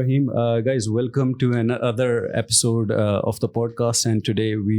Fahim. Guys, welcome to another episode of the podcast, and today we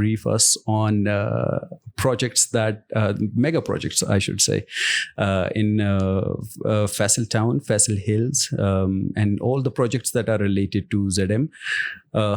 brief us on projects that mega projects, I should say, in Faisal Town, Faisal Hills, and all the projects that are related to ZM.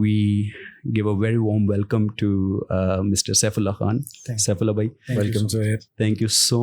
we give a very warm welcome to Mr. Saifullah Khan. Saifullah bhai, welcome Zohair. Thank you so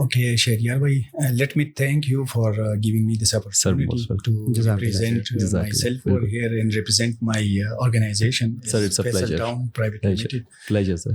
Okay, Shahryar bhai, let me thank you for giving me this opportunity to present myself over here and represent my organization. Sir, it's a pleasure. Faisal Town Private Limited. Pleasure, sir.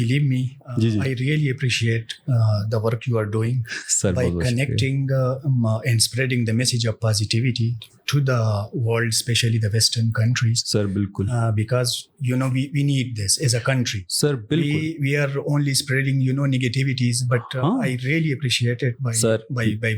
believe me, I really appreciate the work you are doing, sir, by connecting and spreading the message of positivity to the world, especially the Western countries. Sir, bilkul. Because you know we need this as a country. Sir, bilkul. We are only spreading negativities, but I really appreciate it by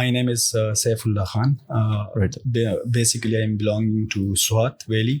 My name is Saifullah Khan. Basically I am belonging to Swat Valley.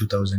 2000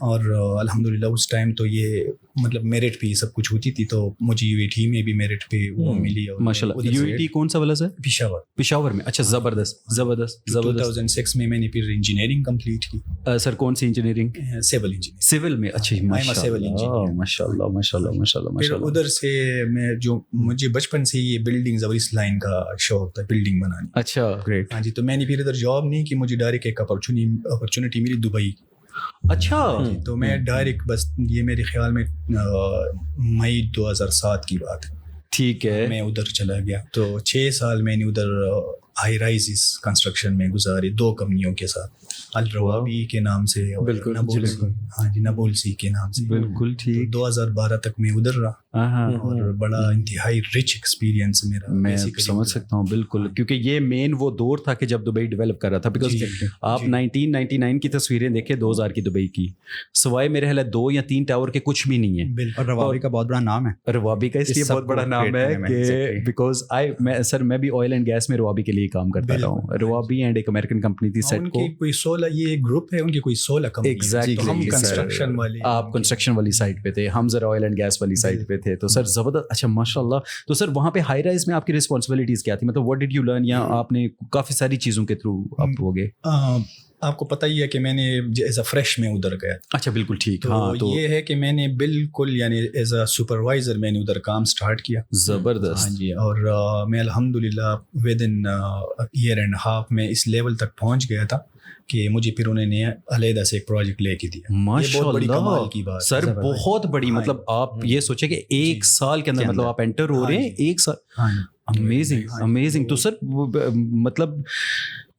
اور الحمدللہ اس time تو یہ مطلب merit پہ سب کچھ ہوتی تھی, تو مجھے UAT میں بھی میرٹ پہ وہ ملی. ماشاءاللہ. UAT کون سا والا سر؟ پشاور میں. اچھا, زبردست زبردست زبردست. 2006 میں نے پھر انجینئرنگ کمپلیٹ کی. سر کون سی انجینئرنگ؟ Civil engineering. سول میں. اچھا ماشاءاللہ ماشاءاللہ ماشاءاللہ ماشاءاللہ. پھر ادھر سے میں جو مجھے بچپن سے یہ بلڈنگ اور اس لائن کا شوق تھا, بلڈنگ بنانی. اچھا گریٹ. ہاں جی, تو میں نے پھر ادھر جاب نہیں کی, مجھے ڈائریکٹ ایک اپرچونیٹی ملی دبئی. اچھا, تو میں ڈائریکٹ بس یہ میرے خیال میں مئی 2007 کی بات ہے. ٹھیک ہے. میں ادھر چلا گیا, تو 6 سال میں نے ادھر ہائی رائزز کنسٹرکشن میں گزارے 2 کمپنیوں کے ساتھ, الروابی کے نام سے, بالکل. ہاں جی, نبولسی کے نام سے. بالکل ٹھیک. 2012 تک میں ادھر رہا, اور بڑا انتہائی رچ ایکسپیرینس میرا. میں سمجھ سکتا ہوں بالکل, کیونکہ یہ مین وہ دور تھا کہ جب دبئی ڈیولپ کر رہا تھا. بیکاز آپ 1999 کی تصویریں دیکھیں 2000 کی دبئی کی, سوائے میرے خیال ہے 2 یا 3 ٹاور کے کچھ بھی نہیں ہے. اور روابی کا بہت بڑا نام ہے. روابی کا اس لیے بہت بڑا نام ہے کہ بیکاز میں بھی آئل اینڈ گیس میں روابی کے لیے کام کرتا رہا ہوں. روابی اینڈ ایک امریکن کمپنی تھی سیٹ کو, کوئی 16, یہ گروپ ہے ان کی کوئی 16 کمپنی. ایگزیکٹلی. ہم کنسٹرکشن والے, آپ کنسٹرکشن والی سائٹ پہ تھے, ہم ذرا آئل اینڈ گیس والی سائٹ پہ تھے. تو سر زبردست. اچھا ماشاء اللہ. تو سر وہاں پہ ہائی رائز میں آپ کی رسپانسبلٹیز کیا تھی, مطلب واٹ ڈڈ یو لرن, یا آپ نے کافی ساری چیزوں کے تھرو آپ ہو گئے؟ آپ کو پتہ ہی ہے کہ میں نے ایز اے فریش میں ادھر گیا. اچھا بالکل ٹھیک. ہاں, تو یہ ہے کہ میں نے بالکل یعنی ایز اے سپروائزر میں نے ادھر کام سٹارٹ کیا. زبردست. ہاں جی, اور میں الحمدللہ within year and half میں اس لیول تک پہنچ گیا تھا کہ مجھے پھر انہوں نے علیحدہ سے ایک پروجیکٹ لے کے دیا. ماشاء اللہ سر, بہت بڑی. مطلب آپ یہ سوچیں کہ 1 سال کے اندر مطلب آپ انٹر ہو رہے ہیں 1 سال. Amazing amazing. تو سر مطلب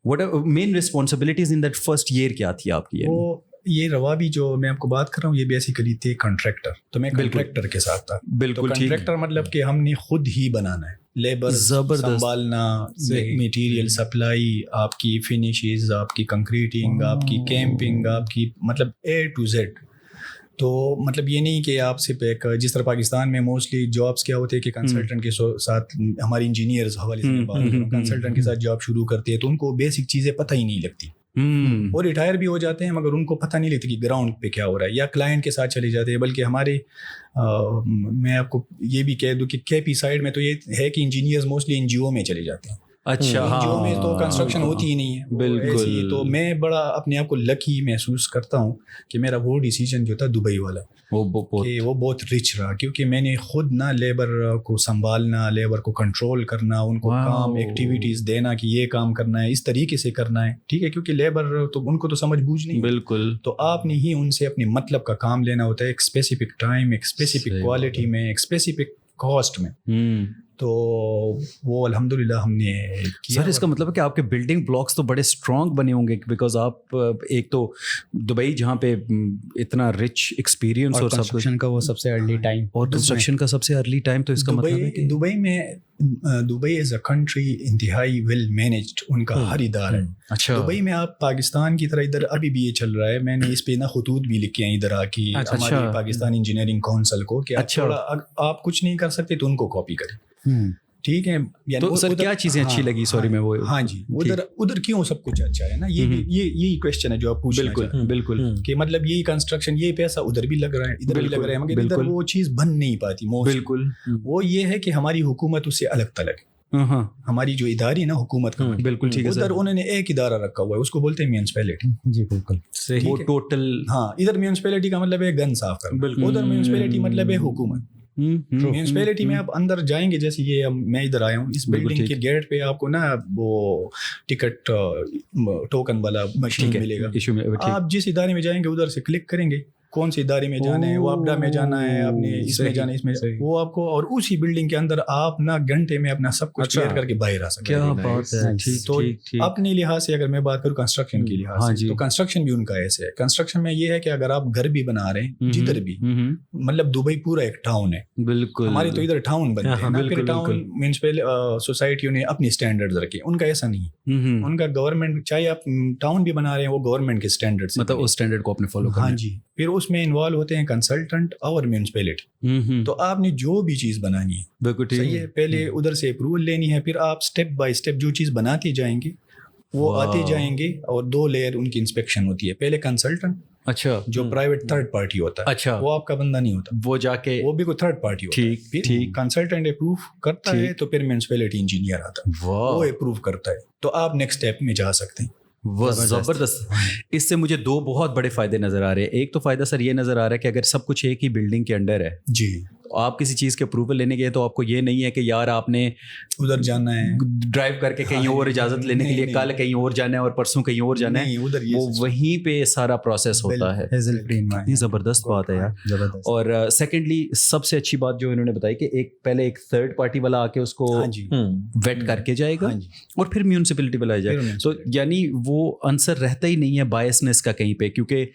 what are main responsibilities in that first year کیا تھی آپ کی؟ وہ یہ روابی جو میں آپ کو بات کر رہا ہوں یہ بیسیکلی تھے کنٹریکٹر, تو میں کنٹریکٹر کے ساتھ تھا. بالکل. کنٹریکٹر مطلب کہ ہم نے خود ہی بنانا ہے, لیبر سنبھالنا, میٹیریل سپلائی, آپ کی فنشز, آپ کی کنکریٹنگ, آپ کی کیمپنگ, آپ کی مطلب A to Z. تو مطلب یہ نہیں کہ آپ سے جس طرح پاکستان میں موسٹلی جابس کیا ہوتے ہیں کہ کنسلٹنٹ کے ساتھ, ہماری انجینئرز حوالے سے بات کروں, کنسلٹنٹ کے ساتھ جاب شروع کرتے ہیں تو ان کو بیسک چیزیں پتہ ہی نہیں لگتی. وہ ریٹائر بھی ہو جاتے ہیں مگر ان کو پتہ نہیں لگتی کہ گراؤنڈ پہ کیا ہو رہا ہے, یا کلائنٹ کے ساتھ چلے جاتے ہیں. بلکہ ہمارے میں آپ کو یہ بھی کہہ دوں کہ KP سائڈ میں تو یہ ہے کہ انجینئرز موسٹلی NGO میں چلے جاتے ہیں. اچھا, NGO میں تو کنسٹرکشن ہوتی ہی نہیں ہے. بالکل. تو میں بڑا اپنے آپ کو لکی محسوس کرتا ہوں کہ میرا وہ ڈیسیجن جو تھا دبئی والا کہ وہ بہت رچ رہا, کیونکہ میں نے خود نہ لیبر کو سنبھالنا, لیبر کو کنٹرول کرنا, ان کو کام ایکٹیویٹیز دینا کہ یہ کام کرنا ہے, اس طریقے سے کرنا ہے. ٹھیک ہے, کیونکہ لیبر تو ان کو تو سمجھ بوجھ نہیں. بالکل. تو آپ نے ہی ان سے اپنے مطلب کا کام لینا ہوتا ہے, ایک اسپیسیفک ٹائم, ایک اسپیسیفک کوالٹی میں, ایک اسپیسیفک کاسٹ میں. تو وہ الحمدللہ ہم نے کیا. سر اس کا مطلب ہے کہ آپ کے بلڈنگ بلاکس تو بڑے اسٹرانگ بنے ہوں گے, بیکاز آپ ایک تو دبئی جہاں پہ اتنا رچ ایکسپیرینس اور کنسٹرکشن کا وہ سب سے ارلی ٹائم, اور کنسٹرکشن کا سب سے ارلی ٹائم, تو اس کا مطلب ہے کہ دبئی میں دبئی ایز اے کنٹری انتہائی ویل مینجڈ, ان کا ہر ادارہ ہے. اچھا, دبئی میں آپ پاکستان کی طرح ادھر ابھی بھی یہ چل رہا ہے, میں نے اس پہ نا خطوط بھی لکھے ہیں ادھر آ کے ہماری پاکستان انجینئرنگ کونسل کو کہ آپ کچھ نہیں کر سکتے تو ان کو کاپی کریں. ٹھیک ہے, تو سر کیا چیزیں اچھی لگی؟ سوری میں وہ. ہاں جی, ادھر کیوں سب کچھ اچھا ہے نا, یہی کویسچن ہے جو آپ پوچھ رہے ہیں. بالکل. کہ مطلب یہی کنسٹرکشن, یہ پیسہ ادھر بھی لگ رہا ہے, ادھر بھی لگ رہا ہے, مگر ادھر وہ چیز بن نہیں پاتی. بالکل. وہ یہ ہے کہ ہماری حکومت اس سے الگ تھلگ ہے. ہماری جو ادارے ہیں نا حکومت کا, بالکل ٹھیک ہے, ادھر انہوں نے ایک ادارہ رکھا ہوا ہے, اس کو بولتے ہیں میونسپیلٹی. جی بالکل صحیح. وہ ٹوٹل, ہاں, ادھر میونسپیلٹی کا مطلب ہے گن صاف کرنا, ادھر میونسپیلٹی مطلب ہے حکومت. میونسپیلٹی میں آپ اندر جائیں گے, جیسے یہ میں ادھر آیا ہوں, اس بلڈنگ کے گیٹ پہ آپ کو نا وہ ٹکٹ ٹوکن والا مشین ملے گا. آپ جس ادارے میں جائیں گے ادھر سے کلک کریں گے کون سے ادارے میں جانا ہے, وہ اپڈا میں جانا ہے, اپنے اس میں جانا ہے, اس میں وہ آپ کو, اور اسی بلڈنگ کے اندر آپ نا گھنٹے میں اپنا سب کچھ کلیئر کر کے باہر آ سکتے ہیں. کیا بات ہے. تو اپنے لحاظ سے اگر میں بات کروں کنسٹرکشن کے لحاظ سے, تو کنسٹرکشن بھی ان کا ایسے ہے. کنسٹرکشن میں یہ ہے کہ اگر آپ گھر بھی بنا رہے ہیں جدھر بھی, مطلب دبئی پورا ایک ٹاؤن ہے. بالکل. ہمارے تو ادھر ٹاؤن بنتے ہیں, پھر ٹاؤن میونسپل سوسائٹیوں نے اپنی اسٹینڈرڈ رکھے, ان کا ایسا نہیں. ان کا گورنمنٹ, چاہے آپ ٹاؤن بھی بنا رہے ہیں, وہ گورنمنٹ کے اسٹینڈرڈ, مطلب اس اسٹینڈرڈ کو اپنے فالو کرنا. ہاں جی. پھر اس میں انوالو ہوتے ہیں کنسلٹنٹ اور میونسپیلٹی. تو آپ نے جو بھی چیز بنانی ہے, بالکل صحیح ہے, پہلے ادھر سے اپروول لینی ہے, پھر آپ اسٹیپ بائی اسٹیپ جو چیز بناتے جائیں گے وہ آتے جائیں گے, اور 2 لیئر ان کی انسپیکشن ہوتی ہے. پہلے کنسلٹنٹ, اچھا جو پرائیویٹ تھرڈ پارٹی ہوتا ہے. اچھا وہ آپ کا بندہ نہیں ہوتا, وہ جا کے وہ بھی کوئی تھرڈ پارٹی ہوتا ہے. پھر کنسلٹنٹ اپروو کرتا ہے تو پھر میونسپلٹی انجینئر آتا ہے, وہ اپروو کرتا ہے, تو آپ نیکسٹ اسٹیپ میں جا سکتے ہیں. وہ زبردست. اس سے مجھے دو بہت بڑے فائدے نظر آ رہے ہیں. ایک تو فائدہ سر یہ نظر آ رہا ہے کہ اگر سب کچھ ایک ہی بلڈنگ کے انڈر ہے جی, آپ کسی چیز کے اپروول لینے گئے تو آپ کو یہ نہیں ہے کہ یار آپ نے ادھر جانا ہے ڈرائیو کر کے کہیں اور اجازت لینے کے لیے, کل کہیں اور جانا ہے اور پرسوں کہیں اور جانا ہے, وہ وہیں پہ سارا پروسیس ہوتا ہے. یہ زبردست بات ہے یار. اور سیکنڈلی سب سے اچھی بات جو انہوں نے بتائی کہ ایک پہلے ایک تھرڈ پارٹی والا آ کے اس کو ویٹ کر کے جائے گا اور پھر میونسپلٹی والا جائے گا. تو یعنی وہ عنصر رہتا ہی نہیں ہے بائسنس کا کہیں پہ, کیونکہ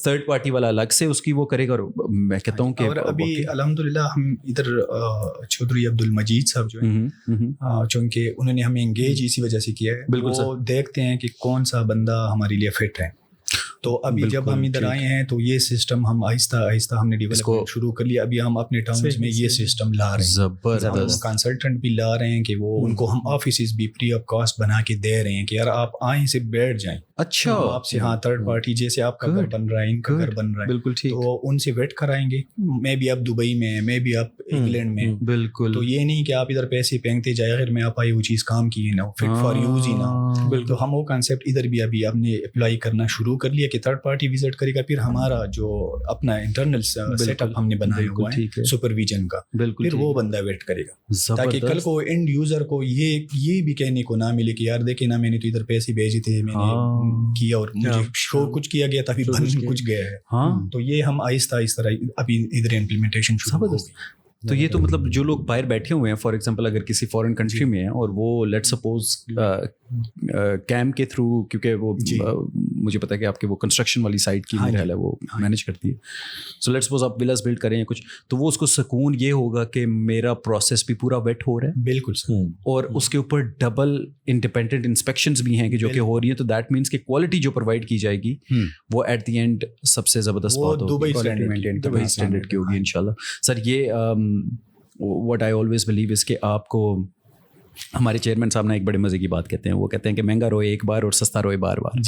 تھرڈ پارٹی والا الگ سے اس کی وہ کرے گا. میں کہتا ہوں کہ ابھی الحمدللہ ہم ادھر چودھری عبد المجید صاحب جو ہیں, چونکہ انہوں نے ہمیں انگیج اسی وجہ سے کیا ہے, وہ دیکھتے ہیں کہ کون سا بندہ ہمارے لیے فٹ ہے. تو ابھی جب ہم ادھر آئے ہیں تو یہ سسٹم ہم آہستہ آہستہ ہم نے ڈیولپ شروع کر لیا. ابھی ہم اپنے ٹاؤنز میں یہ سسٹم لا رہے ہیں, کنسلٹنٹ بھی لا رہے ہیں کہ وہ ان کو ہم آفیسز بھی فری آف کاسٹ بنا کے دے رہے ہیں کہ یار آپ آئیں سے بیٹھ جائیں. اچھا, آپ سے ہاں تھرڈ پارٹی جیسے آپ کا گھر بن رہا ہے, ان کا گھر بن رہا ہے, بالکل ٹھیک, تو ان سے ویٹ کرائیں گے. میں بھی آپ دبئی میں, میں بھی آپ انگلینڈ میں, بالکل. تو یہ نہیں کہ آپ ادھر پیسے پھینکتے جائے اگر میں آپ آئی وہ چیز کام کی ہے نا, فٹ فار یوز ہی نا. تو ہم وہ کانسیپٹ ادھر بھی ابھی ہم نے اپلائی کرنا شروع کر لیا کہ تھرڈ پارٹی وزٹ کرے گا, پھر ہمارا جو اپنا انٹرنل سیٹ اپ ہم نے بنایا ہوا ہے سپرویژن کا, پھر وہ بندہ ویٹ کرے گا, تاکہ کل کو اینڈ یوزر کو یہ بھی کہنے کو نہ ملے کہ یار دیکھیں نا میں نے تو ادھر پیسے بھیجے تھے, میں نے کیا اور مجھے شو کچھ کیا گیا تھا, بن کچھ گیا ہے. تو یہ ہم آہستہ آہستہ ابھی ادھر امپلیمنٹیشن شروع ہو گئی. تو یہ تو مطلب جو لوگ باہر بیٹھے ہوئے ہیں, فار ایگزامپل اگر کسی فارن کنٹری میں ہیں اور وہ لیٹ سپوز کیمپ کے تھرو, کیونکہ وہ مجھے پتا ہے کہ آپ کے وہ کنسٹرکشن والی سائٹ کی محل ہے وہ مینیج کرتی ہے, سو لیٹ سپوز آپ ویلاز بلڈ کریں کچھ, تو وہ اس کو سکون یہ ہوگا کہ میرا پروسیس بھی پورا ویٹ ہو رہا ہے. بالکل سر, اور اس کے اوپر ڈبل انڈیپینڈنٹ انسپیکشنز بھی ہیں کہ جو کہ ہو رہی ہیں, تو دیٹ مینس کہ کوالٹی جو پرووائڈ کی جائے گی وہ ایٹ دی اینڈ سب سے زبردست بات ہوگی, دبئی اسٹینڈرڈ کی ہوگی انشاءاللہ. سر یہ what I always believe is کہ آپ کو ہمارے چیئرمین صاحب نے ایک بڑے مزے کی بات کہتے ہیں, وہ کہتے ہیں کہ مہنگا روئے ایک بار اور سستا روئے بار بار.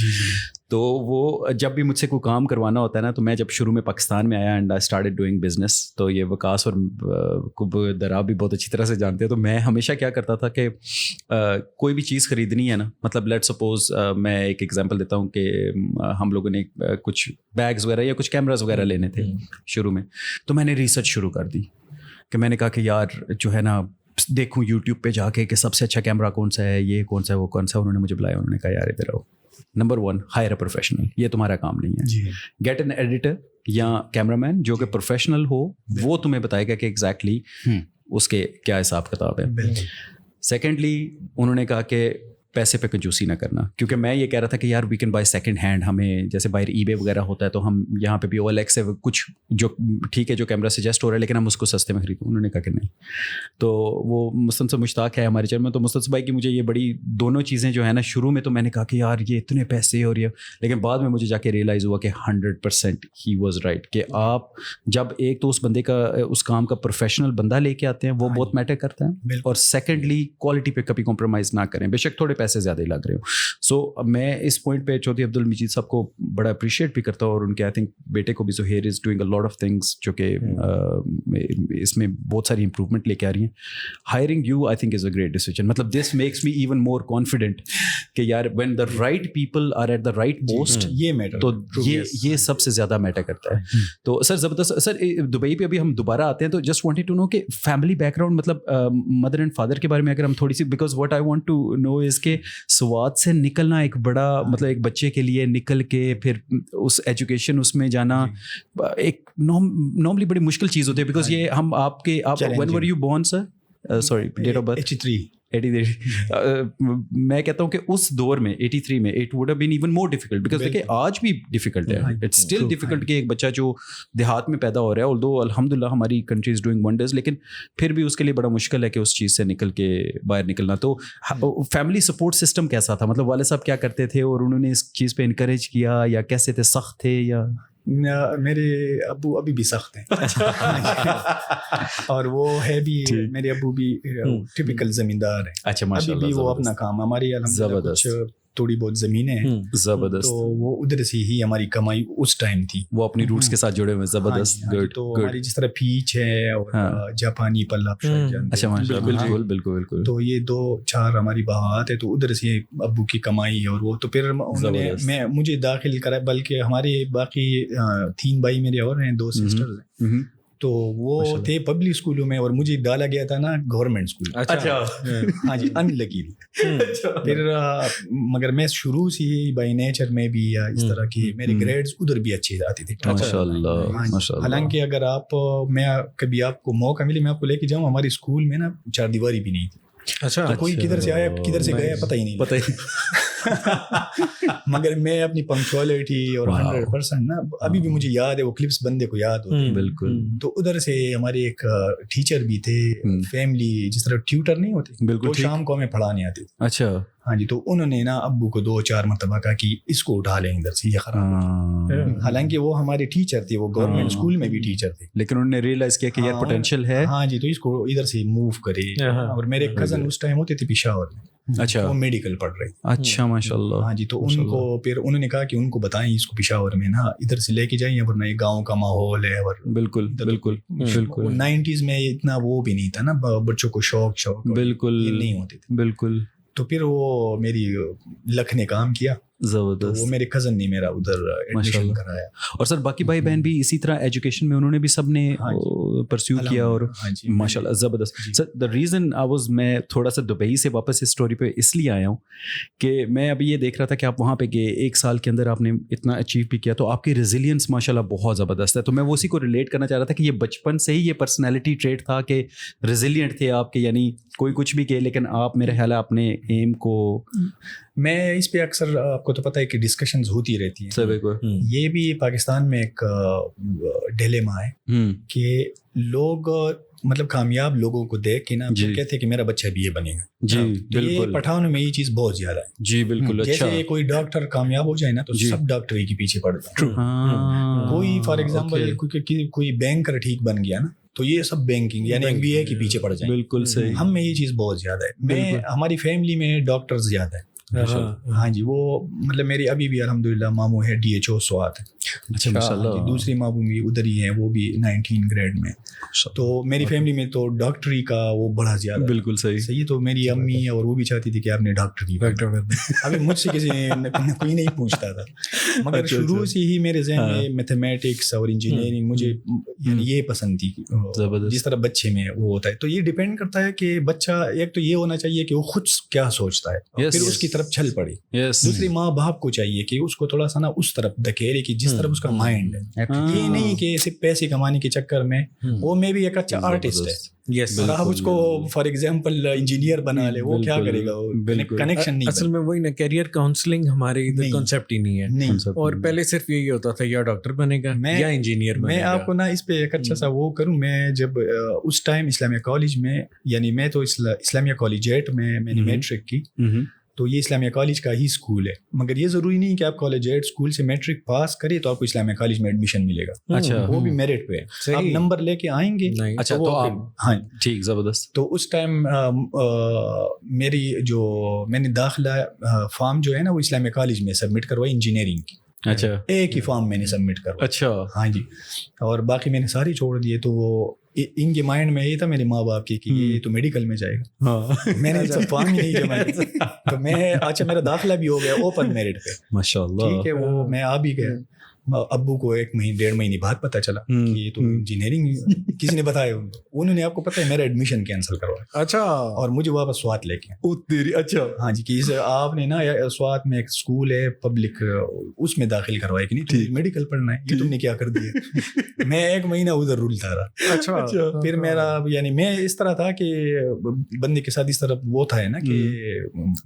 تو وہ جب بھی مجھ سے کوئی کام کروانا ہوتا ہے نا, تو میں جب شروع میں پاکستان میں آیا and I started doing business, تو یہ وکاس اور درا بھی بہت اچھی طرح سے جانتے ہیں, تو میں ہمیشہ کیا کرتا تھا کہ کوئی بھی چیز خریدنی ہے نا, مطلب لیٹ سپوز میں ایک ایگزامپل دیتا ہوں کہ ہم لوگوں نے کچھ بیگز وغیرہ یا کچھ کیمراز وغیرہ لینے تھے شروع میں, تو میں نے ریسرچ شروع کر دی کہ میں نے کہا کہ یار جو ہے نا دیکھوں یوٹیوب پہ جا کے کہ سب سے اچھا کیمرہ کون سا ہے, یہ کون سا ہے, وہ کون سا. انہوں نے مجھے بلایا, انہوں نے کہا یار ادھر آؤ, نمبر 1 ہائر اے پروفیشنل, یہ تمہارا کام نہیں ہے. گیٹ این ایڈیٹر یا کیمرہ مین جو کہ پروفیشنل ہو, وہ تمہیں بتائے گا کہ ایگزیکٹلی اس کے کیا حساب کتاب ہے. سیکنڈلی انہوں نے کہا کہ پیسے پہ کنجوسی نہ کرنا, کیونکہ میں یہ کہہ رہا تھا کہ یار we can buy second hand, ہمیں جیسے باہر ای بے وغیرہ ہوتا ہے تو ہم یہاں پہ بھی او ایل ایکس سے کچھ جو ٹھیک ہے جو کیمرہ سجیسٹ ہو رہا ہے لیکن ہم اس کو سستے میں خریدیں. انہوں نے کہا کہ نہیں. تو وہ مستن سے مشتاق ہے ہمارے چیئرمین, تو مستن بھائی کی مجھے یہ بڑی دونوں چیزیں جو ہے نا, شروع میں تو میں نے کہا کہ یار یہ اتنے پیسے اور یہ, لیکن بعد میں مجھے جا کے ریئلائز ہوا کہ 100% ہی واز رائٹ, کہ آپ جب ایک تو اس بندے کا اس کام کا پروفیشنل بندہ لے کے آتے ہیں وہ بہت میٹر کرتا ہے, اور سیکنڈلی کوالٹی پہ کبھی کمپرومائز نہ کریں, بے شک تھوڑے پیسے زیادہ ہی لگ رہے ہو. سو میں اس پوائنٹ پہ چودھری عبد المجید صاحب کو بڑا اپریشیٹ بھی کرتا ہوں, اور ان کے آئی تھنک بیٹے کو بھی Zaheer is doing a lot of things جو کہ اس میں بہت ساری امپروومنٹ لے کے آ رہی ہیں. Hiring you I think is a great decision, مطلب this makes me even more confident کہ یار when the right people are at the right post, یہ میٹر, تو یہ سب سے زیادہ میٹر کرتا ہے. تو سر زبردست. سر دبئی پہ ابھی ہم دوبارہ آتے ہیں, تو جسٹ وانٹیڈ ٹو نو کہ فیملی بیک گراؤنڈ, مطلب مدر اینڈ فادر کے بارے میں اگر ہم تھوڑی سی, because what I want to know is کہ سوات سے نکلنا ایک بڑا, مطلب ایک بچے کے لیے نکل کے پھر اس ایجوکیشن اس میں جانا ایک نارملی بڑی مشکل چیز ہوتی ہے, بیکاز یہ ہم آپ کے when were you born sir? Sorry, date of birth 83. میں کہتا ہوں کہ اس دور میں 83 میں it would have been even more difficult, because دیکھیں آج بھی ڈیفیکلٹ ہے, اٹس اسٹل ڈیفیکلٹ کہ ایک بچہ جو دیہات میں پیدا ہو رہا ہے, although الحمدللہ ہماری کنٹری از ڈوئنگ ونڈرز, لیکن پھر بھی اس کے لیے بڑا مشکل ہے کہ اس چیز سے نکل کے باہر نکلنا. تو فیملی سپورٹ سسٹم کیسا تھا, مطلب والد صاحب کیا کرتے تھے اور انہوں نے اس چیز پہ انکریج کیا, یا کیسے تھے, سخت تھے یا؟ میرے ابو ابھی بھی سخت ہیں اور وہ ہے بھی, میرے ابو بھی ٹپیکل زمیندار ہیں. اچھا, ابھی بھی وہ اپنا کام, ہماری الحمدللہ تھوڑی بہت زمینیں ہیں, زبردست. تو وہ ادھر سے ہی ہماری کمائی اس ٹائم تھی, وہ اپنی روٹس کے ساتھ جڑے ہوئے. زبردست. گڈ. تو ہماری جس طرح پیچ ہے اور جاپانی پلا, اچھا ماشاء اللہ, بالکل بالکل بالکل. تو یہ 2-4 ہماری باغات ہے, تو ادھر سے ابو کی کمائی اور وہ, تو پھر انہوں نے مجھے داخل کرا, بلکہ ہمارے باقی 3 بھائی میرے اور ہیں, 2 سسٹرز ہیں, تو وہ تھے پبلک اسکولوں میں اور مجھے ڈالا گیا تھا نا گورنمنٹ اسکول. اچھا. ہاں جی, ان لگی. پھر مگر میں شروع سے ہی بائی نیچر میں بھی یا اس طرح کی میرے گریڈز ادھر بھی اچھے آتے تھے. ماشاء اللہ. حالانکہ اگر میں کبھی آپ کو موقع ملے میں آپ کو لے کے جاؤں, ہمارے اسکول میں نا 4 دیواری بھی نہیں تھی. اچھا, کوئی کدھر سے آیا کدھر سے گیا پتہ ہی نہیں. مگر میں اپنی پنکچوالٹی اور 100% نا, ابھی بھی مجھے یاد ہے وہ کلپس بندے کو یاد ہوتے ہیں. بالکل. تو ادھر سے ہمارے ایک ٹیچر بھی تھے, فیملی جس طرح ٹیوٹر نہیں ہوتے, بالکل, تو شام کو ہمیں پڑھانے آتے تھے. اچھا. ہاں جی, تو انہوں نے نا ابو کو 2-4 مرتبہ کہا کہ اس کو اٹھا لیں ادھر سے, یہ خراب. حالانکہ وہ ہمارے ٹیچر تھے, وہ گورنمنٹ اسکول میں بھی ٹیچر تھے, لیکن انہوں نے ریئلائز کیا کہ یار پوٹینشیل ہے. ہاں جی, تو اس کو ادھر سے موو کرے. اور میرے کزن اس ٹائم ہوتے تھے پشاور میں. اچھا. وہ میڈیکل پڑھ رہے. اچھا ماشاء اللہ. ہاں جی, تو ان کو پھر انہوں نے کہا کہ ان کو بتائیں اس کو پشاور میں نا ادھر سے لے کے جائیں, ورنہ یہ گاؤں کا ماحول ہے. اور بالکل بالکل بالکل 90s میں اتنا وہ بھی نہیں تھا نا, بچوں کو شوق بالکل نہیں ہوتے تھے. بالکل. تو پھر وہ میری لکھ نے کام کیا, زبردست. وہ میرے کزن نے میرا ادھر ایڈمیشن کرایا. اور سر باقی بھائی بہن بھی اسی طرح ایجوکیشن میں انہوں نے بھی سب نے پرسیو کیا, اور ماشاء اللہ زبردست. سر دا ریزن میں تھوڑا سا دبئی سے واپس اس اسٹوری پہ اس لیے آیا ہوں کہ میں ابھی یہ دیکھ رہا تھا کہ آپ وہاں پہ گئے, 1 سال کے اندر آپ نے اتنا اچیو بھی کیا, تو آپ کی ریزیلینس ماشاء اللہ بہت زبردست ہے. تو میں وہ اسی کو ریلیٹ کرنا چاہ رہا تھا کہ یہ بچپن سے ہی یہ پرسنالٹی ٹریٹ تھا کہ ریزیلینٹ تھے آپ کے, یعنی کوئی کچھ بھی کہ لیکن آپ میرے خیال ہے اپنے ایم کو. میں اس پہ اکثر آپ کو تو پتہ ہے کہ ڈسکشنز ہوتی رہتی ہیں. یہ بھی پاکستان میں ایک ڈیلیما ہے کہ لوگ مطلب کامیاب لوگوں کو دیکھ کے نا کہتے ہیں کہ میرا بچہ بھی یہ بنے گا. جی بالکل. پٹھان میں یہ چیز بہت زیادہ ہے. جی بالکل. جیسے کوئی ڈاکٹر کامیاب ہو جائے نا تو سب ڈاکٹر ہی کے پیچھے پڑ جائے. کوئی فار ایگزامپل کوئی بینکر ٹھیک بن گیا نا تو یہ سب بینکنگ یعنی MBA کے پیچھے پڑ جائیں. بالکل صحیح. ہم میں یہ چیز بہت زیادہ ہے. ہماری فیملی میں ڈاکٹرز زیادہ ہے. ہاں جی, وہ مطلب میری ابھی بھی الحمدللہ ماموں ہے DHO سوات ہے. اچھا ماشاء اللہ. دوسری ماموں بھی ادھر ہی ہیں, وہ بھی 19 گریڈ میں. تو میری فیملی میں تو ڈاکٹری کا وہ بڑا زیادہ. بالکل صحیح. تو میری امی اور وہ بھی چاہتی تھی کہ آپ نے ڈاکٹری. ابھی مجھ سے کسی کوئی نہیں پوچھتا تھا, مگر شروع سے ہی میرے ذہن میں میتھمیٹکس اور انجینئرنگ مجھے یہ پسند تھی, جس طرح بچے میں وہ ہوتا ہے. تو یہ ڈیپینڈ کرتا ہے کہ بچہ, ایک تو یہ ہونا چاہیے کہ وہ خود کیا سوچتا ہے, پھر اس کی طرف چھل پڑے. دوسری ماں باپ کو چاہیے کہ اس کو تھوڑا سا نا اس طرف دھکیلے کہ جس طرف اس کا مائنڈ ہے. یہ نہیں کہ صرف پیسے کمانے کے چکر میں وہ میں بھی ایک اچھا آرٹسٹ ہے. آپ اس کو فار ایگزامپل انجینئر بنا لے, وہ کیا کرے گا, کنیکشن نہیں. اصل میں وہی نا, کیریئر کاؤنسلنگ ہمارے ادھر کانسیپٹ ہی نہیں ہے. اور پہلے صرف یہی ہوتا تھا یا ڈاکٹر بنے گا یا انجینئر بنے گا. میں آپ کو نا اس پہ ایک اچھا سا وہ کروں. میں جب اس ٹائم اسلامیہ کالج میں, یعنی میں تو اسلامیہ کالجیٹ میں نے میٹرک کی, تو یہ اسلامیہ کالج کا ہی اسکول ہے. مگر یہ ضروری نہیں کہ آپ کالجیٹ اسکول سے میٹرک پاس کرے تو آپ کو اسلامیہ کالج میں ایڈمیشن ملے گا. اچھا, وہ بھی میرٹ پہ ہے, آپ نمبر لے کے آئیں گے. اچھا, تو آپ ہاں ٹھیک, زبردست. تو اس ٹائم میری جو میں نے داخلہ فارم جو ہے نا وہ اسلامیہ کالج میں سبمٹ کروائی انجینئرنگ کی. اچھا, ایک ہی فارم میں نے سبمٹ کروائی. اچھا ہاں جی, اور باقی میں نے سارے چھوڑ دیے. تو وہ ان کے مائنڈ میں یہ تھا میرے ماں باپ کی کہ یہ تو میڈیکل میں جائے گا. میں نے سب فارم ہی نہیں جمع کیا. تو میں اچھا میرا داخلہ بھی ہو گیا اوپن میرٹ پہ. ماشاء اللہ. ٹھیک ہے, وہ میں آ بھی گیا. ابو کو 1-1.5 مہینے بعد پتہ چلا کہ یہ تو انجینئرنگ کسی نے بتایا. انہوں نے آپ کو پتہ ہے میرا ایڈمیشن کینسل کروایا. اچھا, اور مجھے واپس سوات لے کے. اچھا, ہاں جی, کہ آپ نے نا سوات میں ایک اسکول ہے پبلک, اس میں داخل کروایا کہ نہیں تم میڈیکل پڑھنا ہے, یہ تم نے کیا کر دیا. میں 1 مہینہ ادھر رولتا رہا. اچھا, پھر میرا یعنی میں اس طرح تھا کہ بندے کے ساتھ اس طرح وہ تھا نا کہ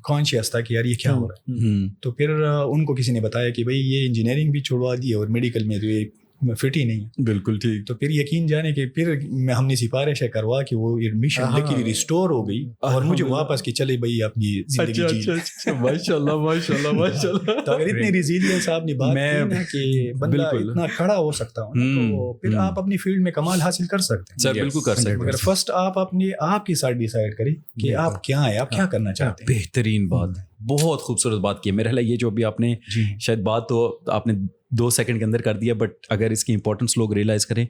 کانشیس تھا کہ یار یہ کیا ہو رہا ہے. تو پھر ان کو کسی نے بتایا کہ بھائی یہ انجینئرنگ بھی چھوڑوا دی اور میڈیکل میں تو یہ فٹ ہی نہیں ہے. بالکل ٹھیک. تو پھر یقین جانے کہ پھر ہم نے سفارشیں کروا کہ وہ ایڈمیشن لیکن ریسٹور ہو گئی اور مجھے واپس کہ چلے بھائی اپنی زندگی جی. ماشاءاللہ ماشاءاللہ ماشاءاللہ. تو اگر اتنی ریزیلینس آپ نے بات کی نا کہ بندہ اتنا کھڑا ہو سکتا ہوں تو پھر آپ اپنی فیلڈ میں کمال حاصل کر سکتے ہیں. سر بالکل کر سکتے ہیں, مگر فرسٹ آپ اپنے آپ کے ساتھ ڈیسائیڈ کریں کہ آپ کیا ہیں, آپ کیا کرنا چاہتے ہیں. بہترین بات, بہت خوبصورت بات کی ہے. میرے خیال یہ جو بھی آپ نے شاید بات تو آپ نے 2 سیکنڈ کے اندر کر دیا, بٹ اگر اس کی امپورٹنس لوگ ریئلائز کریں,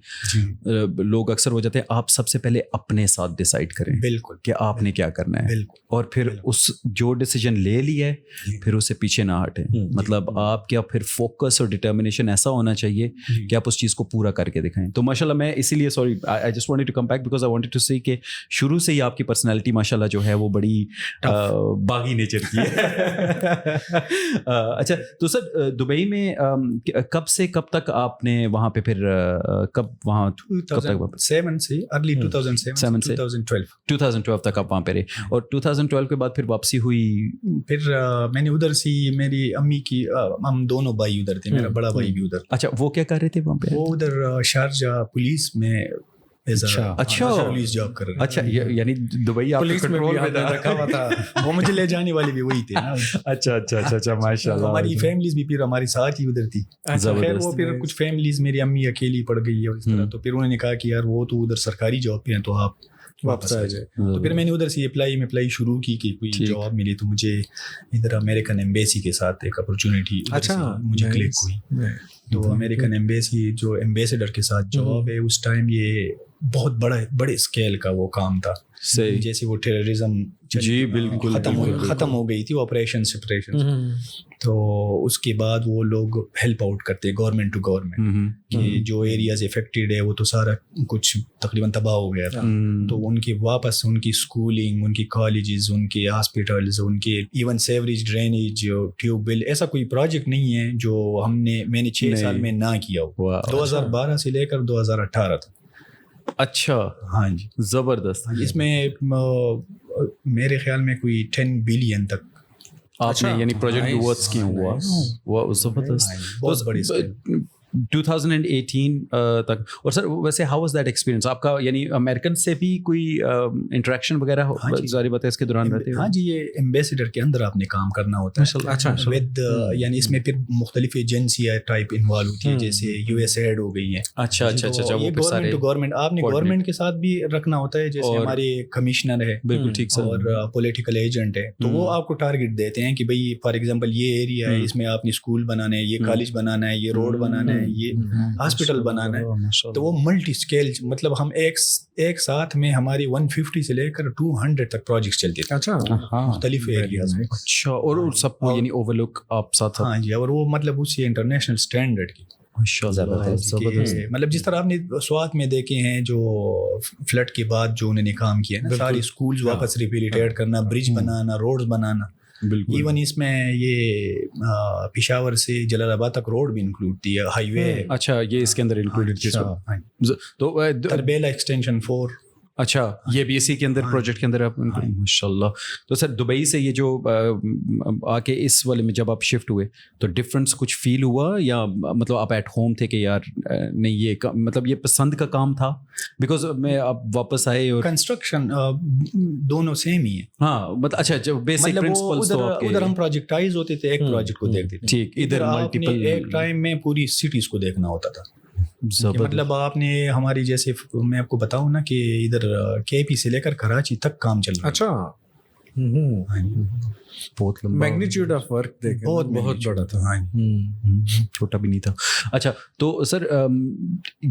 لوگ اکثر ہو جاتے ہیں آپ سب سے پہلے اپنے ساتھ ڈیسائیڈ کریں بالکل کہ آپ نے کیا کرنا ہے, اور پھر اس جو ڈیسیجن لے لیا ہے پھر اسے پیچھے نہ ہٹیں. مطلب آپ کیا پھر فوکس اور ڈٹرمنیشن ایسا ہونا چاہیے کہ آپ اس چیز کو پورا کر کے دکھائیں. تو ماشاء اللہ میں اسی لیے sorry I just wanted to come back because I wanted to see کہ شروع سے ہی آپ کی پرسنالٹی ماشاء اللہ جو ہے وہ بڑی باغی نیچر کی ہے. اچھا تو سر دبئی میں کب سے کب تک آپ نے وہاں پہ پھر کب وہاں 2007 سے ارلی 2007 سے 2012 تک آپ وہاں پہ رہے, اور 2012 کے بعد پھر واپسی ہوئی. پھر میں نے ادھر سے میری امی کی, ہم دونوں بھائی ادھر تھے, میرا بڑا بھائی بھی ادھر. اچھا وہ کیا کر رہے تھے وہاں پہ؟ وہ ادھر شارجہ پلیس میں اچھا پولیس جاب کر رہے ہیں. اچھا یعنی دبئی آپ پولیس میں رکھا ہوا تھا, وہ مجھے لے جانے والے بھی وہی تھے. اچھا اچھا اچھا اچھا ماشاء اللہ. ہماری فیملیز بھی پھر ہمارے ساتھ ہی ادھر تھی. خیر وہ پھر کچھ فیملیز میری امی اکیلی پڑ گئی ہے اس طرح, تو پھر انہوں نے کہا کہ یار وہ تو ادھر سرکاری جاب پہ ہیں تو آپ واپس آ جائے. تو پھر میں نے ادھر سے اپلائی شروع کی کہ کوئی جاب ملی, تو مجھے ادھر امریکن ایمبیسی کے ساتھ ایک اپرچونیٹی مجھے کلک ہوئی. تو امریکن ایمبیسی جو ایمبیسڈر کے ساتھ جاب ہے, اس ٹائم یہ بہت بڑے اسکیل کا وہ کام تھا. جیسے وہ ٹیررزم جی بالکل ختم ہو گئی تھی آپریشن سپریشن, تو اس کے بعد وہ لوگ ہیلپ آؤٹ کرتے گورنمنٹ ٹو گورنمنٹ کہ جو ایریاز افیکٹڈ ہے وہ تو سارا کچھ تقریباً تباہ ہو گیا تھا. تو ان کی واپس ان کی اسکولنگ, ان کی کالجز, ان کے ہاسپٹلز, ان کے even sewerage drainage tube well, ایسا کوئی پروجیکٹ نہیں ہے جو میں نے 6 سال میں نہ کیا ہو. 2012 سے لے کر 2018 تک. اچھا ہاں جی زبردست. اس میں میرے خیال میں کوئی 10 بلین تک آپ نے یعنی پروجیکٹ ورکس کیا ہوا. وہ زبردست, بہت بڑی 2018 تک. اور سر ویسے ہاؤ واز دیٹ ایکسپیرینس آپ کا, یعنی امریکن سے بھی کوئی انٹریکشن وغیرہ ظاہر بات ہے اس کے دوران رہتے ہیں؟ ہاں جی, یہ ایمبیسڈر کے اندر آپ نے کام کرنا ہوتا ہے ود, یعنی اس میں پھر مختلف ایجنسیاں ٹائپ انوالو ہوتی ہیں, جیسے یو ایس ایڈ ہو گئی ہیں. اچھا اچھا اچھا, وہ گورنمنٹ ٹو گورنمنٹ آپ نے گورنمنٹ کے ساتھ بھی رکھنا ہوتا ہے, جیسے ہمارے کمشنر ہے بالکل ٹھیک سر, اور پولیٹیکل ایجنٹ ہے, تو وہ آپ کو ٹارگیٹ دیتے ہیں کہ بھائی فار ایگزامپل یہ ایریا ہے, اس میں آپ نے اسکول بنانا ہے, یہ کالج بنانا ہے, یہ روڈ بنانا ہے, یہ ہاسپٹل بنانا ہے. تو وہ ملٹی اسکیل, مطلب ہم ایک ساتھ میں ہماری 150 سے لے کر 200 تک پروجیکٹس چلتے تھے. اچھا مختلف ایریاز میں. اچھا, اور سب کو یعنی اوور لک آپ ساتھ. ہاں جی, اور وہ مطلب اسی انٹرنیشنل اسٹینڈرڈ کی. مطلب جس طرح آپ نے سوات میں دیکھے ہیں جو فلڈ کے بعد جو انہوں نے کام کیا نا, ساری اسکولز واپس ریپیلیٹیٹ کرنا, برج بنانا, روڈز بنانا. ایون اس میں یہ پشاور سے جلال آباد تک روڈ بھی انکلوڈ تھی, ہائی وے. اچھا یہ اس کے اندر انکلوڈیڈ تھی. تو تربیلا ایکسٹینشن 4. اچھا یہ بی ایس سی کے اندر پروجیکٹ کے اندر آپ ماشاء اللہ. تو سر دبئی سے یہ جو آ کے اس والے میں جب آپ شفٹ ہوئے تو ڈفرینس کچھ فیل ہوا, یا مطلب آپ ایٹ ہوم تھے کہ یار نہیں یہ مطلب یہ پسند کا کام تھا, بیکاز میں آپ واپس آئے اور کنسٹرکشن دونوں سیم ہی ہیں. ہاں مطلب اچھا جو بیسک پرنسپلز تو آپ کے ادھر ہم پروجیکٹائز ہوتے تھے, ایک پروجیکٹ کو دیکھتے تھے. ٹھیک, ادھر ملٹیپل ایک ٹائم میں پوری سٹیز کو دیکھنا ہوتا تھا. مطلب آپ نے ہماری جیسے میں آپ کو بتاؤں نا کہ ادھر کے پی سے لے کر کراچی تک کام چل رہا. اچھا بہت میگنیچیوڈ آف ورک دیکھیں, بہت بڑا تھا. چھوٹا بھی نہیں تھا. اچھا تو سر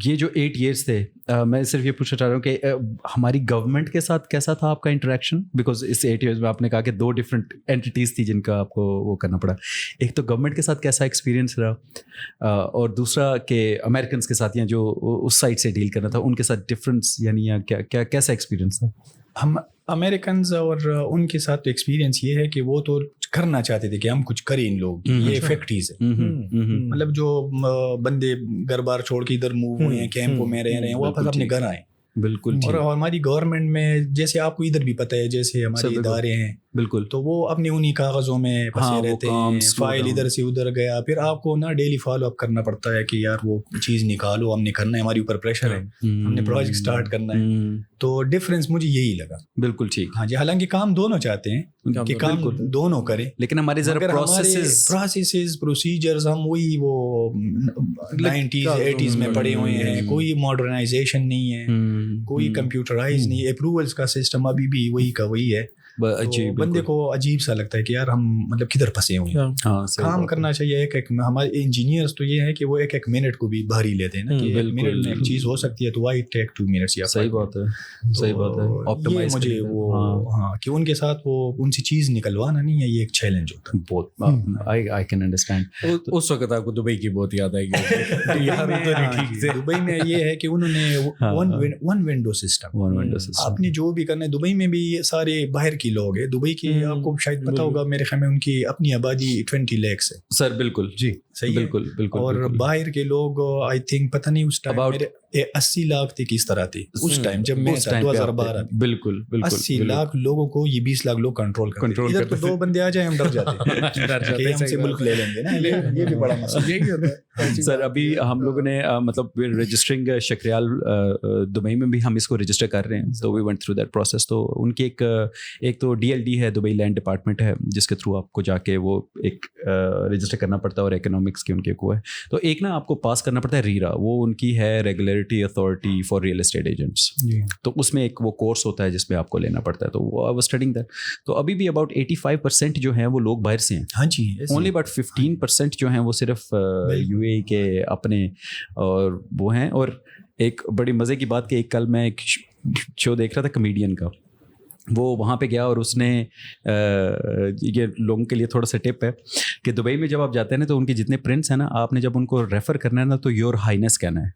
یہ جو 8 ایئرس تھے, میں صرف یہ پوچھنا چاہ رہا ہوں کہ ہماری گورنمنٹ کے ساتھ کیسا تھا آپ کا انٹریکشن, بیکاز اس 8 ایئرس میں آپ نے کہا کہ 2 ڈفرینٹ اینٹیز تھی جن کا آپ کو وہ کرنا پڑا. ایک تو گورنمنٹ کے ساتھ کیسا ایکسپیرینس رہا, اور دوسرا کہ امریکنس کے ساتھ یا جو اس سائڈ سے ڈیل کرنا تھا ان کے ساتھ ڈفرینس, یعنی کیا کیسا ایکسپیرینس تھا؟ ہم امریکنز اور ان کے ساتھ ایکسپیرینس یہ ہے کہ وہ تو کرنا چاہتے تھے کہ ہم کچھ کریں ان لوگ, یہ فیکٹریز ہے. مطلب جو بندے گھر بار چھوڑ کے ادھر موو ہوئے ہیں, کیمپوں میں رہ رہے ہیں, واپس اپنے گھر آئیں. بالکل. اور ہماری گورنمنٹ میں جیسے آپ کو ادھر بھی پتہ ہے, جیسے ہمارے ادارے ہیں بالکل. تو وہ اپنے انہی کاغذوں میں پھنسے رہتے ہیں, فائل ادھر سے ادھر گیا, پھر آپ کو نا ڈیلی فالو اپ کرنا پڑتا ہے کہ یار وہ چیز نکالو, ہم نے کرنا ہے, ہماری اوپر پریشر ہے, ہم نے پروجیکٹ اسٹارٹ کرنا ہے. تو ڈفرینس مجھے یہی لگا. بالکل ٹھیک. ہاں جی, حالانکہ کام دونوں چاہتے ہیں کہ کام دونوں کریں, لیکن ہمارے ذرا پروسیسز پروسیجرز ہم وہی وہ 90s 80s میں پڑے ہوئے ہیں, کوئی ماڈرنائزیشن نہیں ہے, کوئی کمپیوٹرائز نہیں, اپروولس کا سسٹم ابھی بھی وہی کا وہی ہے. بندے کو عجیب سا لگتا ہے کہ یار ہم مطلب کدھر پھنسے ہوئے ہیں. کام کرنا چاہیے ایک ایک. ہمارے انجینئرس تو یہ ہے کہ وہ ایک ایک منٹ کو بھی بھاری لیتے ہیں نا, کہ ایک منٹ میں ایک چیز ہو سکتی ہے تو وائی ٹیک 2 منٹس. یا صحیح بات ہے, صحیح بات ہے. آپٹیمائز مجھے وہ ہاں کہ ان کے ساتھ وہ ان سی چیز نکلوانا نہیں ہے, یہ ایک چیلنج ہوتا ہے بہت. I can understand. اس وقت آپ کو دبئی کی بہت یاد آئے گی. دبئی میں یہ ہے کہ انہوں نے ون ونڈو سسٹم, آپ نے جو بھی کرنا ہے. دبئی میں بھی سارے باہر کی لوگ ہیں. دبئی کی آپ کو شاید پتا ہوگا, میرے خیال میں ان کی اپنی آبادی 20 lakhs ہے سر. بالکل جی, صحیح, بالکل بالکل. اور باہر کے لوگ آئی تھنک پتہ نہیں اس ٹائم 80 لاکھ تھے کس طرح تھی اس ٹائم جب میں 2012. بالکل بالکل. 80 لاکھ لوگوں کو یہ 20 لاکھ لوگ کنٹرول کرتے ہیں. ادھر تو 2 بندے آ جائیں ہم ڈر جاتے ہیں کہ ہم سے ملک لے لیں گے نا, یہ بھی بڑا مسئلہ یہی ہوتا ہے. سر ابھی ہم لوگوں نے مطلب رجسٹرنگ شکریال دبئی میں بھی ہم اس کو رجسٹر کر رہے ہیں. تو we went through that process. تو ان کی ایک تو DLD ہے, دبئی لینڈ ڈپارٹمنٹ ہے, جس کے تھرو آپ کو جا کے وہ ایک رجسٹر کرنا پڑتا ہے, اور اکنامکس کی ان کے کو ہے. تو ایک نا آپ کو پاس کرنا پڑتا ہے RERA, وہ ان کی ہے regulatory authority for real estate agents. تو اس میں ایک وہ کورس ہوتا ہے جس میں آپ کو لینا پڑتا ہے. تو وہ آئی واز اسٹڈنگ دیٹ. تو ابھی بھی اباؤٹ 85% جو ہیں وہ لوگ باہر سے ہیں. ہاں جی, اونلی اباؤٹ 15% جو ہیں وہ صرف UAE کے اپنے اور وہ ہیں. اور ایک بڑی مزے کی بات کہ ایک کل میں ایک شو دیکھ رہا تھا کمیڈین کا, وہ وہاں پہ گیا اور اس نے یہ لوگوں کے لیے تھوڑا سا ٹپ ہے کہ دبئی میں جب آپ جاتے ہیں نا تو ان کے جتنے پرنٹس ہیں نا, آپ نے جب ان کو ریفر کرنا ہے نا تو یور ہائنس کہنا ہے.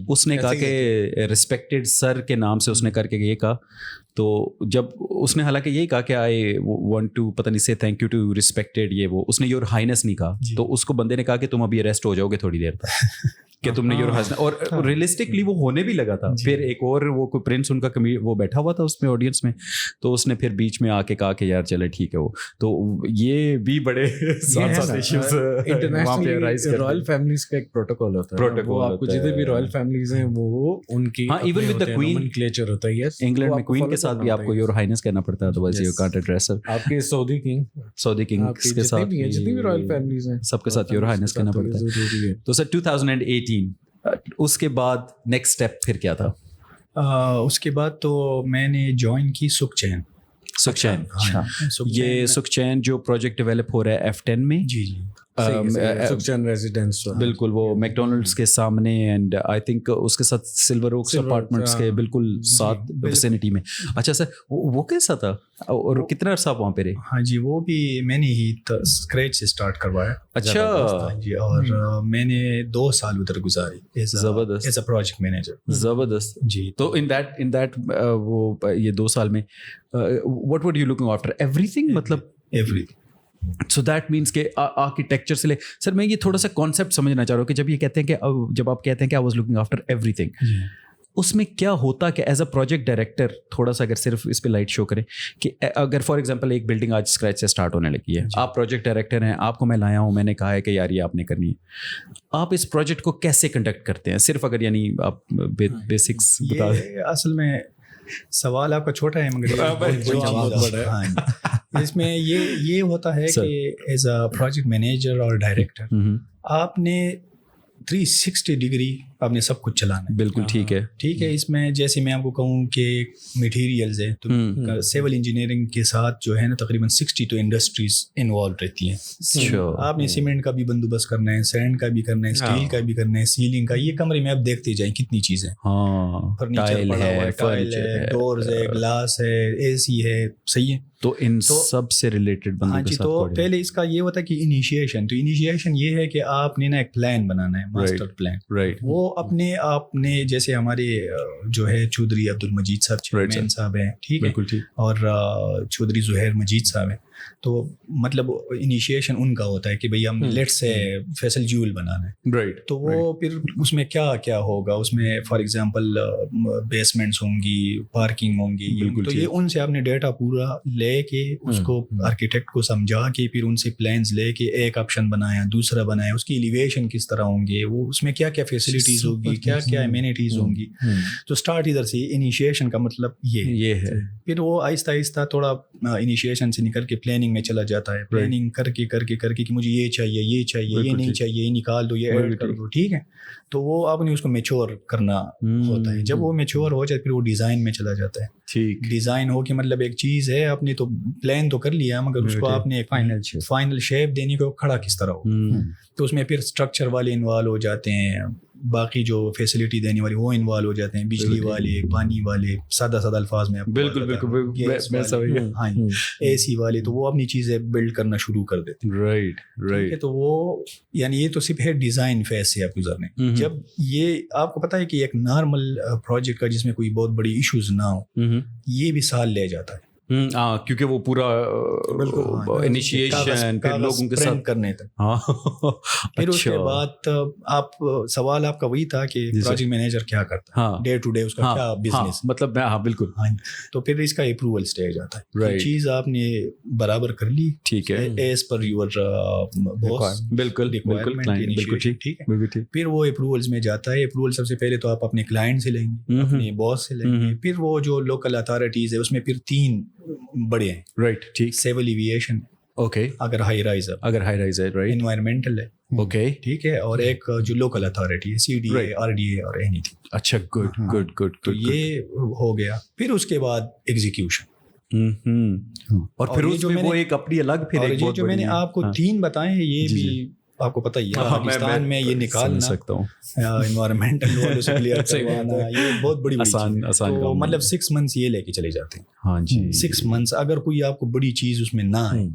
اس نے کہا کہ ریسپیکٹڈ سر کے نام سے اس نے کر کے یہ کہا. تو جب اس نے حالانکہ یہی کہا کہ آئی وانٹ ٹو پتہ نہیں سے تھینک یو ٹو ریسپیکٹڈ, یہ وہ اس نے یور ہائنس نہیں کہا. تو اس کو بندے نے کہا کہ تم ابھی اریسٹ ہو جاؤ گے تھوڑی دیر تک کہ تم نے یور ہائنس. اور ریئلسٹکلی وہ ہونے بھی لگا تھا. پھر ایک اور وہ کوئی پرنس ان کا وہ بیٹھا ہوا تھا اس میں آڈینس میں, تو اس نے پھر بیچ میں آ کے کہا کہ یار چلے ٹھیک ہے. وہ تو یہ بھی بڑے ایشوز رائل فیملیز کا ایک پروٹوکول ہوتا ہے. وہ آپ کو جتنے بھی رائل فیملیز ہیں وہ ان کی ایون ود دی کوئین کلیچر ہوتا ہے. یس, انگلینڈ میں کوئین کے ساتھ بھی آپ کو یور ہائنس کہنا پڑتا ہے, ادروائز یو کانٹ ایڈریس. آپ کے سعودی کنگ کے ساتھ جتنی بھی رائل فیملیز ہیں سب کے ساتھ یور ہائنس کہنا پڑتا ہے. تو سر 2018 اس کے بعد نیکسٹ اسٹیپ پھر کیا تھا؟ اس کے بعد تو میں نے جوائن کی سکچین. یہ سکچین جو پروجیکٹ ڈیولپ ہو رہا ہے F10 میں. جی جی, سکچین ریزیڈنس. بالکل, وہ میکڈونلڈس کے سامنے, اینڈ آئی تھنک اس کے ساتھ سلور اوکس اپارٹمنٹس کے بالکل ساتھ ویسینٹی میں. اچھا سر, وہ کیسا تھا اور کتنا عرصہ آپ وہاں پہ رہے؟ ہاں جی, وہ بھی میں نے ہی اسکریچ سے اسٹارٹ کروایا. اچھا جی, اور میں نے 2 سال ادھر گزاری زبردست ایز اے پروجیکٹ مینیجر. زبردست جی. تو ان دیٹ وہ یہ 2 سال میں what were you looking after? everything, مطلب everything. سو دیٹ مینس کہ آرکیٹیکچر سے لے. سر میں یہ تھوڑا سا کانسیپٹ سمجھنا چاہ رہا ہوں کہ جب یہ کہتے ہیں کہ جب آپ کہتے ہیں کہ آئی واز لوکنگ آفٹر ایوری تھنگ, اس میں کیا ہوتا کہ ایز اے پروجیکٹ ڈائریکٹر تھوڑا سا اگر صرف اس پہ لائٹ شو کریں کہ اگر فار ایگزامپل ایک بلڈنگ آج اسکریچ سے اسٹارٹ ہونے لگی ہے, آپ پروجیکٹ ڈائریکٹر ہیں, آپ کو میں لایا ہوں, میں نے کہا ہے کہ یار یہ آپ نے کرنی ہے, آپ اس پروجیکٹ کو کیسے کنڈکٹ کرتے ہیں؟ صرف اگر یعنی آپ بیسکس بتا دیں. اصل میں سوال آپ کا چھوٹا ہے مگر اس میں یہ ہوتا ہے کہ ایز اے پروجیکٹ مینیجر اور ڈائریکٹر آپ نے 360 ڈگری آپ نے سب کچھ چلانا ہے. بالکل ٹھیک ہے, ٹھیک ہے. اس میں جیسے میں آپ کو کہوں کہ میٹیریلز ہے تو سیول انجینئرنگ کے ساتھ جو ہے نا تقریباً 62 انڈسٹریز انوالو رہتی ہیں. آپ نے سیمنٹ کا بھی بندوبست کرنا ہے, سینڈ کا بھی کرنا ہے, اسٹیل کا بھی کرنا ہے, سیلنگ کا. یہ کمرے میں آپ دیکھتے جائیں کتنی چیزیں, فرنیچر پڑا ہوا ہے, ٹائل ہے, ڈورز ہے, گلاس ہے, AC ہے. صحیح ہے. تو ان سب سے ریلیٹڈ بندوں کے ساتھ. تو پہلے اس کا یہ ہوتا ہے کہ انیشیشن یہ ہے کہ آپ نے نا ایک پلان بنانا ہے, ماسٹر پلان. رائٹ. وہ اپنے آپ نے جیسے ہمارے جو ہے چودھری عبد المجید صاحب چیئرمین صاحب ہیں, ٹھیک ہے, اور چودھری زہیر مجید صاحب ہیں, تو مطلب انیشیشن ان کا ہوتا ہے کہ بھئی ہم لیٹ سے فیصل جیول بنانا ہے, رائٹ, تو وہ پھر اس میں کیا کیا ہوگا, اس میں فار ایگزامپل بیسمنٹس ہوں گی, پارکنگ ہوں گی, تو یہ ان سے آپ نے ڈیٹا پورا لے کے اس کو آرکیٹیکٹ کو سمجھا کے پھر ان سے پلانز لے کے ایک آپشن بنایا, دوسرا بنایا, اس کی ایلیویشن کس طرح ہوں گے, وہ اس میں کیا کیا فیسلٹیز ہوگی, کیا کیا امینٹیز ہوں گی. تو اسٹارٹ ادھر سے, انیشیشن کا مطلب یہ ہے. پھر وہ آہستہ آہستہ تھوڑا انیشیشن سے نکل کے پلاننگ میں چلا جاتا ہے, پلاننگ کر کے کہ مجھے یہ چاہیے, یہ چاہیے, یہ نہیں چاہیے, یہ نکال دو, یہ ایڈ کر دو, ٹھیک ہے. تو وہ آپ نے اس کو میچور کرنا ہوتا ہے. جب وہ میچور ہو جائے پھر وہ ڈیزائن میں چلا جاتا ہے. ٹھیک, ڈیزائن ہو کہ مطلب ایک چیز ہے, آپ نے تو پلان تو کر لیا مگر اس کو آپ نے فائنل شیپ دینے کو کھڑا کس طرح ہو. تو اس میں پھر اسٹرکچر والے انوالو ہو جاتے ہیں, باقی جو فیسلٹی دینے والے وہ انوالو ہو جاتے ہیں, بجلی والے, پانی والے, سادہ الفاظ میں بالکل ہاں اے سی والے, تو وہ اپنی چیزیں بلڈ کرنا شروع کر دیتے ہیں. رائٹ, تو وہ یعنی یہ تو صرف ہے ڈیزائن فیز سے آپ گزرنے. جب یہ آپ کو پتہ ہے کہ ایک نارمل پروجیکٹ کا جس میں کوئی بہت بڑی ایشوز نہ ہو, یہ بھی سال لے جاتا ہے, کیونکہ وہ پورا انیشیشن پھر لوگوں کے ساتھ کرنے تک. پھر اس کے بعد آپ سوال آپ کا وہی تھا کہ پروجیکٹ مینیجر کیا کرتا ہے ڈے ٹو ڈے, اس کا کیا بزنس, مطلب بالکل. تو پھر اس کا اپروول اسٹیج آتا ہے. چیز آپ نے برابر کر لی, ٹھیک ہے, ایز پر یور باس, بالکل ٹھیک ہے. پھر وہ اپروولز میں جاتا ہے. اپروول سب سے پہلے تو آپ اپنے کلائنٹ سے لیں گے, اپنے باس سے لیں گے, پھر وہ جو لوکل اتھارٹیز ہے اس میں پھر 3 بڑے ہیں. رائٹ, ٹھیک, سیول ایویشن, اوکے, اگر ہائی رائز ہے, رائٹ, انوائرمنٹل ہے, اوکے, ٹھیک ہے, اور ایک جو لوکل اتھارٹی ہے, C D A, R D A اور اینی تھنگ. اچھا, گڈ. تو یہ ہو گیا. پھر اس کے بعد ایگزیکیوشن, اور پھر اس میں وہ ایک اپنی الگ, پھر ایک جو میں نے آپ کو 3 بتائے ہیں, یہ بھی آپ کو پتہ ہی ہے پاکستان میں یہ نکالنا سکتا ہوں, انوائرمنٹل والوں سے کلیئر کروانا, یہ بہت بڑی آسان, تو مطلب 6 منتھس یہ لے کے چلے جاتے ہیں. ہاں جی, 6 منتھس. اگر کوئی آپ کو بڑی چیز اس میں نہ آئے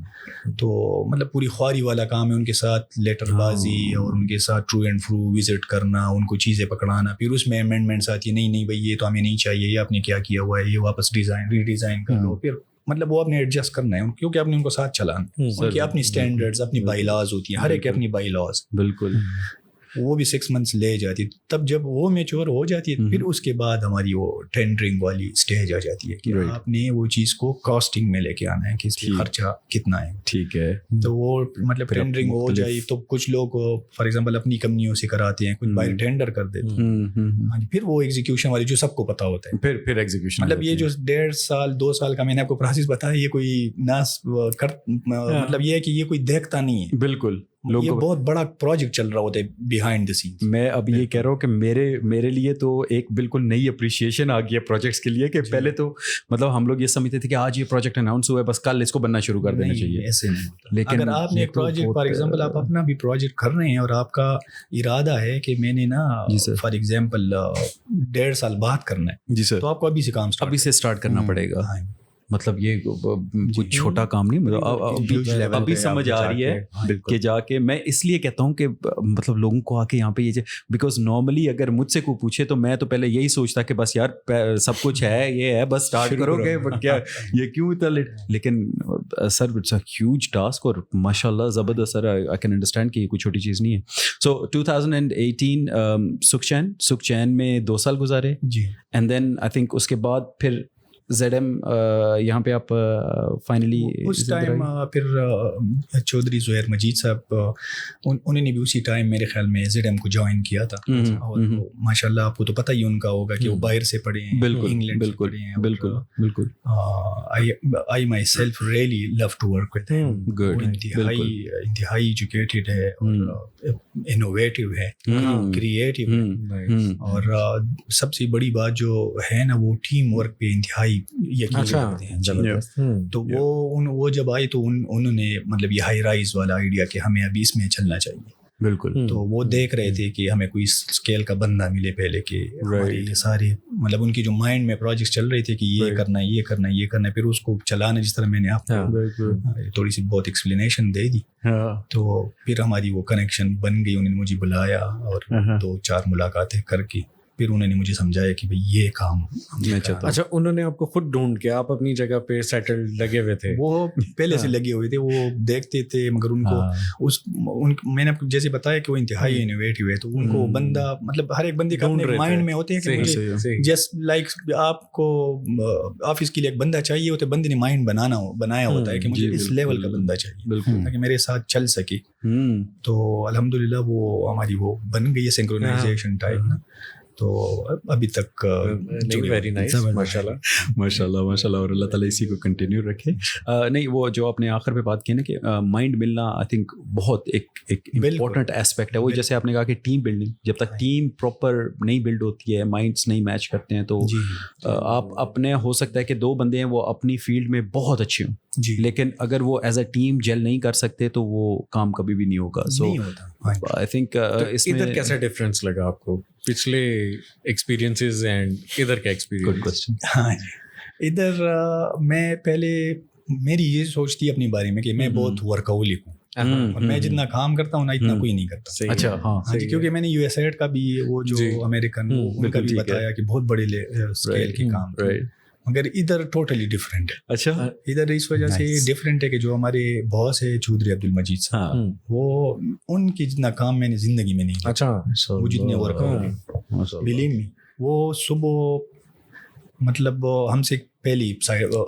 تو مطلب پوری خواری والا کام ہے, ان کے ساتھ لیٹر بازی اور ان کے ساتھ ٹرو اینڈ فرو وزٹ کرنا, ان کو چیزیں پکڑانا, پھر اس میں امینڈمنٹس آتی ہے, نہیں بھائی یہ تو ہمیں نہیں چاہیے, یہ آپ نے کیا کیا ہوا ہے, یہ واپس ری ڈیزائن کر لو. پھر مطلب وہ آپ نے ایڈجسٹ کرنا ہے, کیونکہ آپ نے ان کو ساتھ چلانا, ان کی اپنی اسٹینڈرڈز, اپنی بائی لاز ہوتی ہیں, ہر ایک اپنی بائی لاز. بالکل, وہ بھی 6 منتھس لے جاتی ہے. تب جب وہ میچور ہو جاتی ہے پھر اس کے بعد ہماری وہ ٹینڈرنگ والی اسٹیج آ جاتی ہے کہ آپ نے وہ چیز کو کاسٹنگ میں لے کے آنا ہے کہ اس کا خرچہ کتنا ہے. ٹھیک ہے, تو وہ مطلب ٹینڈرنگ ہو جائے تو کچھ لوگ فار ایگزامپل اپنی کمپنیوں سے کراتے ہیں, کچھ باہر ٹینڈر کر دیتے ہیں. پھر وہ ایگزیکیوشن والی جو سب کو پتا ہوتا ہے, پھر ایگزیکیوشن, مطلب یہ جو 1.5 سال 2 سال کا میں نے آپ کو پروسیس بتایا, یہ کوئی مطلب یہ ہے کہ یہ کوئی دیکھتا نہیں ہے. بالکل, یہ بہت بڑا پروجیکٹ چل رہا ہوتا ہے بیہائنڈ دی سینس. میں اب یہ کہہ رہا ہوں کہ میرے لیے تو ایک بالکل نئی اپریشیشن آ گئی ہے پروجیکٹس کے لیے, کہ پہلے تو مطلب ہم لوگ یہ سمجھتے تھے کہ آج یہ پروجیکٹ اناؤنس ہوا ہے, بس کل اس کو بننا شروع کر دینا چاہیے. ایسے نہیں ہوتا. لیکن اگر آپ نے ایک پروجیکٹ فار ایگزامپل آپ اپنا بھی پروجیکٹ کر رہے ہیں اور آپ کا ارادہ ہے کہ میں نے نا فار ایگزامپل 1.5 سال بعد کرنا ہے, جی سر, تو آپ کو ابھی سے کام ابھی سے اسٹارٹ کرنا پڑے گا. مطلب یہ کچھ چھوٹا کام نہیں, مطلب ابھی سمجھ آ رہی ہے کہ جا کے میں اس لیے کہتا ہوں کہ مطلب لوگوں کو آ کے یہاں پہ یہ, بیکاز نارملی اگر مجھ سے کوئی پوچھے تو میں تو پہلے یہی سوچتا کہ بس یار سب کچھ ہے, یہ ہے, بس اسٹارٹ کرو گے, کیا یہ کیوں اتنا لیٹ. لیکن sir it's a huge task, اور ماشاء اللہ زبردست سر, آئی کین انڈرسٹینڈ کہ یہ کوئی چھوٹی چیز نہیں ہے. سو 2018 سکچین میں 2 سال گزارے جی, اینڈ دین آئی تھنک اس کے بعد پھر ZM یہاں پہ آپ فائنلی اس ٹائم پھر چودھری زہیر مجید صاحب انہوں نے بھی اسی ٹائم میرے خیال میں ZM کو جوائن کیا تھا, اور ماشاء اللہ آپ کو تو پتہ ہی ان کا ہوگا کہ وہ باہر سے پڑھے ہیں, انگلینڈ سے پڑھے ہیں. بالکل I myself really love to work with him. انتہائی ایجوکیٹڈ ہے, اور انوویٹو ہے, کریٹو ہے, اور سب سے بڑی بات جو ہے نا وہ ٹیم ورک پہ انتہائی یقین رکھتے ہیں. تو وہ جب آئے تو انہوں نے مطلب یہ ہائی رائز والا آئیڈیا کہ ہمیں ابھی اس میں چلنا چاہیے. بالکل, تو وہ دیکھ رہے تھے کہ ہمیں کوئی اسکیل کا بندہ ملے پہلے, کہ یہ سارے مطلب ان کی جو مائنڈ میں پروجیکٹس چل رہے تھے کہ یہ کرنا ہے, یہ کرنا ہے, یہ کرنا ہے, پھر اس کو چلانا, جس طرح میں نے آپ کو تھوڑی سی بہت ایکسپلینیشن دے دی. تو پھر ہماری وہ کنیکشن بن گئی, انہوں نے مجھے بلایا اور 2-4 ملاقاتیں کر کے پھر انہوں نے مجھے سمجھایا کہ بھائی یہ کام میں چاہتا ہوں. اچھا انہوں نے آپ کو خود ڈھونڈ کے, آپ اپنی جگہ پہ سیٹل لگے ہوئے تھے؟ وہ پہلے سے لگے ہوئے تھے, وہ دیکھتے تھے, مگر ان کو میں نے آپ کو جیسے بتایا کہ وہ انتہائی انوویٹو ہے, تو ان کو بندہ مطلب ہر ایک بندے کا اپنے مائنڈ میں ہوتے ہیں کہ مجھے جسٹ لائک آپ کو آفس کے لیے ایک بندہ چاہیے ہوتا ہے, بندے نے مائنڈ بنایا ہوتا ہے کہ مجھے اس لیول کا بندہ چاہیے تاکہ میرے ساتھ چل سکے. تو الحمدللہ وہ ہماری وہ بن گئی ہے سنکرونائزیشن ٹائپ نا. تو ابھی تک ویری نائس, ماشاء اللہ, اور اللہ تعالیٰ اسی کو کنٹینیو رکھے. نہیں وہ جو آپ نے آخر پہ بات کی نا کہ مائنڈ ملنا آئی تھنک بہت ایک امپورٹنٹ اسپیکٹ ہے. وہ جیسے آپ نے کہا کہ ٹیم بلڈنگ, جب تک ٹیم پراپر نہیں بلڈ ہوتی ہے, مائنڈس نہیں میچ کرتے ہیں, تو آپ اپنے ہو سکتا ہے کہ 2 بندے ہیں وہ اپنی فیلڈ میں بہت اچھے ہوں, لیکن اگر وہ ایز اے ٹیم جیل نہیں کر سکتے تو وہ کام کبھی بھی نہیں ہوگا. سو آئی تھنک اس میں ادھر کیسا ڈفرینس لگا آپ کو, پچھلے ایکسپیرینسز اینڈ ادھر کا ایکسپیرینس؟ ہاں جی, ادھر میں پہلے میری یہ سوچ تھی اپنے بارے میں کہ میں بہت ورکہولک ہوں, اور میں جتنا کام کرتا ہوں نا اتنا کوئی نہیں کرتا. اچھا ہاں جی, کیونکہ میں نے یو ایس ایڈ کا بھی وہ جو امریکن ان کا بھی بتایا کہ بہت بڑے اسکیل کے کام, مگر ادھر ٹوٹلی ڈفرینٹ ہے. اچھا ادھر اس وجہ سے ڈفرینٹ ہے کہ جو ہمارے باس ہے چودھری عبد المجید صاحب, وہ ان کی جتنا کام میں نے زندگی میں نہیں. اچھا وہ جتنے ورک بلیو می, وہ صبح مطلب ہم سے پہلی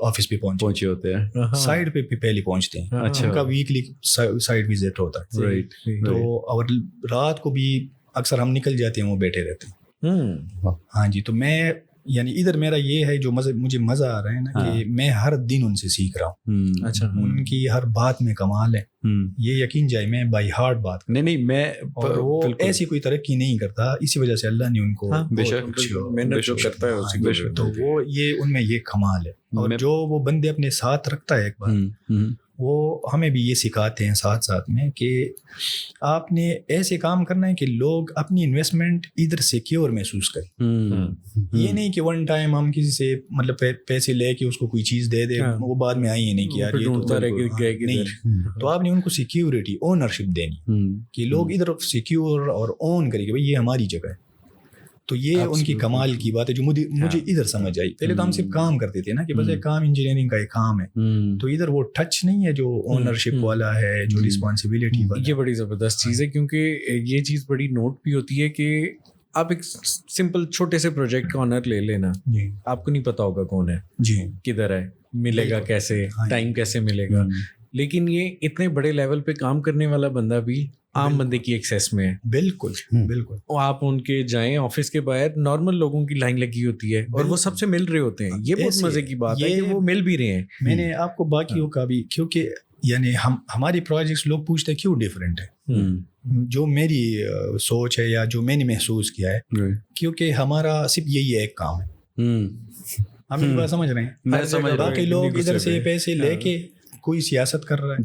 آفس پہ پہنچے ہوتے ہیں, سائڈ پہ پہلے پہنچتے ہیں. ان کا ویکلی سائڈ وزٹ ہوتا ہے, تو اور رات کو بھی اکثر ہم نکل جاتے ہیں, وہ بیٹھے رہتے ہیں. ہاں جی, تو میں یعنی ادھر میرا یہ ہے جو مجھے مزہ آ رہا ہے نا کہ میں ہر دن ان سے سیکھ رہا ہوں. اچھا, ان کی ہر بات میں کمال ہے, یہ یقین جائے میں بائی ہارٹ بات نہیں میں, اور وہ ایسی کوئی ترقی نہیں کرتا, اسی وجہ سے اللہ نے ان کو محنت جو کرتا ہے تو وہ یہ ان میں یہ کمال ہے. اور جو وہ بندے اپنے ساتھ رکھتا ہے ایک بار, وہ ہمیں بھی یہ سکھاتے ہیں ساتھ ساتھ میں کہ آپ نے ایسے کام کرنا ہے کہ لوگ اپنی انویسٹمنٹ ادھر سیکیور محسوس کریں. یہ نہیں کہ ون ٹائم ہم کسی سے مطلب پیسے لے کے اس کو کوئی چیز دے دے, وہ بعد میں آئی نہیں کہ یار یہ نہیں. تو آپ نے ان کو سیکیورٹی, اونرشپ دینی کہ لوگ ادھر سیکیور اور اون کریں کہ بھائی یہ ہماری جگہ ہے. تو یہ ان کی کمال کی بات ہے جو مجھے ادھر سمجھ آئی. پہلے تو ہم صرف کام کرتے تھے نا کہ بس ایک کام انجینئرنگ کا ایک کام ہے, تو ادھر وہ ٹچ نہیں ہے جو اونرشپ والا ہے, جو رسپانسبلٹی والا. یہ بڑی زبردست چیز ہے, کیونکہ یہ چیز بڑی نوٹ بھی ہوتی ہے کہ آپ ایک سمپل چھوٹے سے پروجیکٹ کا آنر لے لینا, آپ کو نہیں پتا ہوگا کون ہے, کدھر ہے, ملے گا کیسے, ٹائم کیسے ملے گا, لیکن یہ اتنے بڑے لیول پہ کام کرنے والا بندہ بھی عام بندے کی ایکسیس میں ہے. بالکل بالکل. آپ ان کے جائیں آفس کے باہر, نارمل لوگوں کی لائن لگی ہوتی ہے اور وہ سب سے مل رہے ہوتے ہیں. یہ بہت مزے کی بات ہے کہ وہ مل بھی رہے ہیں. میں نے آپ کو باقیوں کا بھی, کیونکہ یعنی ہماری پروجیکٹس لوگ پوچھتے ہیں کیوں ڈفرینٹ ہے, جو میری سوچ ہے یا جو میں نے محسوس کیا ہے, کیونکہ ہمارا صرف یہی ایک کام ہے. ہم یہ بات سمجھ رہے ہیں, باقی لوگ ادھر سے پیسے لے کے کوئی سیاست کر رہا ہے,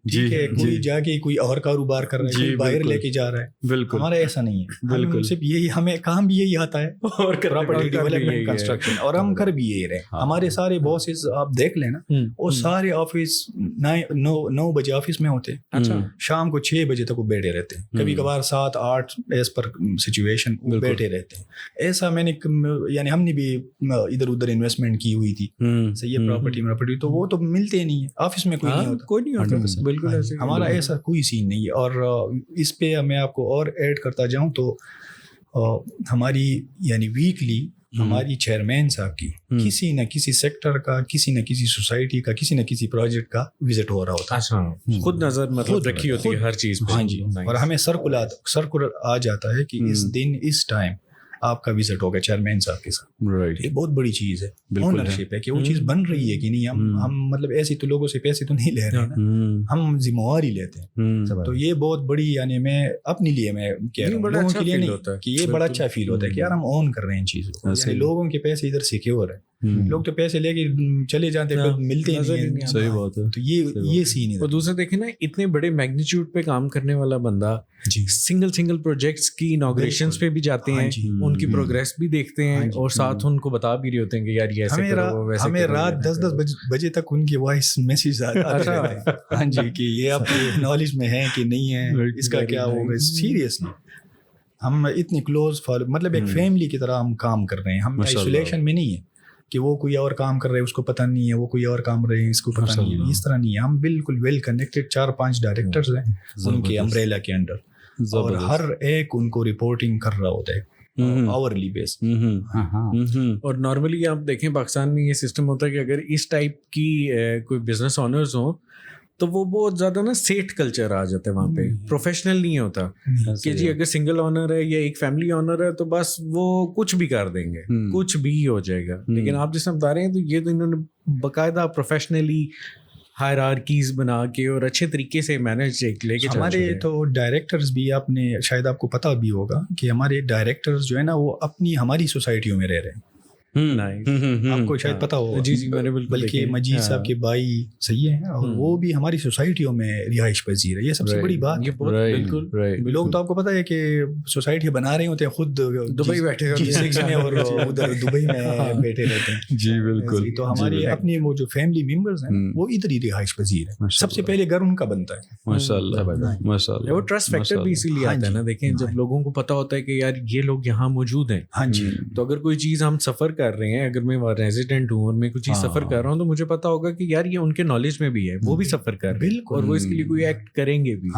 ٹھیک ہے, کوئی جا کے کوئی اور کاروبار کر رہا ہے, کوئی باہر لے کے جا رہا ہے. بالکل ہمارا ایسا نہیں ہے, بالکل صرف یہی, ہمیں کام بھی یہی آتا ہے, اور پراپرٹی ڈیولپمنٹ, کنسٹرکشن, اور ہم کر بھی یہی رہے. ہمارے سارے باسز آپ دیکھ لیں نا, وہ سارے آفس 9 بجے آفس میں ہوتے ہیں, شام کو 6 بجے تک وہ بیٹھے رہتے ہیں, کبھی کبھار 7-8 ایز پر سچویشن بیٹھے رہتے ہیں. ایسا میں نے یعنی ہم نے بھی ادھر ادھر انویسٹمنٹ کی ہوئی تھی, صحیح ہے, پراپرٹی, تو وہ تو ملتے ہی نہیں ہے آفس میں, کوئی نہیں ہوتا. بالکل ہمارا ایسا کوئی سین نہیں ہے. اور اس پہ میں آپ کو اور ایڈ کرتا جاؤں تو ہماری یعنی ویکلی ہماری چیئرمین صاحب کی کسی نہ کسی سیکٹر کا, کسی نہ کسی سوسائٹی کا, کسی نہ کسی پروجیکٹ کا وزٹ ہو رہا ہوتا ہے. خود نظر مطلب رکھی ہوتی ہے ہر چیز پہ. ہاں جی, اور ہمیں سرکولر آ جاتا ہے کہ اس دن اس ٹائم آپ کا وزٹ ہوگا چیئرمین صاحب کے ساتھ. یہ بہت بڑی چیز ہے, اونرشپ ہے کہ وہ چیز بن رہی ہے کہ نہیں. ہم مطلب ایسے تو لوگوں سے پیسے تو نہیں لے رہے نا, ہم ذمہ داری لیتے ہیں. تو یہ بہت بڑی, یعنی میں اپنے لیے میں کہہ رہا ہوں, لوگوں کے لیے نہیں, کہ یہ بڑا اچھا فیل ہوتا ہے کہ یار ہم اون کر رہے ہیں ان چیزوں کو. یعنی لوگوں کے پیسے ادھر سیکیور ہے, لوگ تو پیسے لے کے چلے جاتے ہیں, ملتے نہیں. صحیح بات ہے. تو یہ سین ہے. اور دوسرا دیکھیں نا, اتنے بڑے میگنیچیوڈ پہ کام کرنے والا بندہ سنگل پروجیکٹس کی انوگریشنز پہ بھی جاتے ہیں, ان کی پروگریس بھی دیکھتے ہیں, اور ساتھ ان کو بتا بھی رہے ہوتے ہیں کہ یار یہ ایسے کرو ویسے. ہمیں رات 10 بجے تک ان کی وائس میسیج آتے ہیں, ہاں جی, کہ یہ آپ کو نالج میں ہے کہ نہیں ہے, اس کا کیا ہوگا. سیریسلی ہم اتنی کلوز مطلب ایک فیملی کی طرح ہم کام کر رہے ہیں. ہم آئسولیشن میں نہیں ہے کہ وہ کوئی اور کام کر رہے ہیں اس کو پتہ نہیں ہے, وہ کوئی اور کام رہے ہیں اس کو پتہ نہیں ہے, اس طرح نہیں ہے. ہم بالکل ویل کنیکٹڈ 4-5 ڈائریکٹرز ہیں ان کے امبریلا کے انڈر, اور ہر ایک ان کو رپورٹنگ کر رہا ہوتا ہے آورلی بیس. اور نارملی آپ دیکھیں پاکستان میں یہ سسٹم ہوتا ہے کہ اگر اس ٹائپ کی کوئی بزنس آنرز ہوں تو وہ بہت زیادہ نا سیٹ کلچر آ جاتا ہے وہاں پہ, پروفیشنل نہیں ہوتا کہ جی اگر سنگل آنر ہے یا ایک فیملی آنر ہے تو بس وہ کچھ بھی کر دیں گے, کچھ بھی ہو جائے گا. لیکن آپ جس میں بتا رہے ہیں تو یہ تو انہوں نے باقاعدہ پروفیشنلی ہائرارکیز بنا کے اور اچھے طریقے سے مینیج لے کے. ہمارے تو ڈائریکٹرز بھی, آپ نے شاید آپ کو پتہ بھی ہوگا کہ ہمارے ڈائریکٹرز جو ہے نا وہ اپنی ہماری سوسائٹیوں میں رہ رہے ہیں. آپ کو شاید پتا ہوگا. جی میں نے بلکہ مجید صاحب کے بھائی صحیح ہیں اور وہ بھی ہماری سوسائٹیوں میں رہائش پذیر ہے. یہ سب سے بڑی بات. بالکل لوگ تو آپ کو پتا ہے کہ سوسائٹی بنا رہے ہوتے ہیں خود دبئی بیٹھے میں اور ادھر دبئی میں بیٹھے رہتے ہیں. جی بالکل. تو ہمارے اپنے وہ جو فیملی ممبرز ہیں وہ ادھر ہی رہائش پذیر ہیں. سب سے پہلے گھر ان کا بنتا ہے. ماشاءاللہ. وہ ٹرسٹ فیکٹر بھی اسی لیے آتا ہے نا. دیکھیں جب لوگوں کو پتا ہوتا ہے کہ یار یہ لوگ یہاں موجود ہیں, ہاں جی, تو اگر کوئی چیز ہم سفر کر رہے ہیں, اگر میں ریزیڈنٹ ہوں اور میں کچھ چیز سفر کر رہا ہوں تو مجھے پتا ہوگا کہ یار یہ ان کے نالج میں بھی ہے, وہ بھی سفر کر رہے ہیں اور وہ اس کے لیے کوئی ایکٹ کریں گے بھی.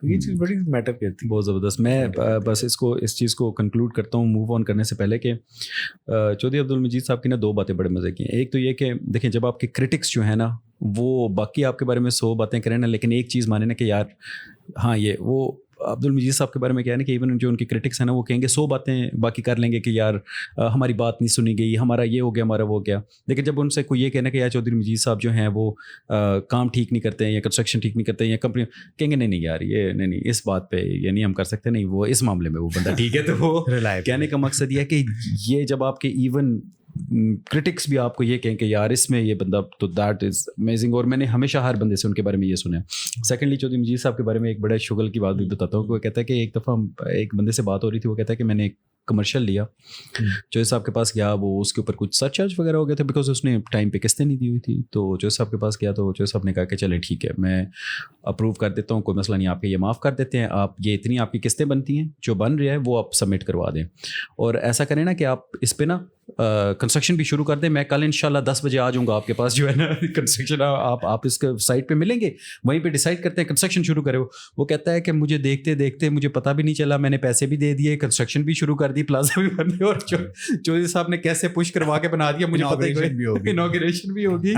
تو یہ چیز بڑی میٹر کرتی ہے. بہت زبردست. میں بس اس چیز کو کنکلوڈ کرتا ہوں موو آن کرنے سے پہلے کہ چودھری عبدالمجید صاحب کی نا 2 باتیں بڑے مزے کی ہیں. ایک تو یہ کہ دیکھیں جب آپ کے کرٹکس جو ہیں نا وہ باقی آپ کے بارے میں 100 باتیں کریں نا, لیکن ایک چیز مانیں نا کہ یار ہاں یہ وہ عبدالمجید صاحب کے بارے میں کیا ہے نا کہ ایون جو ان کے کرٹکس ہیں نا وہ کہیں گے 100 باتیں باقی کر لیں گے کہ یار ہماری بات نہیں سنی گئی, ہمارا یہ ہو گیا, ہمارا وہ ہو گیا. لیکن جب ان سے کوئی یہ کہنا کہ یار چودھری مجید صاحب جو ہیں وہ کام ٹھیک نہیں کرتے ہیں یا کنسٹرکشن ٹھیک نہیں کرتے ہیں یا کمپنی, کہیں گے نہیں یار یہ نہیں اس بات پہ یہ نہیں ہم کر سکتے, نہیں وہ اس معاملے میں وہ بندہ ٹھیک ہے. تو وہ کہنے کا مقصد یہ ہے کہ یہ جب آپ کے ایون کرٹکس بھی آپ کو یہ کہیں کہ یار اس میں یہ بندہ تو دیٹ از امیزنگ. اور میں نے ہمیشہ ہر بندے سے ان کے بارے میں یہ سنا ہے. سیکنڈلی چودھری مجید صاحب کے بارے میں ایک بڑا شغل کی بات بھی بتاتا ہوں. وہ کہتا ہے کہ ایک دفعہ ایک بندے سے بات ہو رہی تھی, وہ کہتا ہے کہ میں نے ایک کمرشل لیا, چودھری صاحب کے پاس گیا, وہ اس کے اوپر کچھ سر چارج وغیرہ ہو گئے تھے بیکاز اس نے ٹائم پہ قسطیں نہیں دی ہوئی تھی. تو چودھری صاحب کے پاس گیا تو چودھری صاحب نے کہا کہ چلے ٹھیک ہے میں اپروو کر دیتا ہوں, کوئی مسئلہ نہیں, آپ کے یہ معاف کر دیتے ہیں, آپ یہ اتنی آپ کی قسطیں بنتی ہیں جو بن رہی ہے وہ آپ سبمٹ کروا دیں, اور ایسا کریں نا کہ آپ اس پہ نا کنسٹرکشن بھی شروع کر دیں. میں کل انشاءاللہ 10 بجے آ جاؤں گا آپ کے پاس جو ہے نا کنسٹرکشن, آپ اس کے سائٹ پہ ملیں گے, وہیں پہ ڈیسائڈ کرتے ہیں کنسٹرکشن شروع کرے. وہ کہتا ہے کہ مجھے دیکھتے دیکھتے مجھے پتہ بھی نہیں چلا, میں نے پیسے بھی دے دیے, کنسٹرکشن بھی شروع کر دی, پلازا بھی بن گیا, اور چودھری صاحب نے کیسے پش کروا کے بنا دیا مجھے پتہ ہی, انوگریشن بھی ہوگی,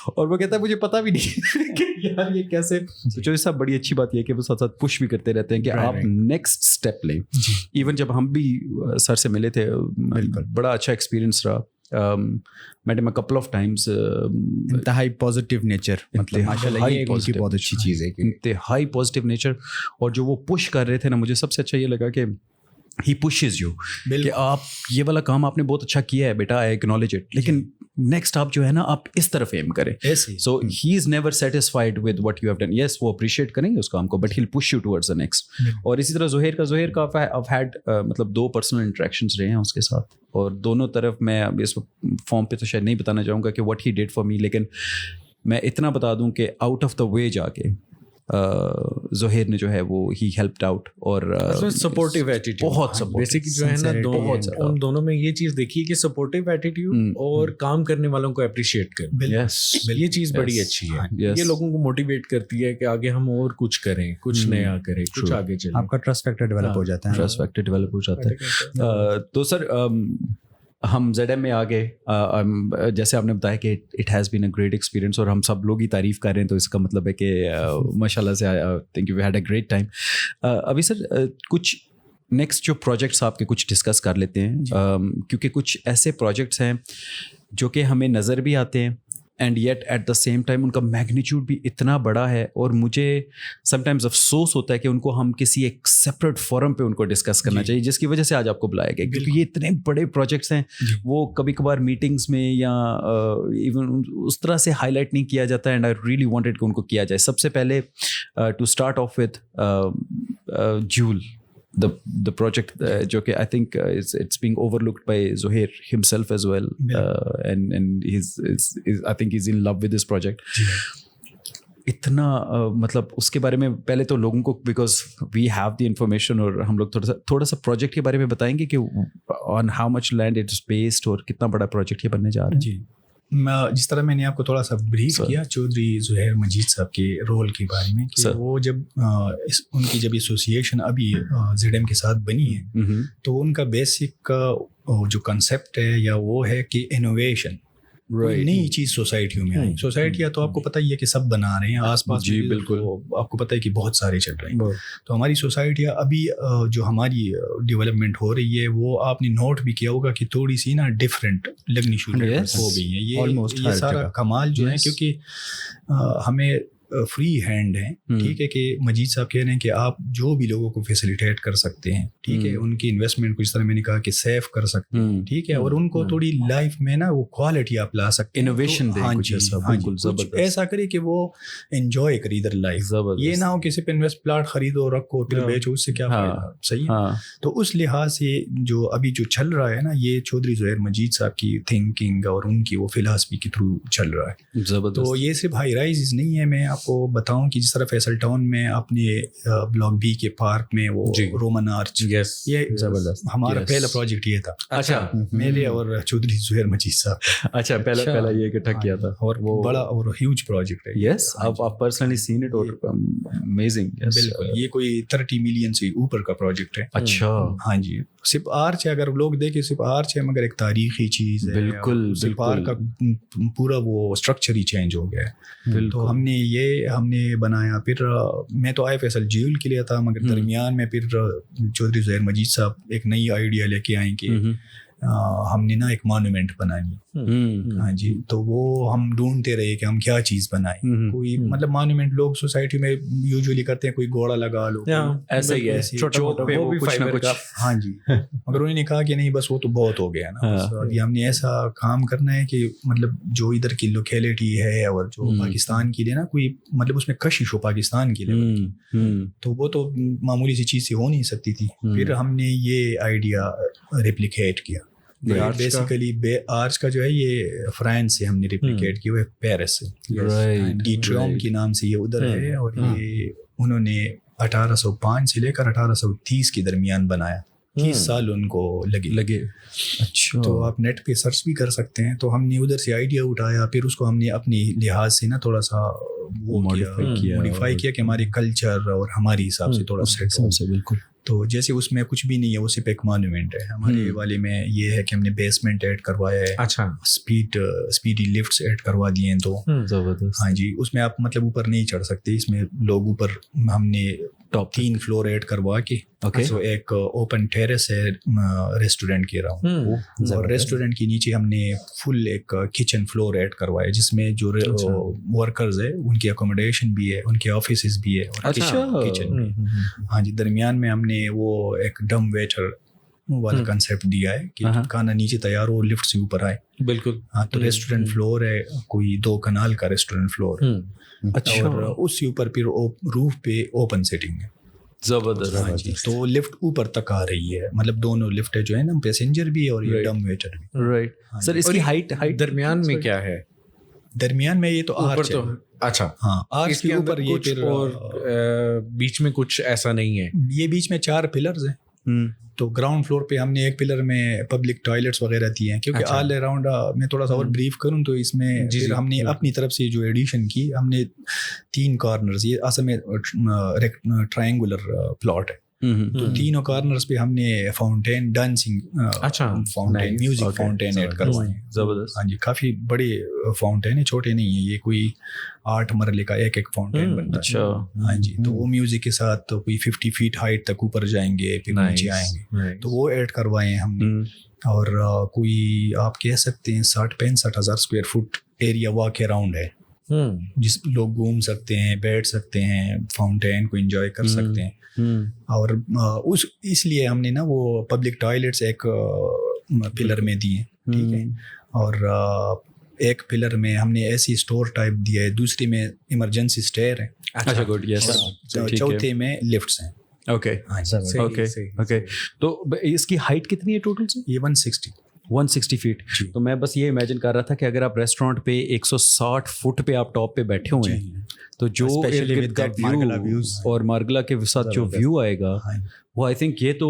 اور وہ کہتا ہے مجھے پتہ بھی نہیں کہ یار یہ کیسے. چودھری صاحب بڑی اچھی بات یہ ہے کہ وہ ساتھ ساتھ پش بھی کرتے رہتے ہیں کہ آپ نیکسٹ اسٹیپ لیں. ایون جب ہم بھی سر سے ملے تھے بڑا اچھا ایکسپیرینس رہا. Met him couple of times. انتہائی پازیٹیو نیچر, مطلب ماشاءاللہ یہ ایک بہت اچھی چیز ہے, انتہائی پازیٹیو نیچر. اور جو وہ پش کر رہے تھے نا, مجھے سب سے اچھا یہ لگا کہ ہی پشز یو کہ آپ یہ والا کام آپ نے بہت اچھا کیا ہے بیٹا, آئی ایکنالج اٹ, لیکن نیکسٹ آپ جو ہے نا آپ اس طرف ایم کریں. So he is never satisfied with what you have done. Yes وہ اپریشیٹ کریں گے اس کام کو, but he'll push you towards the next. اور اسی طرح زہیر کا I've had مطلب 2 پرسنل انٹریکشنز رہے ہیں اس کے ساتھ, اور دونوں طرف میں اب اس فارم پہ تو شاید نہیں بتانا چاہوں گا کہ what he did for me, لیکن میں اتنا بتا دوں کہ آؤٹ آف دا وے جا کے زہیر نے جو ہے وہ ہی ہیلپڈ آؤٹ, اور سپورٹیو ایٹیٹیوڈ بہت بیسکلی جو ہے نا ان دونوں میں یہ چیز دیکھیے کہ سپورٹیو ایٹیٹیوڈ اور کام کرنے والوں کو اپریشیٹ کرنا, یہ چیز بڑی اچھی ہے. یہ لوگوں کو موٹیویٹ کرتی ہے کہ آگے ہم اور کچھ کریں, کچھ نیا کریں, کچھ آگے چلیں. آپ کا ٹرسٹ فیکٹر ڈیولپ ہو جاتا ہے. ٹرسٹ فیکٹر ڈیولپ ہو جاتا ہے. تو سر ہم زیڈ ایم میں آگے, جیسے آپ نے بتایا کہ it has been a great experience, اور ہم سب لوگ ہی تعریف کر رہے ہیں, تو اس کا مطلب ہے کہ ماشاء اللہ سے thank you, we had a great time. ابھی سر کچھ نیکسٹ جو پروجیکٹس آپ کے کچھ ڈسکس کر لیتے ہیں, کیونکہ کچھ ایسے پروجیکٹس ہیں جو کہ ہمیں نظر بھی آتے ہیں, and yet at the same time ان کا میگنیچیوڈ بھی اتنا بڑا ہے, اور مجھے سم ٹائمز افسوس ہوتا ہے کہ ان کو ہم کسی ایک سیپریٹ فورم پہ ان کو ڈسکس کرنا چاہیے, جس کی وجہ سے آج آپ کو بلایا گیا, کیونکہ یہ اتنے بڑے پروجیکٹس ہیں, وہ کبھی کبھار میٹنگس میں یا ایون اس طرح سے ہائی لائٹ نہیں کیا جاتا ہے, اینڈ آئی ریئلی وانٹیڈ کہ ان کو کیا جائے. سب سے پہلے ٹو اسٹارٹ آف وتھ جول, the project جو کہ I think it's being overlooked by Zohair himself as well, and I think he's in love with this project. اتنا مطلب اس کے بارے میں پہلے تو لوگوں کو because we have the information اور ہم لوگ تھوڑا سا پروجیکٹ کے بارے میں بتائیں گے کہ on how much land it is based اور کتنا بڑا پروجیکٹ یہ بننے جا رہا ہے. جی جس طرح میں نے آپ کو تھوڑا سا بریف کیا چودھری زہیر مجید صاحب کے رول کے بارے میں کہ وہ جب ان کی جب ایسوسیشن ابھی زیڈ ایم کے ساتھ بنی ہے تو ان کا بیسک جو کنسیپٹ ہے یا وہ ہے کہ انوویشن نئی چیز سوسائٹیوں میں آئی. سوسائٹیاں تو آپ کو پتہ ہی ہے کہ سب بنا رہے ہیں آس پاس. جی بالکل, آپ کو پتہ ہے کہ بہت سارے چل رہے ہیں. تو ہماری سوسائٹیاں ابھی جو ہماری ڈیولپمنٹ ہو رہی ہے وہ آپ نے نوٹ بھی کیا ہوگا کہ تھوڑی سی نا ڈفرینٹ لگنی شروع ہو گئی ہے. یہ سارا کمال جو ہے کیونکہ ہمیں فری ہینڈ ہیں, ٹھیک ہے, کہ مجید صاحب کہہ رہے ہیں کہ آپ جو بھی لوگوں کو فیسیلیٹیٹ کر سکتے ہیں, ٹھیک ہے, ان کی انویسٹمنٹ کو اس طرح میں نے کہا کہ سیو کر سکتے ہیں, ٹھیک ہے, اور ان کو تھوڑی لائف میں نا وہ کوالٹی آپ لا سکتے ہیں, انوویشن کچھ ایسا کرے کہ وہ انجوائے کرے ادھر لائف. یہ نہ ہو کسی پہ انویسٹ پلاٹ خریدو رکھو پھر بیچو, اس سے کیا فائدہ. صحیح ہے. تو اس لحاظ سے جو ابھی جو چل رہا ہے نا یہ چودھری زہیر مجید صاحب کی تھنکنگ اور ان کی وہ فلاسفی کے تھرو چل رہا ہے. تو یہ صرف ہائی رائز نہیں ہے. میں آپ کو بتاؤں کہ جس طرح فیصل ٹاؤن میں اپنے بلاک بی کے پارک میں وہ رومن آرچ, یہ زبردست ہمارا پہلا پروجیکٹ یہ تھا. اچھا, میرے اور چودھری زہیر مجید صاحب. اچھا, پہلا یہ اکٹھا کیا تھا اور وہ بڑا اور ہیوج پروجیکٹ ہے. یس, آپ پرسنلی سین اٹ اور امیزنگ. بالکل, یہ کوئی 30 ملین سے اوپر کا پروجیکٹ ہے. اچھا, ہاں جی, صرف آرچ ہے. اگر لوگ دیکھیں صرف آرچ ہے مگر ایک تاریخی چیز ہے. بالکل, پارک کا پورا وہ اسٹرکچر ہی چینج ہو گیا ہے. تو ہم نے بنایا. پھر میں تو آئے فیصل جیول کے لیے تھا مگر درمیان میں پھر چودھری زہیر مجید صاحب ایک نئی آئیڈیا لے کے آئیں کہ ہم نے نا ایک مانومنٹ بنانی. ہاں جی, تو وہ ہم ڈھونڈتے رہے کہ ہم کیا چیز بنائیں. کوئی مطلب مانومنٹ لوگ سوسائٹی میں یوزولی کرتے ہیں, کوئی گھوڑا لگا لو, ایسا ہی ہے, چوک پہ وہ کچھ نہ کچھ. ہاں جی, مگر انہوں نے کہا کہ نہیں بس وہ تو بہت ہو گیا نا. ابھی ہم نے ایسا کام کرنا ہے کہ مطلب جو ادھر کی لوکیلٹی ہے اور جو پاکستان کے لیے نا کوئی مطلب اس میں کشش ہو پاکستان کے لیے, تو وہ تو معمولی سی چیز سے ہو نہیں سکتی تھی. پھر ہم نے یہ آئیڈیا ریپلیکیٹ کیا. بیسیکلی آرچ کا جو ہے یہ فرانس سے ہم نے ریپلیکیٹ کیا, وہ پیرس سے, گیٹریوم کے نام سے یہ ادھر ہے. اور یہ انہوں نے 1805 سے لے کر 1830 کے درمیان بنایا. 30 سال ان کو لگے. اچھا, تو آپ نیٹ پہ سرچ بھی کر سکتے ہیں. تو ہم نے ادھر سے آئیڈیا اٹھایا, پھر اس کو ہم نے اپنی لحاظ سے نا تھوڑا سا وہ موڈیفائی کیا کہ ہمارے کلچر اور ہمارے حساب سے تھوڑا سیٹ ہو. بالکل. تو جیسے اس میں کچھ بھی نہیں ہے, وہ صرف ایک مانومنٹ ہے. ہمارے والے میں یہ ہے کہ ہم نے بیسمنٹ ایڈ کروایا ہے. اچھا, اسپیڈی لفٹس ایڈ کروا دیے ہیں. تو ہاں جی, اس میں آپ مطلب اوپر نہیں چڑھ سکتے. اس میں لوگ اوپر ہم نے ٹاپ 3 فلور ایڈ کروا کے, تو ایک اوپن ٹیرس ہے ریسٹورینٹ کے راؤنڈ, اور ریسٹورینٹ کے نیچے ہم نے فل ایک کچن فلور ایڈ کروایا جس میں جو ورکرز ہے ان کی اکوموڈیشن بھی ہے, ان کے آفیسز بھی ہے اور کچن بھی. ہاں جی, درمیان میں ہم نے وہ ایک ڈم ویٹر والا کنسیپٹ دیا ہے کہ کھانا نیچے تیار ہو, لفٹ سے اوپر آئے. بالکل. ہاں, تو ریسٹورینٹ فلور ہے کوئی 2 کنال کا ریسٹورینٹ فلور. اچھا, اور اس کے اوپر پھر روف پہ اوپن سیٹنگ ہے. زبردست. ہاں جی, تو لفٹ اوپر تک آ رہی ہے, مطلب دونوں لفٹ ہے جو ہے نا, پیسنجر بھی اور یہ ڈم ویٹر بھی. رائٹ سر, اس کی ہائٹ درمیان میں کیا ہے؟ درمیان میں یہ تو آرچ ہے. اچھا, ہاں, آرچ کے اوپر یہ پھر اور بیچ میں کچھ ایسا نہیں ہے. یہ بیچ میں 4 پلرز ہیں. تو گراؤنڈ فلور پہ ہم نے ایک پلر میں پبلک ٹوائلٹس وغیرہ دیے ہیں, کیونکہ آل اراؤنڈ میں تھوڑا سا اور بریف کروں تو اس میں ہم نے اپنی طرف سے جو ایڈیشن کی, ہم نے 3 کارنرز, یہ اصل میں ٹرائنگولر پلاٹ ہے, تو 3 کارنرز پہ ہم نے fountain, dancing fountain, music fountain add کروائے ہیں. زبردست. ہاں جی, کافی بڑے فاؤنٹین ہیں, چھوٹے نہیں ہیں. یہ کوئی 8 مرلے کا ایک فاؤنٹین بنتا ہے. اچھا. ہاں جی, تو وہ میوزک کے ساتھ تو کوئی 50 فیٹ ہائٹ تک اوپر جائیں گے, پھر نیچے آئیں گے, تو وہ ایڈ کروائے ہیں ہم نے. اور کوئی آپ کہہ سکتے ہیں 60-65 ہزار square feet area walk around ہے, جس لوگ گھوم سکتے ہیں, بیٹھ سکتے ہیں, فاؤنٹین کو انجوائے کر سکتے ہیں. اور اس لیے ہم نے نا وہ پبلک ٹوائلٹس ایک پلر میں دیے, ٹھیک ہے, اور ایک پلر میں ہم نے ایسی اسٹور ٹائپ دیا ہے, دوسری میں ایمرجنسی اسٹیئر ہے. اچھا, گڈ. یس. چوتھے میں لفٹس ہیں. اوکے. اوکے. تو اس کی ہائٹ کتنی ہے ٹوٹل سے؟ یہ 160. 160 فیٹ. تو میں بس یہ امیجن کر رہا تھا کہ اگر آپ ریسٹورینٹ پہ 160 فٹ پہ آپ ٹاپ پہ بیٹھے ہوئے ہیں تو جو اور مارگلا کے ساتھ جو ویو آئے گا وہ آئی تھنک یہ تو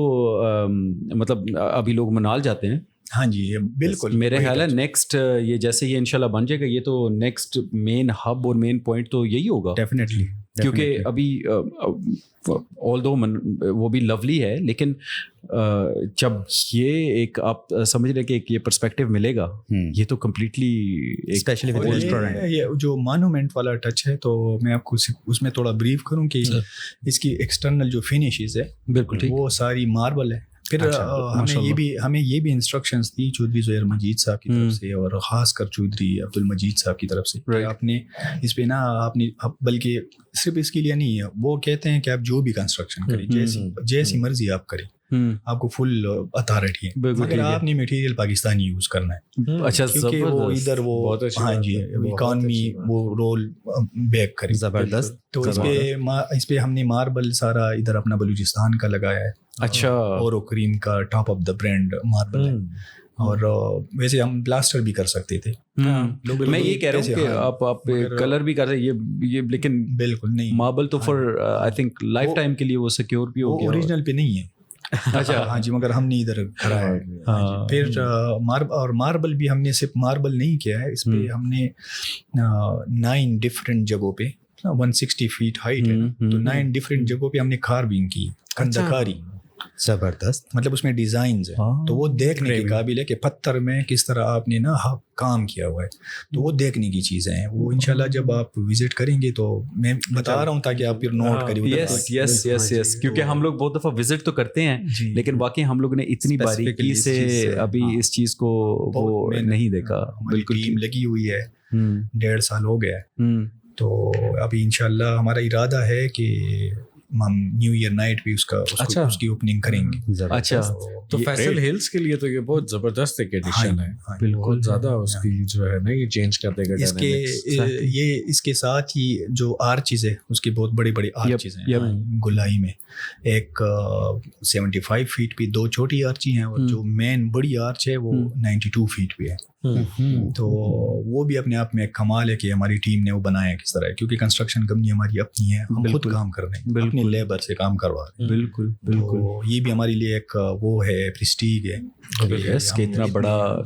مطلب ابھی لوگ منال جاتے ہیں. ہاں جی بالکل. میرے خیال ہے نیکسٹ یہ جیسے یہ انشاءاللہ بن جائے گا یہ تو نیکسٹ مین ہب اور مین پوائنٹ تو یہی ہوگا ڈیفینیٹلی, کیونکہ ابھی آل دو وہ بھی لولی ہے لیکن جب یہ ایک آپ سمجھ رہے کہ ایک یہ پرسپیکٹیو ملے گا یہ تو کمپلیٹلی اسپیشلی یہ جو مانومنٹ والا ٹچ ہے تو میں آپ کو اس میں تھوڑا بریف کروں کہ اس کی ایکسٹرنل جو فنشز ہے بالکل وہ ساری ماربل ہے. پھر ہمیں یہ بھی انسٹرکشنز تھی چودھری زہیر مجید صاحب کی طرف سے اور خاص کر چودھری عبد المجید صاحب کی طرف سے آپ نے اس پہ نا آپ نے بلکہ صرف اس کے لیے نہیں ہے, وہ کہتے ہیں کہ آپ جو بھی کنسٹرکشن کریں جیسی مرضی آپ کریں آپ کو فل اتھارٹی ہے, مگر آپ نے مٹیریل پاکستانی یوز کرنا ہے. اچھا کیونکہ وہ ادھر وہ ہاں جی اکانومی وہ رول بیک کرے. زبردست. تو اس پہ ہم نے ماربل سارا ادھر اپنا بلوچستان کا لگایا ہے. اچھا اورو کریم کا top of the brand marble ہے. اور ویسے ہم پلاسٹر بھی کر سکتے تھے. میں یہ کہہ رہا ہوں کہ آپ کلر بھی کر رہے یہ لیکن بالکل نہیں ماربل تو for I think life time کے لیے وہ سیکیور بھی ہو گیا. اوریجنل پہ نہیں ہے. اچھا ہاں جی, مگر ہم نے ادھر کرا ہے. پھر اور ماربل بھی ہم نے صرف ماربل نہیں کیا ہے, اس پہ ہم نے 9 ڈفرینٹ جگہوں پہ 160 فیٹ ہائٹ ہے تو 9 ڈفرینٹ جگہوں پہ ہم نے کارونگ کی کندکاری. زبردست. مطلب اس میں ڈیزائنز ہیں تو وہ دیکھنے کے قابل ہے کہ پتھر میں کس طرح آپ نے نا کام کیا ہوا ہے, تو وہ دیکھنے کی چیزیں ہیں. وہ انشاءاللہ جب آپ وزٹ کریں گے تو میں بتا رہا ہوں تاکہ آپ پھر نوٹ کریں. یس یس یس, کیونکہ ہم لوگ بہت دفعہ وزٹ تو کرتے ہیں لیکن واقعی ہم لوگ نے اتنی باریکی سے ابھی اس چیز کو وہ نہیں دیکھا. بالکل ٹیم لگی ہوئی ہے, 1.5 سال ہو گیا ہے. تو ابھی انشاءاللہ ہمارا ارادہ ہے کہ ہم نیو ایئر نائٹ بھی اس کی اوپننگ کریں گے. اچھا, تو فیصل ہلز کے لیے تو یہ بہت زبردست ایک ایڈیشن ہے. بالکل زیادہ اس کی جو ہے نا یہ چینج کر دے گا. اس کے ساتھ ہی جو آرچز ہے اس کے بہت بڑے بڑے آرچز ہیں گلائی میں. ایک 75 فیٹ پہ 2 چھوٹی آرچی ہیں اور جو مین بڑی آرچ ہے وہ 92 فیٹ پہ ہے. تو وہ بھی اپنے آپ میں ایک کمال ہے کہ ہماری ٹیم نے وہ بنایا کس طرح ہے, کیونکہ کنسٹرکشن کمپنی ہماری اپنی ہے, ہم خود کام کر رہے ہیں, اپنی لیبر سے کام کروا رہے ہیں. بالکل بالکل, یہ بھی ہمارے لیے ایک وہ ہے پریسٹیج ہے کہ اتنا بڑا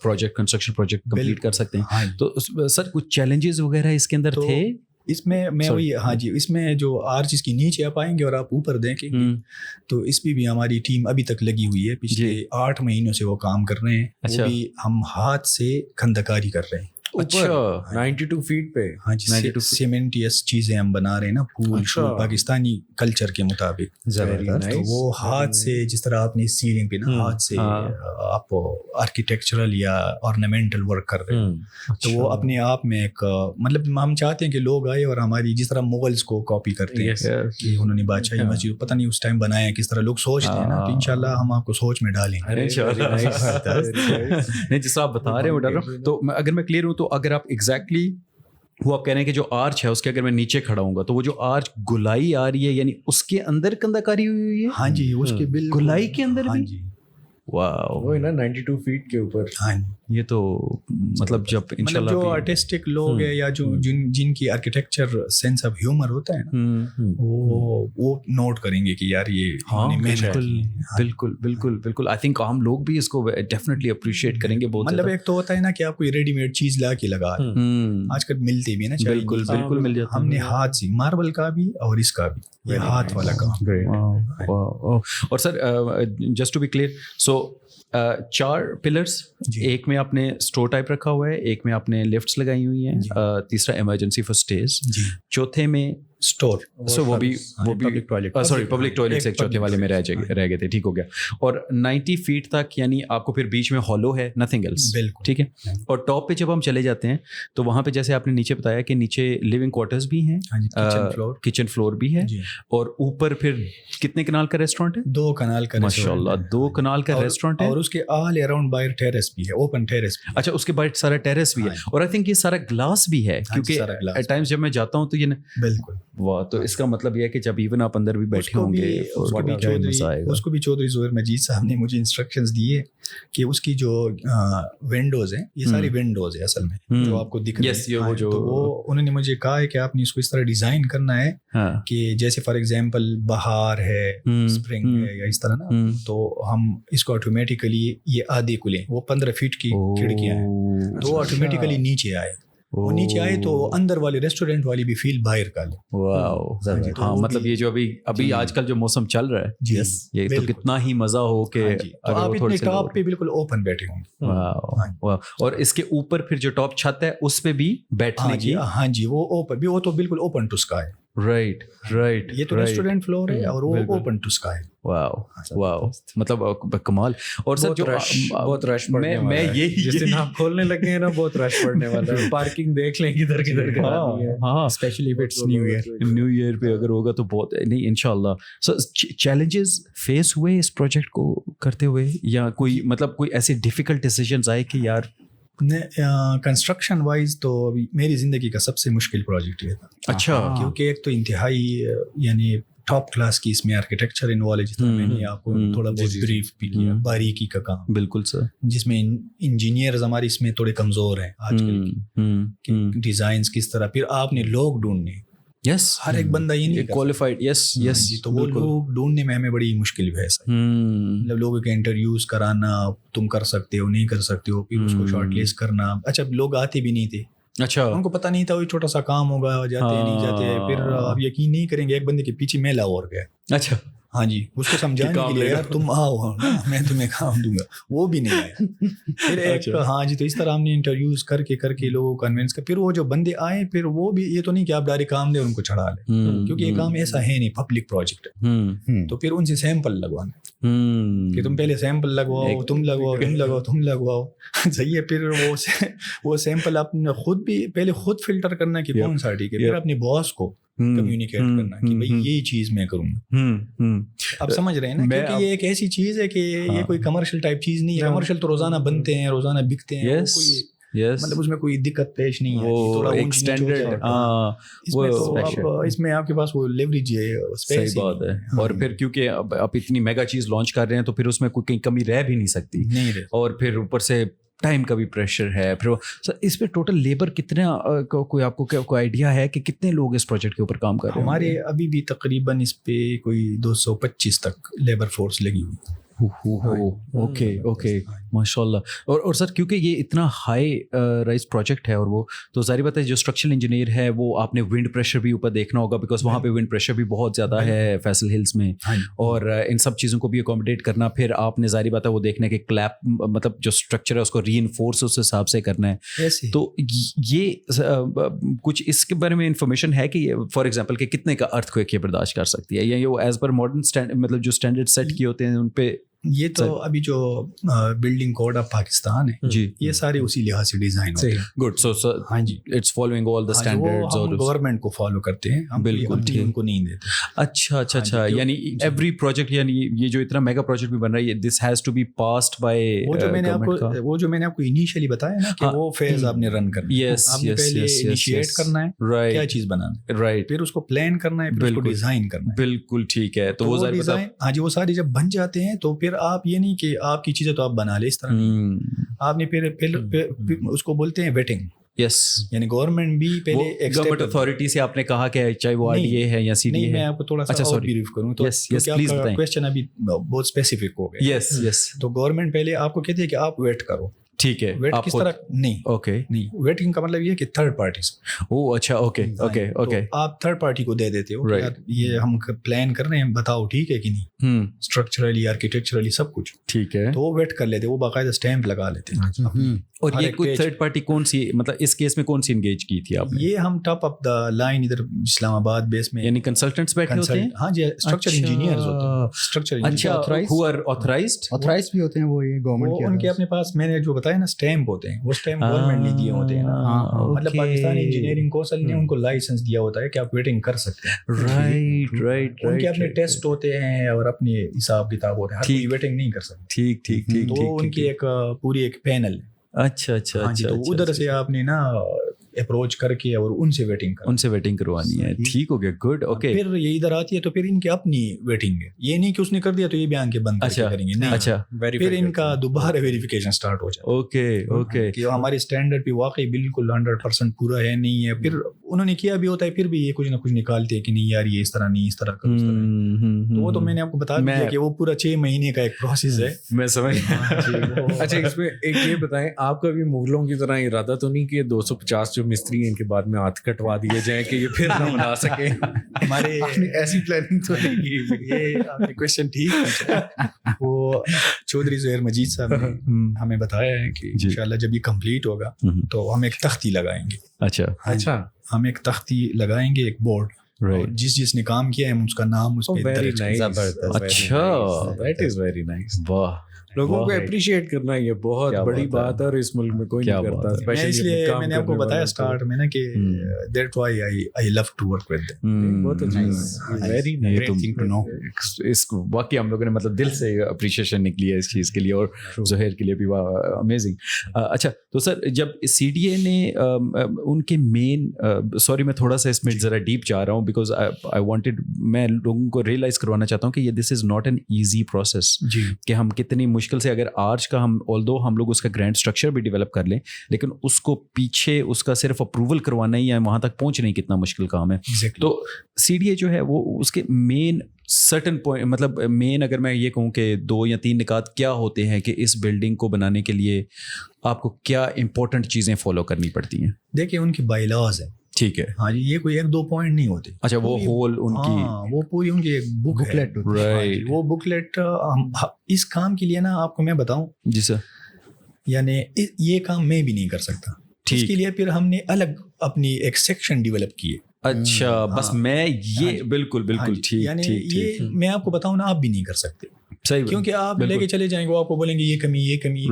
پروجیکٹ کنسٹرکشن پروجیکٹ کمپلیٹ کر سکتے ہیں. تو سر کچھ چیلنجز وغیرہ اس کے اندر تھے اس میں وہی ہاں جی, اس میں جو آرچ اس کی نیچے آپ آئیں گے اور آپ اوپر دیکھیں گے تو اس پہ بھی ہماری ٹیم ابھی تک لگی ہوئی ہے. پچھلے 8 مہینوں سے وہ کام کر رہے ہیں. وہ بھی ہم ہاتھ سے کھندکاری کر رہے ہیں. اچھا 92 فیٹ پہ. ہاں جی, سیمنٹیس چیزیں ہم بنا رہے ہیں نا, پھول پاکستانی کلچر کے مطابق. تو وہ ہاتھ سے جس طرح آپ نے سیلنگ پہ نا ہاتھ سے آپ آرکیٹیکچرل یا آرنامنٹل ورک کر رہے ہیں تو وہ اپنے آپ میں ایک مطلب ہم چاہتے ہیں کہ لوگ آئے اور ہماری جس طرح مغلز کو کاپی کرتے ہیں کہ انہوں نے بادشاہی مسجد پتہ نہیں اس ٹائم بنایا کس طرح, لوگ سوچتے ہیں نا, تو انشاءاللہ ہم آپ کو سوچ میں ڈالیں گے. نہیں جس طرح آپ بتا رہے ہیں وہ ڈر رہا ہوں. تو اگر میں کلیئر ہوں تو اگر آپ ایگزیکٹلی وہ آپ کہہ رہے ہیں کہ جو آرچ ہے اس کے اگر میں نیچے کھڑا ہوں گا تو وہ جو آرچ گلائی آ رہی ہے یعنی اس کے اندر کندکاری ہوئی ہے. ہاں جی, اس کے بالکل گلائی کے اندر بھی. جی واو, وہ نا 92 فیٹ کے اوپر. ہاں یہ تو مطلب جب انشاءاللہ جو آرٹسٹک لوگ ہیں یا جو جن کی آرکیٹیکچر سینس آف ہیومر ہوتا ہے نا وہ نوٹ کریں گے کہ یار یہ بالکل بالکل بالکل. آئی تھنک ہم لوگ بھی اس کو ڈیفینیٹلی اپریشیٹ کریں گے بہت. مطلب ایک تو ہوتا ہے نا کہ آپ کوئی ریڈی میڈ چیز لا کے لگا آج کل ملتی بھی ہے نا. بالکل بالکل مل جاتا. ہم نے ہاتھ سے ماربل کا بھی اور اس کا بھی یہ ہاتھ والا کام. اور sir just to be clear, so 4 pillars, ایک میں آپ نے اسٹور ٹائپ رکھا ہوا ہے, ایک میں آپ نے لفٹس لگائی ہوئی ہیں, تیسرا ایمرجنسی فار اسٹیز, چوتھے میں اسٹور. سو وہ بھی سوری پبلک ٹوائلٹس ایک چوتھے والے میں رہ گئے تھے. ٹھیک ہو گیا. اور 90 فیٹ تک یعنی آپ کو پھر بیچ میں ہالو ہے, نتھنگ ایلس. ٹھیک ہے. اور ٹاپ پہ جب ہم چلے جاتے ہیں تو وہاں پہ جیسے آپ نے نیچے بتایا کہ نیچے لیونگ کوارٹرز بھی ہیں, کچن فلور بھی ہے, اور اوپر پھر کتنے کنال کا ریسٹورینٹ ہے؟ 2 کنال کا. ماشاء اللہ 2 کنال کا ریسٹورینٹ ہے, اور اس کے آل اراؤنڈ باہر ٹیرس بھی ہے, اوپن ٹیرس. اچھا, اس کے باہر سارا ٹیرس بھی ہے, اور آئی تھنک یہ سارا گلاس بھی ہے, کیونکہ ایٹ ٹائمز جب میں جاتا ہوں تو یہ واہ, تو اس کا مطلب یہ ہے کہ جب ایون آپ اندر بھی بیٹھے ہوں گے اس کو بھی چودھری زہیر مجید صاحب نے مجھے انسٹرکشنز دیے کہ اس کی جو ونڈوز ہیں, یہ ساری ونڈوز ہے اصل میں جو آپ کو دکھ رہی ہے, تو وہ انہوں نے مجھے کہا ہے کہ آپ نے اس کو اس طرح ڈیزائن کرنا ہے کہ جیسے فار ایگزامپل بہار ہے, اسپرنگ ہے, یا اس طرح نا, تو ہم اس کو آٹومیٹیکلی یہ آدھی کھلیں, وہ 15 فیٹ کی کھڑکیاں ہیں, تو آٹومیٹیکلی نیچے آئے, وہ نیچے آئے تو اندر والے ریسٹورینٹ والی بھی فیل باہر کا لے. ہاں, مطلب یہ جو ابھی آج کل جو موسم چل رہا ہے, یہ تو کتنا ہی مزہ ہو کہ آپ اتنے ٹاپ پہ بالکل اوپن بیٹھے ہوں گے, اور اس کے اوپر پھر جو ٹاپ چھت ہے اس پہ بھی بیٹھنے کی, ہاں جی, وہ اوپن بھی, وہ تو بالکل اوپن ٹو اسکائی. رائٹ, یہ تو ریسٹورینٹ فلور ہے اور وہ اوپن ٹو اسکائی. واو, مطلب کمال. اور سر جو بہت رش پڑنے والا ہے, یہ جس دن آپ کھولنے لگے ہیں نا بہت رش پڑنے والا ہے, پارکنگ دیکھ لیں کدھر کدھر. ہاں, especially if it's new year پہ اگر ہوگا تو بہت نہیں انشاءاللہ. سو چیلنجز فیس ہوئے اس پروجیکٹ کو کرتے ہوئے, یا کوئی مطلب کوئی ایسے ڈیفیکلٹ ڈیسیجنز آئے کہ یار کنسٹرکشن وائز تو ابھی میری زندگی کا سب سے مشکل پروجیکٹ یہ تھا. اچھا, کیونکہ ایک تو انتہائی یعنی ٹاپ کلاس کی اس میں آرکیٹیکچر انوالو, جس طرح میں نے آپ کو تھوڑا بہت بریف بھی کیا, باریکی کا کام. بالکل سر, جس میں انجینئرز ہماری اس میں تھوڑے کمزور ہیں آج کل, ڈیزائنز کس طرح, پھر آپ نے لوگ ڈھونڈنے, ہر ایک بندہ یہ نہیں کوالیفائڈ, یس, تو وہ لوگ ڈھونڈنے میں ہمیں بڑی مشکل ہے. مطلب لوگوں کے انٹرویوز کرانا, تم کر سکتے ہو نہیں کر سکتے ہو, پھر اس کو شارٹ لسٹ کرنا. اچھا, لوگ آتے بھی نہیں تھے, اچھا, ان کو پتہ نہیں تھا, وہ چھوٹا سا کام ہوگا, جاتے نہیں جاتے. پھر آپ یقین نہیں کریں گے, ایک بندے کے پیچھے میلہ اور گیا. اچھا, ہاں جی, اس کو سمجھانے کے لیے یار تم آؤ, میں تمہیں کام دوں گا, وہ بھی نہیں آیا. پھر ایک ہاں جی, تو اس طرح ہم نے انٹرویوز کر کے لوگوں کو کنوینس کر, پھر وہ جو بندے آئے, پھر وہ بھی یہ تو نہیں کہ آپ ڈائریکٹ کام دیں ان کو چڑھا لیں, کیونکہ یہ کام ایسا ہے نہیں, پبلک پروجیکٹ ہے. تو پھر ان سے سیمپل لگوانا کہ تم پہلے سیمپل لگواؤ, تم لگواؤ, صحیح ہے. پھر وہ سیمپل آپ نے خود بھی پہلے خود فلٹر کرنا کہ کون سا ٹھیک ہے, پھر اپنے باس کو کمیونیکیٹ کرنا کہ بھائی یہی چیز میں کروں گا. آپ سمجھ رہے ہیں نا, کیونکہ یہ ایک ایسی چیز ہے کہ یہ کوئی کمرشل ٹائپ چیز نہیں ہے. کمرشل تو روزانہ بنتے ہیں, روزانہ بکتے ہیں, مطلب اس میں کوئی دقت پیش نہیں ہے. اس میں آپ کے پاس وہ لیوریج ہے, صحیح بات ہے. اور پھر کیونکہ آپ اتنی میگا چیز لانچ کر رہے ہیں تو پھر اس میں کوئی کمی رہ بھی نہیں سکتی, اور پھر اوپر سے ٹائم کا بھی پریشر ہے. پھر سر اس پہ ٹوٹل لیبر کتنا, کوئی آپ کو کوئی آئیڈیا ہے کہ کتنے لوگ اس پروجیکٹ کے اوپر کام کر رہے ہیں؟ ہمارے ابھی بھی تقریباً اس پہ کوئی 225 تک لیبر فورس لگی ہوئی. اوکے, ماشاء اللہ. اور سر کیونکہ یہ اتنا ہائی رائز پروجیکٹ ہے, اور وہ تو ظاہر بات ہے جو اسٹرکچرل انجینئر ہے وہ آپ نے ونڈ پریشر بھی اوپر دیکھنا ہوگا, بیکاز وہاں پہ ونڈ پریشر بھی بہت زیادہ ہے فیصل ہلز میں, اور ان سب چیزوں کو بھی اکوموڈیٹ کرنا. پھر آپ نے ظاہر بات ہے وہ دیکھنا کہ کلیپ مطلب جو اسٹرکچر ہے اس کو ری انفورس اس حساب سے کرنا ہے. تو یہ کچھ اس کے بارے میں انفارمیشن ہے کہ فار ایگزامپل کہ کتنے کا ارتھ کوئک یہ برداشت کر سکتی ہے, یا یہ ایز پر ماڈرن مطلب جو اسٹینڈرڈ سیٹ کیے ہوتے ہیں ان پہ؟ یہ تو ابھی جو بلڈنگ کوڈ آف پاکستان ہے جی, یہ سارے اسی لحاظ سے ڈیزائن ہوتے ہیں. گڈ. سو ہاں جی, it's following all the standards, اور گورنمنٹ کو فالو کرتے ہیں, ہم بالکل ان کو نہیں دیتے. اچھا, یعنی ایوری پروجیکٹ, یعنی یہ جو اتنا میگا پروجیکٹ بھی بن رہا ہے, this has to be passed by وہ جو میں نے آپ کو انیشلی بتایا نا کہ وہ فیز آپ نے رن کرنا ہے, آپ نے پہلے انیشیٹ کرنا ہے کیا چیز بنانا ہے, رائٹ, پھر اس کو پلان کرنا ہے, پھر اس کو ڈیزائن کرنا ہے. بالکل ٹھیک ہے. تو وہ ڈیزائن, ہاں جی, وہ سارے جب بن جاتے ہیں تو پھر آپ یہ نہیں کہ آپ کی چیزیں تو آپ بنا لیں, اس طرح نہیں, آپ نے پھر اس کو بولتے ہیں ویٹنگ. یس, یعنی گورنمنٹ بھی پہلے گورنمنٹ اتھارٹی سے آپ نے کہا کہ چاہے وہ آر ڈی اے ہے یا سی ڈی اے ہے. میں آپ کو تھوڑا سا اور بریف کروں تو پلیز بتائیں, کوسچن ابھی بہت اسپیسیفک ہو گیا. یس, تو گورنمنٹ پہلے آپ کو کہتی ہے کہ آپ ویٹ کرو, ٹھیک ہے, ویٹ کس طرح نہیں, اوکے نہیں, ویٹنگ کا مطلب یہ کہ تھرڈ پارٹی سے. اچھا, اوکے, آپ تھرڈ پارٹی کو دے دیتے ہو, یہ ہم پلان کر رہے ہیں, بتاؤ ٹھیک ہے کہ نہیں, اسٹرکچرلی آرکیٹیکچرلی سب کچھ ٹھیک ہے, تو وہ ویٹ کر لیتے, وہ باقاعدہ اسٹیمپ لگا لیتے ہیں. اور یہ کوئی تھرڈ پارٹی کون سی, مطلب اس کیس میں کون سی انگیج کی تھی آپ نے؟ یہ ہم ٹاپ آف دا لائن ادھر اسلام آباد بیس میں, یعنی کنسلٹنٹس بیٹھے ہوتے ہیں. ہاں جی, اسٹرکچر انجینئرز ہوتے ہیں, اسٹرکچر آتھرائزڈ بھی ہوتے ہیں, وہ یہ گورنمنٹ کے, ان کے اپنے پاس میں نے جو بتایا نا اسٹیمپ ہوتے ہیں, وہ اسٹیمپ گورنمنٹ نے دیے ہوتے ہیں نا, مطلب پاکستانی انجینئرنگ کونسل نے ان کو لائسنس دیا ہوتا ہے کہ آپ ویٹنگ کر سکتے ہیں. رائٹ, ان کے اپنے ٹیسٹ ہوتے ہیں اور اپنے حساب کتاب ہوتے ہیں, ہر کوئی ویٹنگ نہیں کر سکتا. ٹھیک, تو ان کی ایک پوری ایک پینل ہے. اچھا, تو ادھر سے آپ نے نا اپروچ کر کے اور ان سے ویٹنگ کروانی ہے. ٹھیک ہو گیا, گڈ, اوکے. پھر یہ ادھر آتی ہے تو پھر ان کی اپنی ویٹنگ ہے, یہ نہیں کہ اس نے کر دیا تو یہ بھی آن کے بند کریں گے, نہیں. اچھا, پھر ان کا دوبارہ ویریفیکیشن سٹارٹ ہو جاتا ہے. اوکے کہ ہمارے اسٹینڈرڈ پہ واقعی بالکل 100% پورا ہے نہیں ہے. پھر انہوں نے کیا بھی ہوتا ہے, پھر بھی یہ کچھ نہ کچھ نکالتے ہیں کہ نہیں یار یہ اس طرح نہیں, اس طرح کرو, اس طرح. تو وہ تو میں نے آپ کو بتا دیا کہ وہ پورا 6 مہینے کا ایک پروسیس ہے. میں سمجھ. اچھا, اس میں ایک یہ بتائیں, آپ کا بھی مغلوں کی طرح ارادہ تو نہیں کہ 250 جو مستری ہیں ان کے بعد میں ہاتھ کٹوا دیے جائیں کہ یہ پھر نہ بنا سکیں؟ ہمارے ایسی پلاننگ تو نہیں کی. یہ آپ نے کویشچن ٹھیک پوچھا. وہ چودھری زہیر مجید صاحب نے ہمیں بتایا ہے کہ انشاءاللہ جب یہ کمپلیٹ ہوگا تو ہم ایک تختی لگائیں گے. اچھا, ہم ایک تختی لگائیں گے, ایک بورڈ, اور جس نے کام کیا ہے اس کا نام اس پہ درج. اچھا, دیٹ از ویری نائس. واہ, لوگوں کو اپریشیٹ کرنا یہ بہت بڑی بات ہے, اور اس ملک میں کوئی نہیں کرتا. اس لیے میں نے آپ کو بتایا اسٹارٹ میں نا کہ that why I love to work with them. بہت very great thing to know. اس واقعی ہم لوگوں نے مطلب دل سے اپریشیشن نکلی ہے اس چیز کے لیے, اور زہیر کے لیے بھی امیزنگ. اچھا, تو سر جب CDA نے ان کے مین, سوری میں تھوڑا سا اس میں ذرا ڈیپ جا رہا ہوں بیکاز آئی وانٹڈ, میں لوگوں کو ریئلائز کروانا چاہتا ہوں کہ یہ this is not an easy process, کہ ہم کتنی مشکل سے, اگر آج کا ہم آلدو ہم لوگ اس کا گرینڈ اسٹرکچر بھی ڈیولپ کر لیں, لیکن اس کو پیچھے اس کا صرف اپروول کروانا ہی ہے, وہاں تک پہنچنا ہی کتنا مشکل کام ہے. تو CDA جو ہے وہ اس کے مین سرٹن پوائنٹ, مطلب مین اگر میں یہ کہوں کہ 2 یا 3 نکات کیا ہوتے ہیں کہ اس بلڈنگ کو بنانے کے لیے آپ کو کیا امپورٹنٹ چیزیں فالو کرنی پڑتی ہیں؟ دیکھیں ان کی بائی لاز ہے. ٹھیک ہے, ہاں جی, یہ کوئی 1-2 پوائنٹ نہیں ہوتے. اچھا, وہ ہول ان کی, وہ پوری ان کی ایک بکلیٹ, وہ بکلیٹ اس کام کے لیے نا آپ کو میں بتاؤں. جی سر. یعنی یہ کام میں بھی نہیں کر سکتا, اس کے لیے پھر ہم نے الگ اپنی ایک سیکشن ڈیولپ کی ہے. اچھا, بس میں یہ بالکل ٹھیک, یعنی یہ میں آپ کو بتاؤں نا, آپ بھی نہیں کر سکتے. کیونکہ آپ لے کے چلے جائیں گے, وہ آپ کو بولیں گے یہ کمی,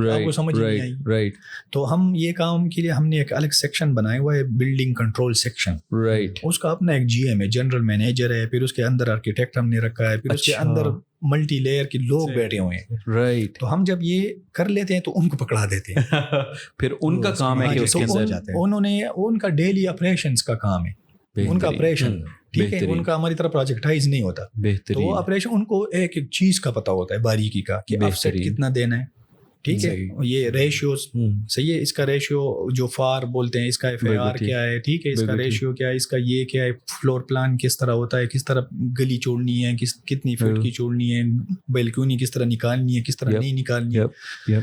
آپ کو سمجھ نہیں آئی. رائٹ. تو ہم یہ کام کے لیے ہم نے ایک الگ سیکشن بنایا ہوا ہے, بلڈنگ کنٹرول سیکشن. رائٹ. اس کا اپنا ایک GM ہے, جنرل مینیجر ہے, پھر اس کے اندر آرکیٹیکٹ ہم نے رکھا ہے, پھر اس کے اندر ملٹی لیئر کے لوگ بیٹھے ہوئے ہیں. رائٹ. تو ہم جب یہ کر لیتے ہیں تو ان کو پکڑا دیتے ہیں. پھر ان کا کام ہے کہ اس کے اندر جاتے ہیں, انہوں نے ان کا ڈیلی آپریشنز کا کام ہے, ان کا آپریشن. ٹھیک ہے, ان کا ہماری طرح پروجیکٹائز نہیں ہوتا. تو آپریشن ان کو ایک ایک چیز کا پتہ ہوتا ہے, باریکی کا, کہ آف سیٹ کتنا دینا ہے. ٹھیک ہے, یہ ریشیوز صحیح ہے, اس کا ریشیو جو فار بولتے ہیں, اس کا FAR کیا ہے, ٹھیک ہے, اس کا ریشیو کیا ہے, اس کا یہ کیا ہے, فلور پلان کس طرح ہوتا ہے, کس طرح گلی چھوڑنی ہے, کتنی فٹ کی چھوڑنی ہے, بیلکونی کس طرح نکالنی ہے, کس طرح نہیں نکالنی ہے,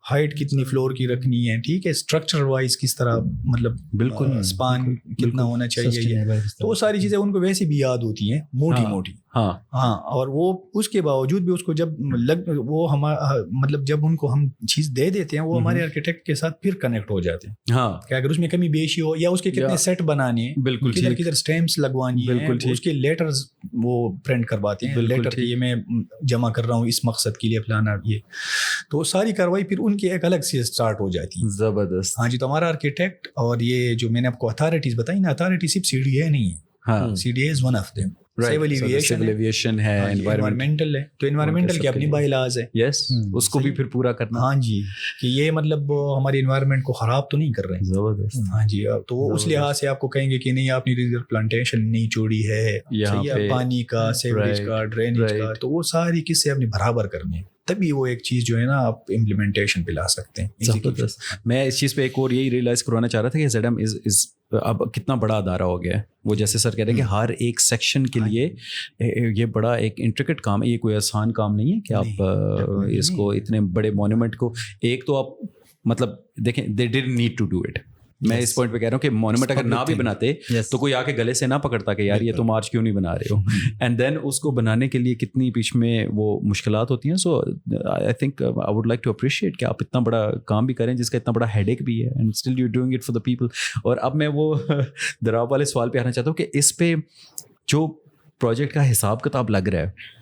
ہائٹ کتنی فلور کی رکھنی ہے. ٹھیک ہے, اسٹرکچر وائز کس طرح, مطلب بالکل اسپان کتنا ہونا چاہیے. تو وہ ساری چیزیں ان کو ویسے بھی یاد ہوتی ہیں موٹی. ہاں, اور وہ اس کے باوجود بھی اس کو جب وہ مطلب جب ان کو ہم چیز دے دیتے ہیں, وہ ہمارے آرکیٹیکٹ کے ساتھ پھر کنیکٹ ہو جاتے ہیں. ہاں, کہ اگر اس میں کمی بیشی ہو, یا اس کے کتنے سیٹ بنانے ہیں, بالکل کدھر اسٹیمپس لگوانی ہیں, اس کے لیٹرز وہ پرنٹ کرواتے ہیں, لیٹر کہ یہ میں جمع کر رہا ہوں اس مقصد کے لیے فلانا یہ. تو ساری کاروائی پھر ان کی ایک الگ سے اسٹارٹ ہو جاتی ہے. زبردست. ہاں جی, تو ہمارا آرکیٹیکٹ اور یہ جو میں نے آپ کو اتھارٹیز بتائی نا, اتھارٹی صرف CDA نہیں ہے. ہاں, CDA is one of them. Civil aviation ہے, انوائرمنٹل ہے, تو انوائرمنٹل کی اپنی بائی لاز ہے. یس, اس کو بھی پھر پورا کرنا. ہاں جی, کہ یہ مطلب ہماری انوائرمنٹ کو خراب تو نہیں کر رہے ہیں. زبردست. ہاں جی, تو وہ اس لحاظ سے آپ کو کہیں گے کہ نہیں آپ نے ریزرو پلانٹیشن نہیں چھوڑی ہے, صحیح ہے, پانی کا, سیوریج کا, ڈرینیج کا, تو وہ ساری قصے اپنے برابر کرنے ہیں, تبھی وہ ایک چیز جو ہے نا آپ امپلیمنٹیشن پہ لا سکتے ہیں. میں اس چیز پہ ایک اور یہی ریئلائز کروانا چاہ رہا تھا کہ ZM از اب کتنا بڑا ادارہ ہو گیا ہے. وہ جیسے سر کہہ رہے ہیں کہ ہر ایک سیکشن کے لیے یہ بڑا ایک انٹریکٹ کام ہے, یہ کوئی آسان کام نہیں ہے کہ آپ اس کو اتنے بڑے مونومنٹ کو, ایک تو آپ مطلب دیکھیں they didn't need to do it. میں اس پوائنٹ پہ کہہ رہا ہوں کہ مونومنٹ اگر نہ بھی بناتے تو کوئی آ کے گلے سے نہ پکڑتا کہ یار یہ تم آج کیوں نہیں بنا رہے ہو. اینڈ دین اس کو بنانے کے لیے کتنی پیچھ میں وہ مشکلات ہوتی ہیں. So I think I would like to appreciate کہ آپ اتنا بڑا کام بھی کریں جس کا اتنا بڑا ہیڈ ایک بھی ہے, and still you doing it for the people. اور اب میں وہ دراب والے سوال پہ آنا چاہتا ہوں کہ اس پہ جو پروجیکٹ کا حساب کتاب لگ رہا ہے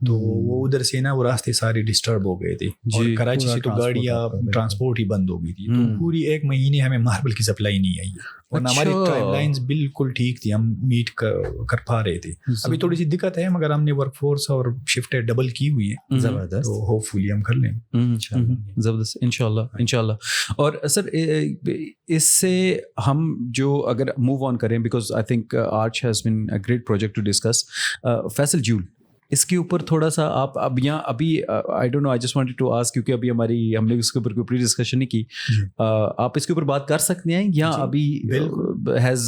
تو وہ ادھر سے نا وہ راستے سارے ڈسٹرب ہو گئے تھے اور کراچی سے تو گاڑیاں ٹرانسپورٹ ہی بند ہو گئی تھی. تو پوری 1 مہینے ہمیں ماربل کی سپلائی نہیں آئی اور ہماری ٹائم لائنز بالکل ٹھیک تھی, ہم میٹ کر پا رہے تھے. ابھی تھوڑی سی دقت ہے مگر ہم نے ورک فورس اور شفٹیں ڈبل کی ہوئی ہیں. زبردست. تو ہوپ فلی ہم کر لیں زبردست انشاءاللہ. اور سر اس سے ہم جو اگر موو آن کریں, because I think Arch has been a great project to discuss. Faisal Jewel, اس کے اوپر تھوڑا سا آپ ابھی I don't know, I just wanted to ask, کیونکہ ابھی ہم نے اس کے اوپر کوئی پری ڈسکشن نہیں کی, آپ اس کے اوپر بات کر سکتے ہیں یا ابھی ہیز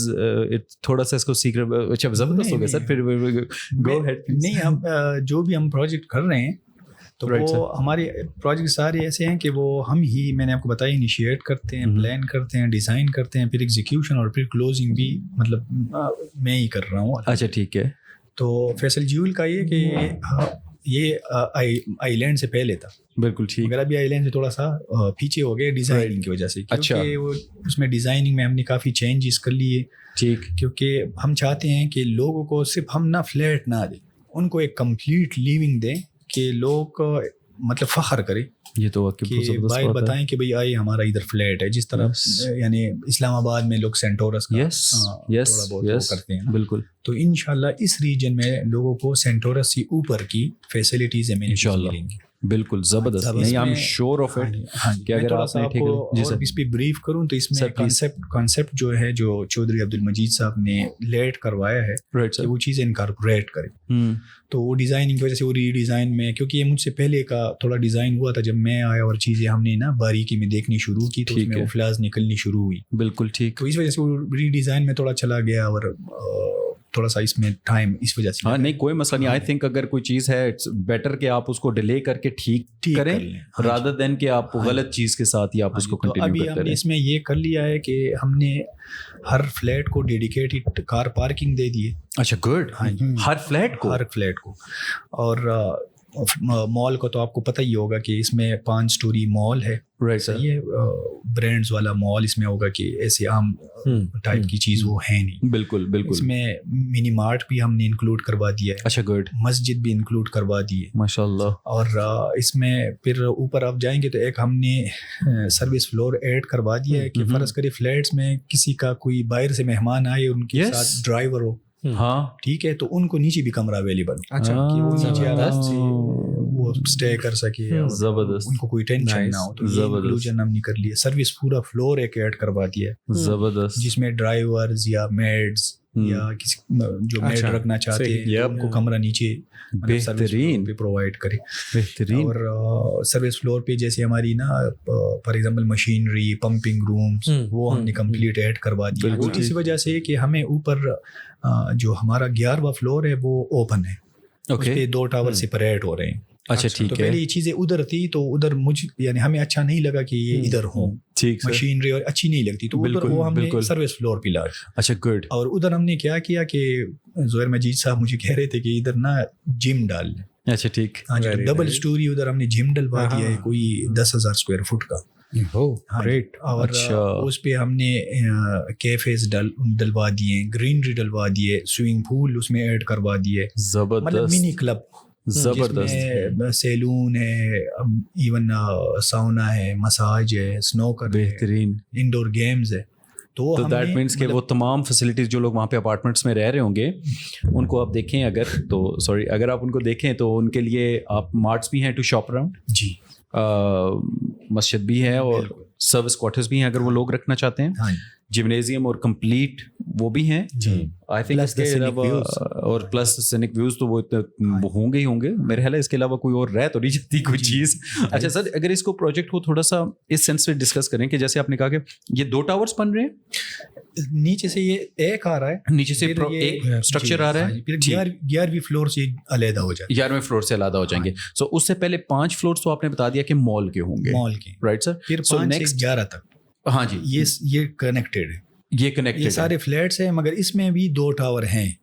تھوڑا سا اس کو سیکرٹ؟ اچھا زبردست ہو گیا سر, پھر گو ہیڈ. نہیں, ہم جو بھی ہم پروجیکٹ کر رہے ہیں تو وہ ہمارے پروجیکٹ سارے ایسے ہیں کہ وہ ہم ہی, میں نے آپ کو بتایا, انیشیٹ کرتے ہیں, پلان کرتے ہیں, ڈیزائن کرتے ہیں, پھر ایگزیکیوشن اور پھر کلوزنگ بھی مطلب میں ہی کر رہا ہوں. اچھا ٹھیک ہے. تو فیصل جیول کا یہ کہ یہ آئی لینڈ سے پہلے تھا. بالکل ٹھیک. مگر ابھی آئی لینڈ سے تھوڑا سا پیچھے ہو گئے ڈیزائننگ کی وجہ سے. اچھا. وہ اس میں ڈیزائننگ میں ہم نے کافی چینجز کر لیے. ٹھیک. کیونکہ ہم چاہتے ہیں کہ لوگوں کو صرف ہم نہ فلیٹ نہ دیں, ان کو ایک کمپلیٹ لیونگ دیں کہ لوگ مطلب فخر کرے. یہ تو باہر بتائیں کہ بھائی آئے ہمارا ادھر فلیٹ ہے, جس طرح یعنی اسلام آباد میں لوگ سینٹورس کا تھوڑا بہت کرتے ہیں. بالکل. تو انشاءاللہ اس ریجن میں لوگوں کو سینٹورس سے اوپر کی فیسلٹیز ملیں گی. بالکل زبردست. نہیں, I am sure of it کہ اگر آپ نے اس پہ بریف کروں تو اس میں کانسیپٹ جو ہے جو چودھری عبد المجید صاحب نے لیٹ کروایا ہے کہ وہ چیزیں انکارپوریٹ کریں. تو وہ ڈیزائننگ کی وجہ سے وہ ری ڈیزائن میں, کیونکہ یہ مجھ سے پہلے کا تھوڑا ڈیزائن ہوا تھا جب میں آیا اور چیزیں ہم نے نا باریکی میں دیکھنی شروع کی تو اس میں وہ فلاز نکلنی شروع ہوئی. بالکل ٹھیک. تو اس وجہ سے وہ ری ڈیزائن میں تھوڑا چلا گیا اور تھوڑا سا اس میں ٹائم اس وجہ سے. ہاں نہیں کوئی مسئلہ نہیں. آئی تھنک اگر کوئی چیز ہے اٹس بیٹر کہ آپ اس کو ڈیلے کر کے ٹھیک کریں رادر دین کہ آپ غلط چیز کے ساتھ ہی آپ اس کو کنٹینیو کرتے رہیں. ابھی ہم نے اس میں یہ کر لیا ہے کہ ہم نے ہر فلیٹ کو ڈیڈیکیٹڈ کار پارکنگ دے دیے. اچھا گڈ. ہر فلیٹ کو. اور مال کو تو آپ کو پتہ ہی ہوگا کہ اس میں 5 سٹوری مال ہے. یہ برانڈز والا مال اس میں ہوگا کہ ایسے عام ٹائپ کی چیز وہ ہے نہیں. بالکل بالکل. اس میں منی مارٹ بھی ہم نے انکلوڈ کروا دیا ہے. اچھا گڈ. مسجد بھی انکلوڈ کروا دی ہے ماشاء اللہ. اور اس میں پھر اوپر آپ جائیں گے تو ایک ہم نے سروس فلور ایڈ کروا دیا ہے کہ فرض کرے فلیٹس میں کسی کا کوئی باہر سے مہمان آئے, ان کے ساتھ ڈرائیور ہو, ہاں ٹھیک ہے, تو ان کو نیچے بھی کمرہ اویلیبل. اچھا کہ وہ نیچے آرام سے وہ اسٹے کر سکے, زبردست, ان کو کوئی ٹینشن نہ ہو. تو انکلوژن ہم نے کر لیا. سروس پورا فلور ایک ایڈ کروا دیا ہے زبردست, جس میں ڈرائیورز یا میڈز یا کسی جو میڈ رکھنا چاہتے ہیں ان کو کمرہ نیچے بہترین پہ پرووائڈ کرے. بہترین. اور سروس فلور پہ جیسے ہماری نا for example machinery, pumping rooms, وہ ہم نے کمپلیٹ ایڈ کروا دیا. اسی وجہ سے کہ ہمیں اوپر جو ہمارا 11واں فلور ہے وہ اوپن ہے, اس پہ 2 ٹاور سپریٹ ہو رہے ہیں. اچھا ٹھیک ہے. تو پہلے یہ چیزیں ادھر تھی تو ادھر یعنی ہمیں اچھا نہیں لگا کہ یہ ادھر ہوں, مشینری اور اچھی نہیں لگتی, تو ادھر وہ ہم نے سروس فلور پہ لایا. اچھا گڈ. اور ادھر ہم نے کیا کہ زہیر مجید صاحب مجھے کہہ رہے تھے کہ ادھر نا جم ڈال لیں. اچھا ٹھیک. ہاں جی, ڈبل سٹوری ادھر ہم نے جم ڈلوا دیا ہے کوئی 10,000 اسکوائر فٹ کا. گریٹ. اور اس پہ ہم نے کیفیز ڈلوا دیے, گرینری ڈلوا دیے, سوئمنگ پول اس میں ایڈ کروا دیے. مطلب منی کلب زبردست. سیلون ہے, ایون ساؤنا ہے, مساج ہے, سنوکر, بہترین انڈور گیمز ہے. تو دیٹ مینس کہ وہ تمام فیسلٹیز جو لوگ وہاں پہ اپارٹمنٹس میں رہ رہے ہوں گے ان کو آپ دیکھیں, اگر آپ ان کو دیکھیں تو ان کے لیے آپ مارٹس بھی ہیں ٹو شاپ اراؤنڈ. جی. مسجد بھی ہے اور سروس کوارٹرز بھی ہیں اگر وہ لوگ رکھنا چاہتے ہیں. جمنیزیم اور کمپلیٹ وہ بھی ہیں. آئی تھنک اس کے علاوہ اور پلس سینک ویوز تو وہ ہوں گے ہی ہوں گے میرے خیال ہے. اس کے علاوہ کوئی اور رہ تو نہیں جاتی کوئی چیز. اچھا سر, اگر اس کو پروجیکٹ کو تھوڑا سا اس سینس سے ڈسکس کریں کہ جیسے آپ نے کہا کہ یہ 2 ٹاورس بن رہے ہیں, نیچے سے یہ ایک آ رہا ہے, نیچے سے ایک اسٹرکچر آ رہا ہے, 11ویں فلور سے علیحدہ ہو جائے, 11ویں فلور سے علیحدہ ہو جائیں گے. سو اس سے پہلے 5 فلورس تو آپ نے بتا دیا کہ مال کے ہوں گے. مال کے, رائٹ سر. پھر 5 سے 11 تک. ہاں جی, یہ کنیکٹیڈ ہے. یہ کنیکٹڈ, یہ سارے فلیٹس ہیں مگر اس میں بھی 2 ٹاور ہیں.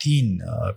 3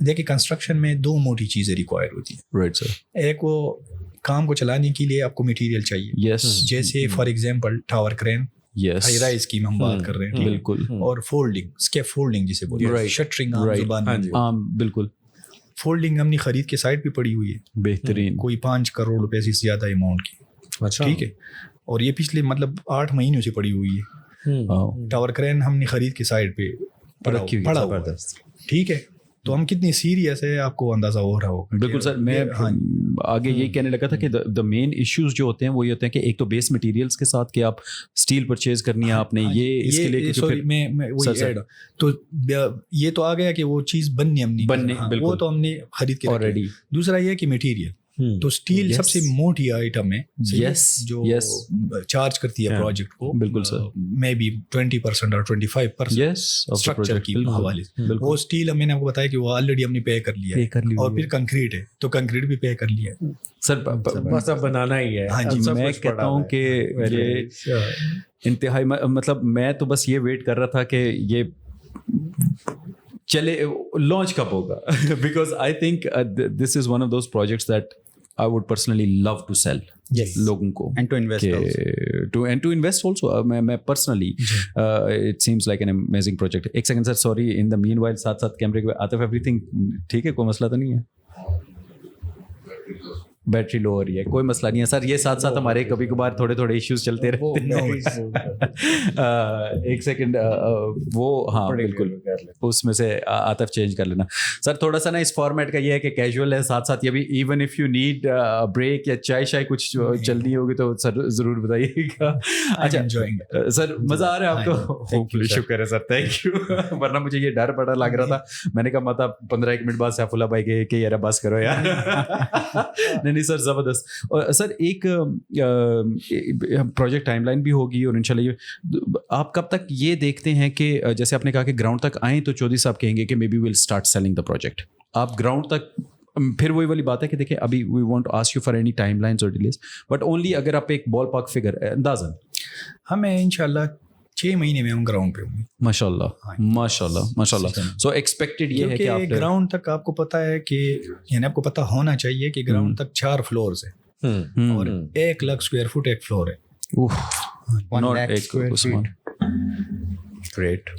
دیکھیے کنسٹرکشن میں 2 موٹی چیزیں ریکوائر ہوتی ہیں. Right sir. ایک وہ کام کو چلانے کے لیے آپ کو مٹیریل چاہیے. یس. جیسے for example tower crane, yes, high rise کی ہم بات کر رہے ہیں, بالکل. اور فولڈنگ, اسکیپ فولڈنگ جسے بولتے ہیں, شٹرنگ زبان میں. بالکل. فولڈنگ ہم نے خرید کے سائٹ پہ پڑی ہوئی ہے, بہترین, کوئی 5 کروڑ روپے سے زیادہ اماؤنٹ کی. ٹھیک ہے, اور یہ پچھلے مطلب 8 مہینوں سے پڑی ہوئی ہے. ٹاور کرین ہم نے خرید کے سائٹ پہ پڑا ہوا. ٹھیک ہے, تو ہم کتنی سیریس ہے آپ کو اندازہ ہو رہا ہوگا. بالکل سر. میں آگے یہی کہنے لگا تھا کہ دا مین ایشوز جو ہوتے ہیں وہ یہ ہوتے ہیں کہ ایک تو بیس مٹیریلس کے ساتھ کہ آپ اسٹیل پرچیز کرنی ہے آپ نے, یہ اس کے لیے سوری میں وہی ایڈ, تو یہ تو آ گیا کہ وہ چیز بننے وہ تو ہم نے خرید کے آلریڈی. دوسرا یہ کہ مٹیریل, تو اسٹیل سب سے موٹی آئٹم ہے جو چارج کرتی ہے پروجیکٹ کو. بالکل سر. میں بھی 20% اور 25% اسٹرکچر کی حوالے سے وہ اسٹیل میں نے آپ کو بتایا کہ وہ آلریڈی ہم نے پے کر لیا ہے, اور پھر کنکریٹ ہے تو کنکریٹ بھی پے کر لیا ہے سر. بس اب بنانا ہی ہے. ہاں جی, میں کہتا ہوں کہ یہ انتہائی, مطلب میں تو بس یہ ویٹ کر رہا تھا کہ یہ چلے لانچ کب ہوگا, because I think this is one of those projects that I would personally love to sell لوگوں کو and to invest also. And to invest also. میں personally it seems like an amazing project. ایک second sir, sorry, in the meanwhile ساتھ ساتھ کیمرے کے Atif everything ٹھیک ہے, کوئی مسئلہ تو نہیں ہے, بیٹری لو ہو رہی ہے, کوئی مسئلہ نہیں ہے سر. یہ ساتھ ساتھ ہمارے کبھی کبھار تھوڑے ایشوز چلتے رہتے ہیں. ایک سیکنڈ, وہ ہاں بالکل اس میں سے آتف چینج کر لینا سر. تھوڑا سا نا اس فارمیٹ کا یہ ہے کہ کیجول ہے, ساتھ ساتھ یہ بھی even if you need break یا چائے شائے کچھ چلنی ہوگی تو سر ضرور بتائیے گا. اچھا سر, مزہ آ رہا ہے آپ کو؟ شکر ہے سر, تھینک یو. ورنہ مجھے یہ ڈر بڑا لگ رہا تھا, میں نے کہا مطلب 15-1 منٹ بعد سیف اللہ بھائی کہ یار بس کرو یار. نہیں سر, زبردست. سر ایک پروجیکٹ ٹائم لائن بھی ہوگی, اور انشاءاللہ آپ کب تک یہ دیکھتے ہیں کہ جیسے آپ نے کہا کہ گراؤنڈ تک آئیں تو چودھری صاحب کہیں گے کہ maybe we'll start selling the project, آپ گراؤنڈ تک, پھر وہی والی بات ہے کہ دیکھیں ابھی we want to ask you for any timelines اور ڈیلیز, بٹ اونلی اگر آپ ایک بال پاک فگر اندازاً. ہمیں انشاءاللہ 6 مہینے میں ہم گراؤنڈ پہ ہوں گے. ماشاء اللہ ماشاء اللہ ماشاء اللہ. سو ایکسپیکٹڈ یہ ہے کہ آپ گراؤنڈ تک آپ کو پتہ ہے کہ یعنی آپ کو پتہ ہونا چاہیے کہ گراؤنڈ تک 4 فلورز ہیں, اور 1 لاکھ اسکوائر فٹ ایک فلور ہے. گریٹ.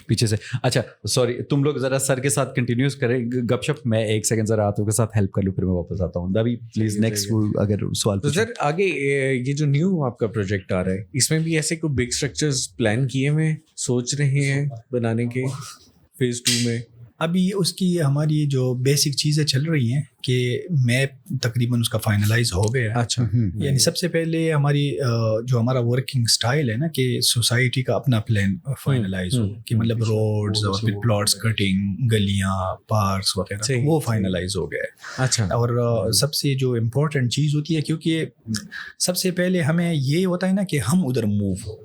پیچھے سے اچھا سوری, تم لوگ ذرا سر کے ساتھ کنٹینیوز کریں گپ شپ, میں 1 سیکنڈ ذرا آپ کے ساتھ ہیلپ کر لوں, پھر میں واپس آتا ہوں. دبی پلیز نیکسٹ اگر سوال. تو سر آگے یہ جو نیو آپ کا پروجیکٹ آ رہا ہے, اس میں بھی ایسے کوئی بگ اسٹرکچرز پلان کیے ہوئے سوچ رہے ہیں بنانے کے فیز 2 میں؟ ابھی اس کی ہماری جو بیسک چیزیں چل رہی ہیں کہ میپ تقریباً اس کا فائنلائز ہو گیا ہے. اچھا, یعنی سب سے پہلے ہماری جو ہمارا ورکنگ سٹائل ہے نا کہ سوسائٹی کا اپنا پلان فائنلائز ہو, کہ مطلب روڈز اور پھر پلاٹس کٹنگ, گلیاں, پارکس وغیرہ, وہ فائنلائز ہو گیا ہے. اچھا, اور سب سے جو امپورٹنٹ چیز ہوتی ہے, کیونکہ سب سے پہلے ہمیں یہ ہوتا ہے نا کہ ہم ادھر موو ہو,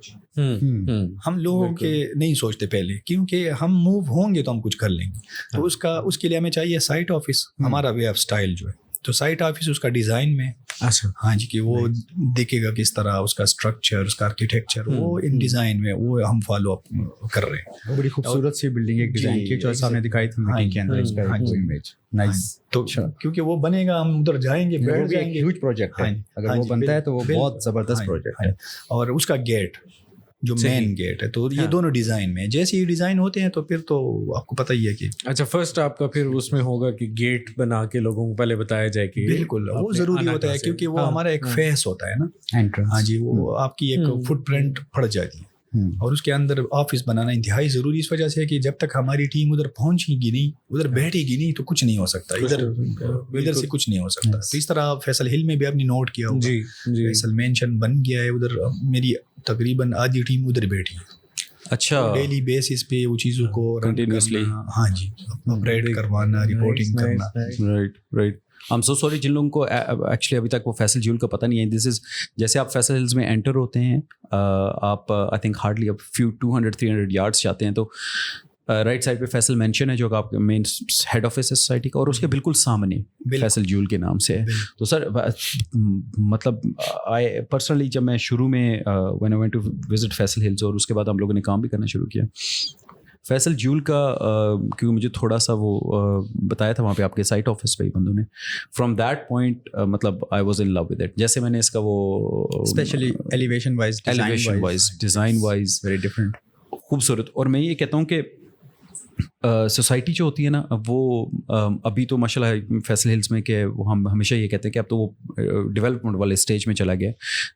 ہم لوگوں کے نہیں سوچتے پہلے, کیونکہ ہم موو ہوں گے تو ہم کچھ کر لیں گے. تو اس کے لیے ہمیں چاہیے سائٹ آفس, ہمارا وے آف اسٹائل جو ہے, تو سائٹ آفس اس کا ڈیزائن میں. اچھا, ہاں جی, کہ وہ دیکھے گا کس طرح اس کا اسٹرکچر, اس کا آرکیٹیکچر, وہ ان ڈیزائن میں وہ ہم فالو اپ کر رہے ہیں. وہ بڑی خوبصورت سی بلڈنگ ایک ڈیزائن کی جو آپ نے دکھائی تھی میٹنگ کے اندر, اس کا ایک امیج نائس. تو کیونکہ وہ بنے گا, ہم ادھر جائیں گے, بیٹھ جائیں گے. ہیوج پروجیکٹ ہے, اگر وہ بنتا ہے تو وہ بہت زبردست پروجیکٹ ہے. اور اس کا گیٹ جو مین گیٹ ہے, تو یہ دونوں ڈیزائن میں, جیسے یہ ڈیزائن ہوتے ہیں تو پھر تو آپ کو پتہ ہی ہے کہ اچھا فرسٹ آپ کا پھر اس میں ہوگا کہ گیٹ بنا کے لوگوں کو پہلے بتایا جائے کہ بالکل وہ ضروری ہوتا ہے, کیونکہ وہ ہمارا ایک فیس ہوتا ہے نا. ہاں جی, وہ آپ کی ایک فٹ پرنٹ پڑ جاتی ہے, اور اس کے اندر آفس بنانا انتہائی ضروری اس وجہ سے کہ جب تک ہماری ٹیم ادھر پہنچے گی نہیں, ادھر بیٹھے گی نہیں, تو کچھ نہیں ہو سکتا, ادھر سے کچھ نہیں ہو سکتا. تو اس طرح فیصل ہل میں بھی آپ نے نوٹ کیا ہوگا, فیصل مینشن بن گیا ہے, ادھر میری تقریباً آدھی ٹیم ادھر بیٹھی ہے. اچھا, ڈیلی بیسس پہ وہ چیزوں کو کنٹینیوسلی, ہاں جی, اپڈیٹ کروانا, رپورٹنگ کرنا. Right right. I'm so sorry جن لوگوں کو ایکچولی ابھی تک وہ فیصل جھیل کا پتہ نہیں ہے. دس از جیسے آپ فیصل ہلز میں انٹر ہوتے ہیں, آپ آئی تھنک ہارڈلی اب فیو 200-300 یارڈس جاتے ہیں, تو رائٹ سائڈ پہ فیصل مینشن ہے جو کہ آپ کا مین ہیڈ آفس ہے سوسائٹی کا, اور اس کے بالکل سامنے فیصل جھیل کے نام سے ہے. تو سر مطلب آئی پرسنلی جب میں شروع میں when I went to visit Faisal Hills, اور اس کے بعد ہم لوگوں نے کام بھی کرنا شروع کیا, فیصل جول کا کیونکہ مجھے تھوڑا سا وہ بتایا تھا وہاں پہ آپ کے سائٹ آفس پہ ہی بندوں نے, فرام دیٹ پوائنٹ مطلب I was in love with it. جیسے میں نے اس کا وہ especially elevation wise design wise very different, خوبصورت. اور میں یہ کہتا ہوں کہ سوسائٹی جو ہوتی ہے نا وہ ابھی تو ماشاء اللہ فیصل ہلز میں کہ ہم ہمیشہ یہ کہتے ہیں کہ اب تو وہ ڈیولپمنٹ والے اسٹیج میں چلا گیا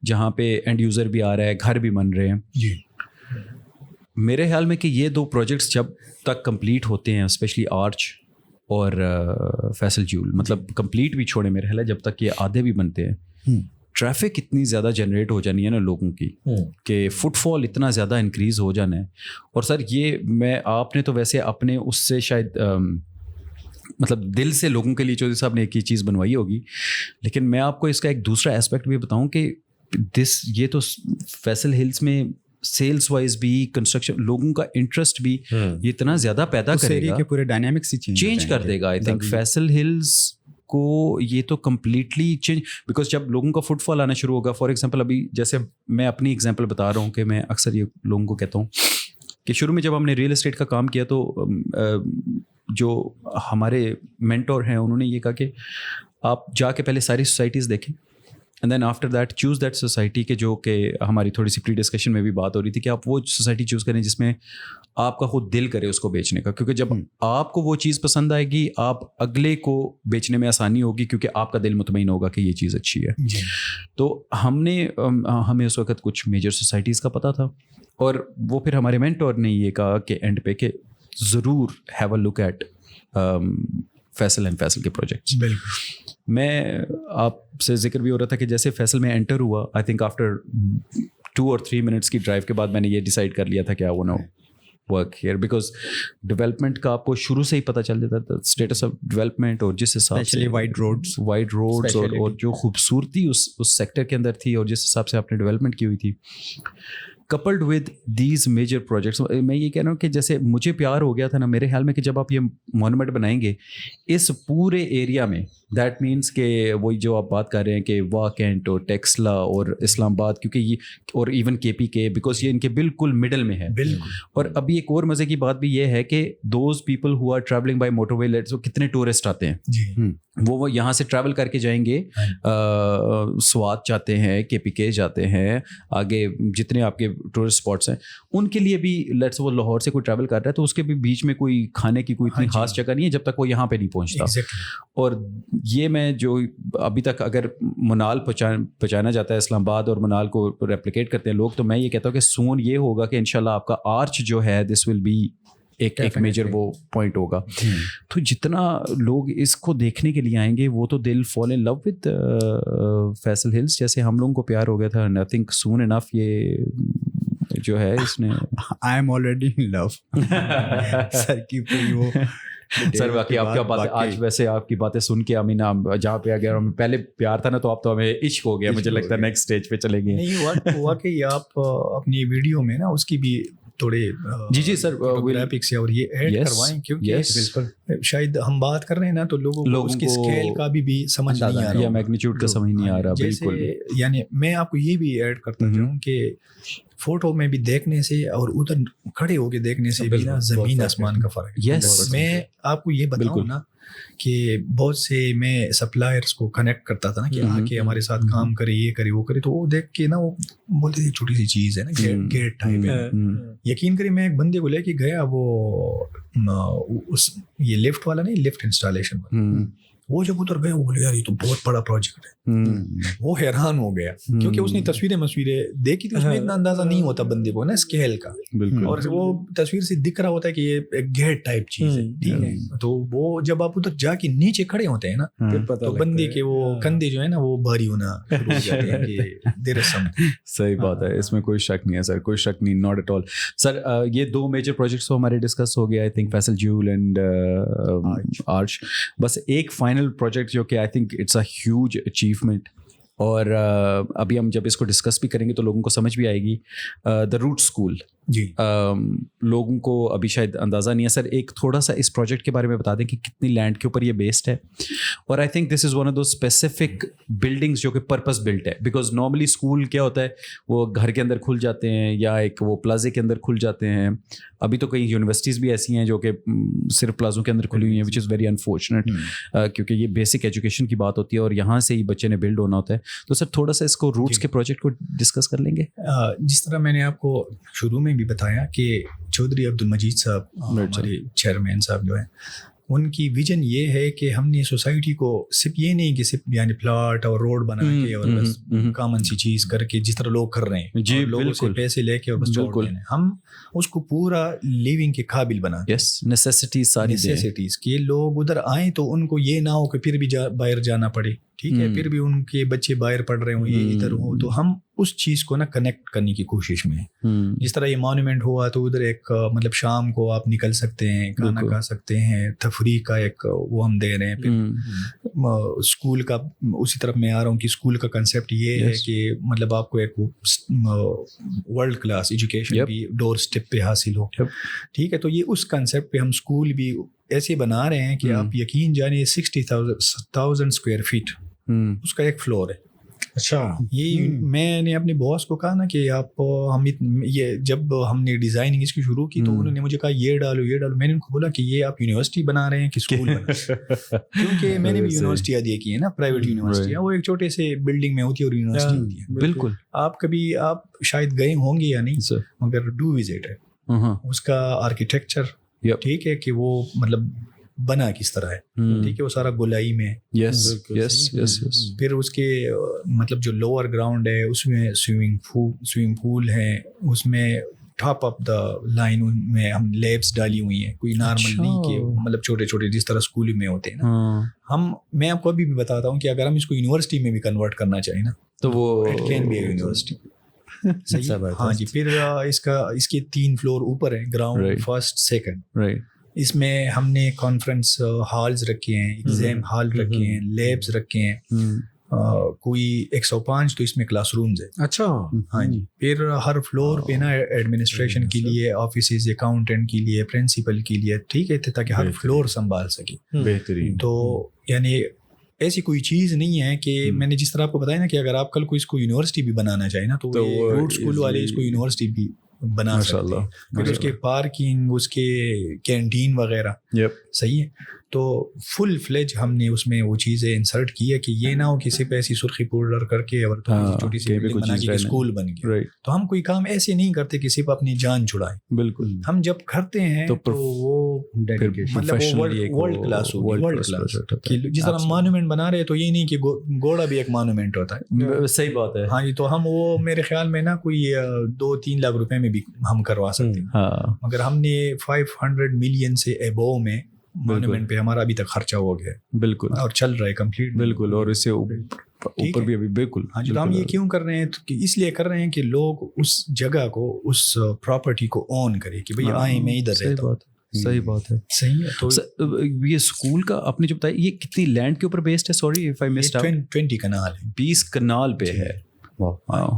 جہاں پہ اینڈ یوزر بھی آ رہا ہے, گھر بھی بن رہے ہیں. جی میرے خیال میں کہ یہ 2 پروجیکٹس جب تک کمپلیٹ ہوتے ہیں, اسپیشلی آرچ اور فیصل جول, مطلب کمپلیٹ بھی چھوڑے میرے خیال ہے جب تک یہ آدھے بھی بنتے ہیں, ٹریفک اتنی زیادہ جنریٹ ہو جانی ہے نا لوگوں کی کہ فٹ فال اتنا زیادہ انکریز ہو جانا ہے. اور سر یہ آپ نے تو ویسے اپنے اس سے شاید مطلب دل سے لوگوں کے لیے چودھری صاحب نے ایک ہی چیز بنوائی ہوگی, لیکن میں آپ کو اس کا ایک دوسرا اسپیکٹ بھی بتاؤں کہ یہ تو فیصل ہلز میں سیلز وائز بھی, کنسٹرکشن, لوگوں کا انٹرسٹ بھی یہ اتنا زیادہ پیدا کرے گا, پورے ڈائنامکس ہی چینج کر دے گا. آئی تھنک فیصل ہلز کو یہ تو کمپلیٹلی چینج, بیکاز جب لوگوں کا فٹ فال آنا شروع ہوگا. فار ایگزامپل ابھی جیسے میں اپنی ایگزامپل بتا رہا ہوں کہ میں اکثر یہ لوگوں کو کہتا ہوں کہ شروع میں جب ہم نے ریئل اسٹیٹ کا کام کیا تو جو ہمارے مینٹور ہیں انہوں نے یہ کہا کہ آپ جا کے پہلے ساری سوسائٹیز دیکھیں and then after that choose that society کے, جو کہ ہماری تھوڑی سی پری ڈسکشن میں بھی بات ہو رہی تھی کہ آپ وہ سوسائٹی چوز کریں جس میں آپ کا خود دل کرے اس کو بیچنے کا, کیونکہ جب آپ کو وہ چیز پسند آئے گی آپ اگلے کو بیچنے میں آسانی ہوگی کیونکہ آپ کا دل مطمئن ہوگا کہ یہ چیز اچھی ہے. تو ہمیں اس وقت کچھ میجر سوسائٹیز کا پتہ تھا اور وہ پھر ہمارے مینٹور نے یہ کہا کہ اینڈ پہ کہ ضرور have a look at Faisal and Faisal کے پروجیکٹس. بالکل. میں آپ سے ذکر بھی ہو رہا تھا کہ جیسے فیصل میں انٹر ہوا, I think after 2 or 3 minutes کی ڈرائیو کے بعد میں نے یہ ڈیسائیڈ کر لیا تھا کہ I want to work here, because development کا آپ کو شروع سے ہی پتہ چل جاتا تھا اسٹیٹس آف ڈیولپمنٹ, اور جس حساب سے وائڈ روڈس اور جو خوبصورتی اس سیکٹر کے اندر تھی اور جس حساب سے آپ نے ڈیولپمنٹ کی ہوئی تھی, coupled with these major projects. میں یہ کہہ رہا ہوں کہ جیسے مجھے پیار ہو گیا تھا نا میرے خیال میں کہ جب آپ یہ مونومنٹ بنائیں گے اس پورے ایریا میں, دیٹ مینس کہ وہی جو آپ بات کر رہے ہیں کہ واکینٹ اور ٹیکسلا اور اسلام آباد, کیونکہ یہ اور ایون کے پی کے, بیکاز یہ ان کے بالکل مڈل میں ہے. اور ابھی ایک اور مزے کی بات بھی یہ ہے کہ those people who are travelling by motorway, کتنے ٹورسٹ آتے ہیں وہ یہاں سے ٹریول کر کے جائیں گے, سوات جاتے ہیں, کے پی کے جاتے ہیں, آگے جتنے آپ کے ٹورسٹ اسپاٹس ہیں ان کے لیے بھی لیٹس وہ لاہور سے کوئی ٹریول کر رہا ہے تو اس کے بھی بیچ میں کوئی کھانے کی کوئی اتنی خاص جگہ نہیں ہے جب تک وہ یہاں پہ نہیں پہنچتا. اور یہ میں جو ابھی تک اگر منال پہنچانا جاتا ہے اسلام آباد اور منال کو ریپلیکیٹ کرتے ہیں لوگ, تو میں یہ کہتا ہوں کہ سون یہ ہوگا کہ انشاءاللہ آپ کا آرچ جو ہے دس ول بی ایک میجر وہ پوائنٹ ہوگا. تو جتنا لوگ اس کو دیکھنے کے لیے آئیں گے وہ تو دل فال ان لو وتھ فیصل ہلز جیسے ہم لوگوں کو پیار ہو گیا تھا. آئی تھنک سون انف یہ جو ہے اس نے آئی ایم آلریڈی ان لو سر کی پوری وہ سر باقی آپ کیا بات ہے. آج ویسے آپ کی باتیں سن کے امین جہاں پہ آ گیا, ہمیں پہلے پیار تھا نا تو آپ تو ہمیں عشق ہو گیا, مجھے لگتا ہے نیکسٹ اسٹیج پہ چلیں گے. نہیں واقعی آپ اپنی ویڈیو میں نا اس کی بھی تھوڑے جی سر گرافکس اور یہ ایڈ کروائیں, کیونکہ شاید ہم بات کر رہے ہیں نا تو لوگوں کو اس کی اسکیل کا بھی سمجھ نہیں آ رہا, یا میگنیچیوڈ کا سمجھ نہیں آ رہا. بالکل. یعنی میں آپ کو یہ بھی ایڈ کرتا ہوں کہ فوٹو میں بھی دیکھنے سے اور ادھر کھڑے ہو کے دیکھنے سے بھی نا زمین آسمان کا فرق ہے. میں آپ کو یہ بتاؤں نا کہ بہت سے میں سپلائرس کو کنیکٹ کرتا تھا نا کہ آ کے ہمارے ساتھ کام کرے, یہ کرے, وہ کرے, تو وہ دیکھ کے نا وہ بولتے تھے چھوٹی سی چیز ہے نا, گیٹ ٹائپ ہے. یقین کریے میں ایک بندے کو لے کے گیا, وہ یہ لفٹ والا نہیں, لفٹ انسٹالیشن والا, وہ جب ادھر گئے وہ بولے یار یہ تو بہت بڑا پروجیکٹ ہے. وہ حیران ہو گیا کیونکہ اس نے تصویریں دیکھی تھی, اس میں اتنا اندازہ نہیں ہوتا بندے کو نا اسکیل کا, اور وہ تصویر سے دکھ رہا ہوتا ہے کہ یہ ایک گیٹ ٹائپ چیز ہے. ٹھیک ہے, تو وہ جب آپ ادھر جا کے نیچے کھڑے ہوتے ہیں نا تو بندے کے وہ کندھے جو ہے نا وہ بھاری ہونا شروع ہو جاتے ہیں کہ دیر از سمتھنگ. صحیح بات ہے, اس میں کوئی شک نہیں ہے سر, کوئی شک نہیں, ناٹ ایٹ آل. سر یہ 2 میجر پروجیکٹس تو ہمارے ڈسکس ہو گیا, آئی تھنک فیصل جول اینڈ آرچ. بس ایک فائنل پروجیکٹ جو کہ I think it's a huge achievement, اور ابھی ہم جب اس کو ڈسکس بھی کریں گے تو لوگوں کو سمجھ بھی آئے گی, دا روٹ اسکول. جی لوگوں کو ابھی شاید اندازہ نہیں ہے. سر ایک تھوڑا سا اس پروجیکٹ کے بارے میں بتا دیں کہ کتنی لینڈ کے اوپر یہ بیسڈ ہے, اور I think this is one of those specific buildings جو کہ پرپز بلٹ ہے, بیکاز نارملی اسکول کیا ہوتا ہے وہ گھر کے اندر کھل جاتے ہیں یا ایک وہ پلازے کے اندر کھل جاتے ہیں. ابھی تو کئی یونیورسٹیز بھی ایسی ہیں جو کہ صرف پلازوں کے اندر کھلی ہوئی ہیں, وچ از ویری انفارچونیٹ, کیونکہ یہ بیسک ایجوکیشن کی بات ہوتی ہے اور یہاں سے ہی بچے نے بلڈ ہونا ہوتا ہے. تو سر تھوڑا سا اس کو روٹس کے پروجیکٹ کو ڈسکس کر لیں گے. جس طرح میں نے آپ کو شروع میں بھی بتایا کہ چودھری عبد المجید صاحب ہمارے چیئرمین صاحب جو ہیں, ان کی ویژن یہ ہے کہ ہم نے سوسائٹی کو صرف یہ نہیں کہ صرف یعنی پلاٹ اور روڈ بنا کے اور بس کامن سی چیز کر کے جس طرح لوگ کر رہے ہیں, جی لوگوں سے پیسے لے کے اور بس چھوڑ دیں, ہم اس کو پورا لیونگ کے قابل بنا دیں. یس, نیسیسٹیز ساری نیسیسٹیز کہ لوگ ادھر آئیں تو ان کو یہ نہ ہو کہ پھر بھی باہر جانا پڑے, ٹھیک ہے, پھر بھی ان کے بچے باہر پڑھ رہے ہوں, یہ ادھر ہوں, تو ہم اس چیز کو نا کنیکٹ کرنے کی کوشش میں. جس طرح یہ مانومنٹ ہوا تو ادھر ایک مطلب شام کو آپ نکل سکتے ہیں, کھانا کھا سکتے ہیں, تفریح کا ایک وہ ہم دے رہے ہیں. پھر اسکول کا اسی طرف میں آ رہا ہوں کہ اسکول کا کنسیپٹ یہ ہے کہ مطلب آپ کو ایک ورلڈ کلاس ایجوکیشن بھی ڈور اسٹیپ پہ حاصل ہو, ٹھیک ہے. تو یہ اس کنسیپٹ پہ ہم اسکول بھی ایسے بنا رہے ہیں کہ آپ یقین جانیے 60,000 اسکوائر فیٹ اس کا ایک فلور ہے. اچھا, یہ میں نے اپنے باس کو کہا نا کہ آپ ہم یہ جب ہم نے ڈیزائننگ اس کی شروع کی تو انہوں نے مجھے کہا یہ ڈالو یہ ڈالو. میں نے ان کو بولا کہ یہ آپ یونیورسٹی بنا رہے ہیں کہ اسکول بنا رہے ہیں, کیونکہ میں نے بھی یونیورسٹیاں دیکھی ہیں نا, پرائیویٹ یونیورسٹیاں, وہ ایک چھوٹے سے بلڈنگ میں ہوتی ہے اور یونیورسٹی ہوتی ہے. بالکل, آپ کبھی آپ شاید گئے ہوں گے یا نہیں, مگر ڈو وزٹ ہے اس کا آرکیٹیکچر, ٹھیک ہے, کہ وہ مطلب بنا کس طرح ہے, ٹھیک ہے, وہ سارا گولائی میں. یس یس یس یس. پھر اس کے مطلب جو لوور گراؤنڈ ہے اس میں سوئمنگ پول ہے, اس میں ٹاپ آف دا لائن میں ہم لیبس ڈالی ہوئی ہیں, کوئی نارمل نہیں کہ مطلب چھوٹے چھوٹے جس طرح اسکول میں ہوتے ہیں نا. میں آپ کو ابھی بھی بتاتا ہوں کہ اگر ہم اس کو یونیورسٹی میں بھی کنورٹ کرنا چاہیں نا تو وہ it can be a university. ہاں جی. پھر اس کے 3 فلور اوپر ہیں, گراؤنڈ فرسٹ سیکنڈ. رائٹ. اس میں ہم نے کانفرنس ہالز رکھے ہیں, ایگزام ہال رکھے ہیں, لیبس رکھے ہیں, کوئی 105 تو اس میں کلاس رومز ہے. اچھا, ہاں جی. پھر ہر فلور پہ نا ایڈمنسٹریشن کے لیے آفیسز, اکاؤنٹنٹ کے لیے, پرنسپل کے لیے, ٹھیک ہے, تاکہ ہر فلور سنبھال سکے. بہترین. تو یعنی ایسی کوئی چیز نہیں ہے کہ میں نے جس طرح آپ کو بتایا نا کہ اگر آپ کل کو اس کو یونیورسٹی بھی بنانا چاہیں نا تو روڈ اسکول والے اس کو یونیورسٹی بھی بنا سکتے ہیں. پھر اس کے پارکنگ, اس کے کینٹین وغیرہ, صحیح ہے. تو فل فلیج ہم نے اس میں وہ چیزیں انسرٹ کی ہے کہ یہ نہ ہو کہ صرف ایسی سرخی پاؤڈر کر کے اور چھوٹی سی بلڈنگ بنا کے اسکول بن گیا. تو ہم کوئی کام ایسے نہیں کرتے کہ صرف اپنی جان چھڑائیں. بالکل, ہم جب کرتے ہیں تو وہ مطلب ورلڈ کلاس ہوگی, ورلڈ کلاس. جس طرح مانومنٹ بنا رہے تو یہ نہیں کہ گھوڑا بھی ایک مانومنٹ ہوتا ہے. صحیح بات ہے. ہاں جی. تو ہم وہ میرے خیال میں نا کوئی 2-3 لاکھ روپے میں بھی ہم کروا سکتے ہیں, مگر ہم نے 500 ملین سے ابو میں مانومنٹ پہ ہمارا ابھی تک خرچہ ہو گیا. بالکل, اور چل رہا ہے کمپلیٹ. بالکل, اور اس سے اوپر بھی ابھی. بالکل. ہاں جی. تو ہم یہ کیوں کر رہے ہیں, تو اس لیے کر رہے ہیں کہ لوگ اس جگہ کو, اس پراپرٹی کو اون کرے کہ بھئی آئیں میں ادھر رہتا ہوں. صحیح بات ہے. صحیح ہے. تو یہ اسکول کا آپ نے جو بتایا یہ کتنی لینڈ کے اوپر بیسڈ ہے؟ Sorry if I missed out. 20 kanal ہے. 20 کنال پہ ہے. واو.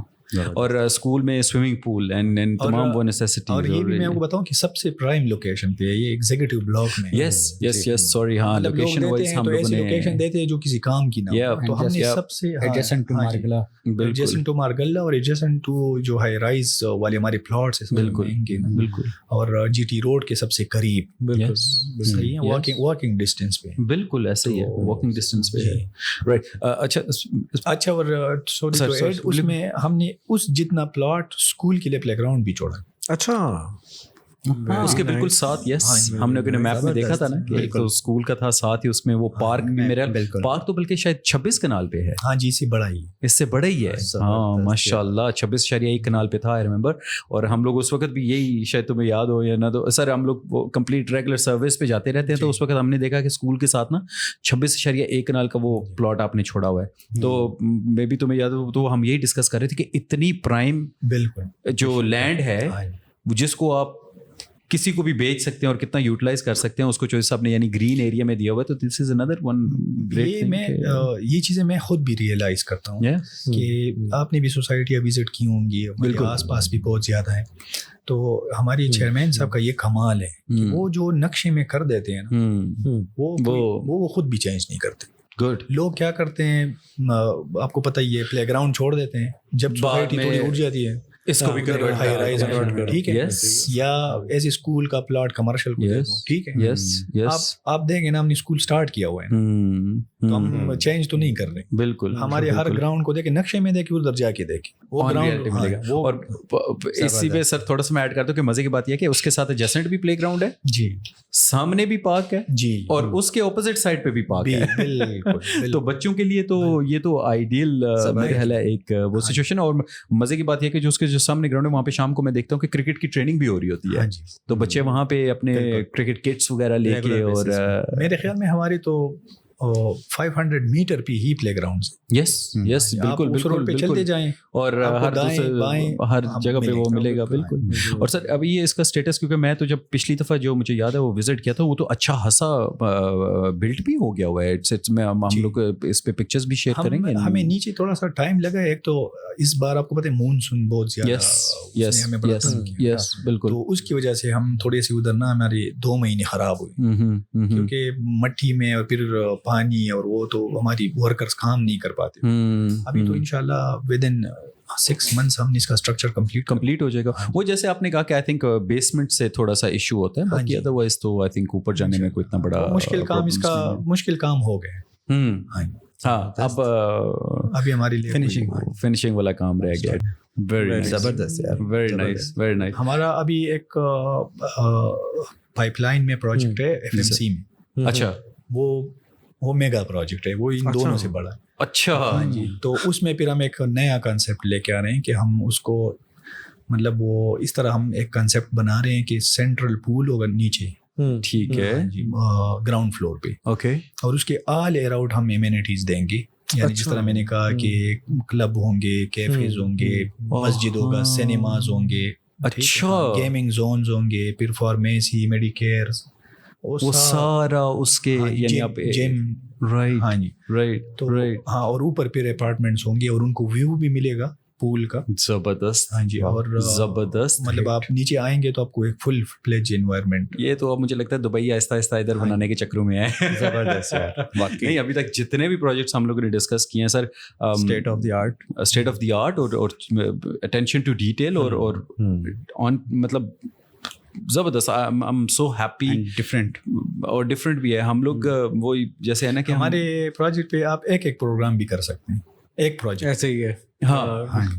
اور اسکول میں سوئمنگ پول اینڈ تمام وہ نیسیسٹیز. اور یہ بھی میں آپ کو بتاؤں کہ سب سے پرائم لوکیشن پہ ہے یہ, ایگزیکٹو بلاک میں. یس یس یس. سوری, ہاں, لوکیشن وائز ہم لوگوں نے لوکیشن دیتے ہیں جو کسی کام کی نہ ہو. تو ہم نے سب سے adjacent to Margalla, adjacent to Margalla اور ایڈجسنٹ ٹو جو ہائی رائز والے ہمارے پلاٹس ہیں. بالکل بالکل. اور جی ٹی روڈ کے سب سے قریب. بالکل صحیح ہے. واکنگ ڈسٹینس پہ. بالکل ایسے ہی ہے, واکنگ ڈسٹینس پہ ہے. رائٹ. اچھا. اور سوری ٹو ایڈ, اس میں ہم نے اس جتنا پلاٹ اسکول کے لیے پلے گراؤنڈ بھی چھوڑا. اچھا, اس کے بالکل ساتھ. یس, ہم نے اپنے میپ میں دیکھا تھا نا کہ ایک تو اسکول کا تھا, ساتھ ہی اس میں وہ پارک بھی. میرا پارک تو بلکہ شاید 26 کنال پہ ہے. ہاں جی, اس سے بڑا ہی, اس سے بڑا ہی ہے. ہاں ماشاء اللہ, 26.1 کنال پہ تھا, آئی ریمبر. اور ہم لوگ اس وقت بھی یہی, شاید تمہیں یاد ہو یا نہ, تو سر ہم لوگ وہ کمپلیٹ ریگولر سروس پہ جاتے رہتے ہیں. تو اس وقت ہم نے دیکھا کہ اسکول کے ساتھ نا 26.1 کنال کا وہ پلاٹ آپ نے چھوڑا ہوا ہے. تو مے بی تمہیں یاد ہو, تو ہم یہی ڈسکس کر رہے تھے کہ اتنی پرائم بالکل جو لینڈ ہے جس کو آپ کسی کو بھی بیچ سکتے ہیں اور کتنا یوٹیلائز کر سکتے ہیں اس کو, جو صاحب نے یعنی گرین ایریا میں دیا ہوا ہے. تو دس از اندر ون گریٹ تھنگ. یہ چیزیں میں خود بھی ریئلائز کرتا ہوں کہ آپ نے بھی سوسائٹیاں وزٹ کی ہوں گی, بالکل آس پاس بھی بہت زیادہ ہیں. تو ہماری چیئرمین صاحب کا یہ کمال ہے کہ وہ جو نقشے میں کر دیتے ہیں نا وہ خود بھی چینج نہیں کرتے. گڈ. لوگ کیا کرتے ہیں آپ کو پتہ ہی ہے, پلے گراؤنڈ چھوڑ دیتے ہیں, جب سوسائٹی تھوڑی اٹھ جاتی ہے اس کو بھی ہائی رائز ٹھیک ہے, یا ایسے اسکول کا پلاٹ کمرشل کو دے دو, ٹھیک ہے. آپ دیکھیں نا, ہم نے اسکول سٹارٹ کیا ہوا ہے تو ہم چینج تو نہیں کر رہے. بالکل. ہمارے ہر گراؤنڈ کو دیکھیں, نقشے میں دیکھیں, ادھر جا کے دیکھیں, وہ گراؤنڈ ملے گا. اور اسی پہ سر تھوڑا سا میں ایڈ کرتا ہوں کہ مزے کی بات یہ ہے کہ اس کے ساتھ ایڈجسٹنٹ بھی پلے گراؤنڈ ہے جی, سامنے بھی پارک ہے جی, اور اس کے اپوزٹ سائڈ پہ بھی پارک ہے. بالکل. تو بچوں کے لیے تو یہ تو آئیڈیل میرا خیال ہے ایک وہ سچویشن. اور مزے کی بات یہ کہ جو اس کے جو سامنے گراؤنڈ ہے وہاں پہ شام کو میں دیکھتا ہوں کہ کرکٹ کی ٹریننگ بھی ہو رہی ہوتی ہے, تو بچے وہاں پہ اپنے کرکٹ کٹس وغیرہ لے کے, اور میرے خیال میں ہماری تو 500 میٹر پہ ہی پلے گراؤنڈ. یس یس بالکل بالکل پہ چلتے جائیں اور ہر جگہ پہ وہ ملے گا. بالکل. اور سر ابھی یہ اس کا اسٹیٹس, کیونکہ میں تو جب پچھلی دفعہ جو مجھے یاد ہے وہ وزٹ کیا تھا, وہ تو اچھا خاصا بلڈ بھی ہو گیا ہوا ہے. میں ہم لوگ اس پہ پکچرز بھی شیئر کریں گے. ہمیں نیچے تھوڑا سا ٹائم لگا ہے, ایک تو اس بار آپ کو پتہ ہے مونسون بہت زیادہ یس بالکل, تو اس کی وجہ سے ہم تھوڑے سے ادھر نا ہمارے 2 مہینے خراب ہوئے, کیونکہ مٹی میں اور پھر پانی اور وہ تو ہماری ورکرز کام نہیں کر پاتے. ابھی تو انشاءاللہ ود ان 6 months ہم نے اس کا اسٹرکچر کمپلیٹ ہو جائے گا. وہ جیسے آپ نے کہا کہ آئی تھنک بیسمنٹ سے تھوڑا سا ایشو ہوتا ہے, باقی ادروائز تو آئی تھنک اوپر جانے میں کوئی اتنا بڑا مشکل کام, اس کا مشکل کام ہو گیا. ہاں اب ابھی ہمارے لیے فنیشنگ والا کام رہ گیا. ویری زبردست یار, ویری نائس, ویری نائس. ہمارا ابھی ایک پائپ لائن میں پروجیکٹ ہے FMC میں. اچھا, وہ میگا پروجیکٹ ہے, وہ ان دونوں سے بڑا ہے. اچھا جی, تو اس میں پھر ہم ایک نیا کنسیپٹ لے کے آ رہے ہیں کہ ہم اس کو مطلب وہ اس طرح ہم ایک کنسیپٹ بنا رہے ہیں کہ سینٹرل پول ہوگا نیچے, ٹھیک ہے, گراؤنڈ فلور پہ, اوکے, اور اس کے آل اراؤنڈ ہم ایمینٹیز دیں گے. یعنی جس طرح میں نے کہا کہ کلب ہوں گے, کیفیز ہوں گے, مسجد ہوگا, سینماز ہوں گے, اچھا, گیمنگ زونز ہوں گے, پھر فارمیسی, میڈیکیئر, وہ سارا اس کے یعنی آپ جم, رائٹ, ہاں جی, رائٹ, تو ہاں, اور اوپر پھر اپارٹمنٹس ہوں گے اور ان کو ویو بھی ملے گا پول کا. زبردست. ہاں جی, اور زبردست, مطلب آپ نیچے آئیں گے تو آپ کو ایک فل فلیج انوائرمنٹ. یہ تو اب مجھے لگتا ہے دبئی آہستہ آہستہ ادھر بنانے کے چکروں میں ہے. زبردست یار واقعی. نہیں, ابھی تک جتنے بھی پروجیکٹس ہم لوگوں نے ڈسکس کیے ہیں سر, اسٹیٹ آف دی آرٹ اور اٹینشن ٹو ڈیٹیل اور آن مطلب زبردست. I am so happy. Different اور ڈفرینٹ بھی ہے. ہم لوگ وہ جیسے ہے نا کہ ہمارے پروجیکٹ پہ آپ ایک پروگرام بھی کر سکتے ہیں, ایک پروجیکٹ ایسے ہی ہے. ہاں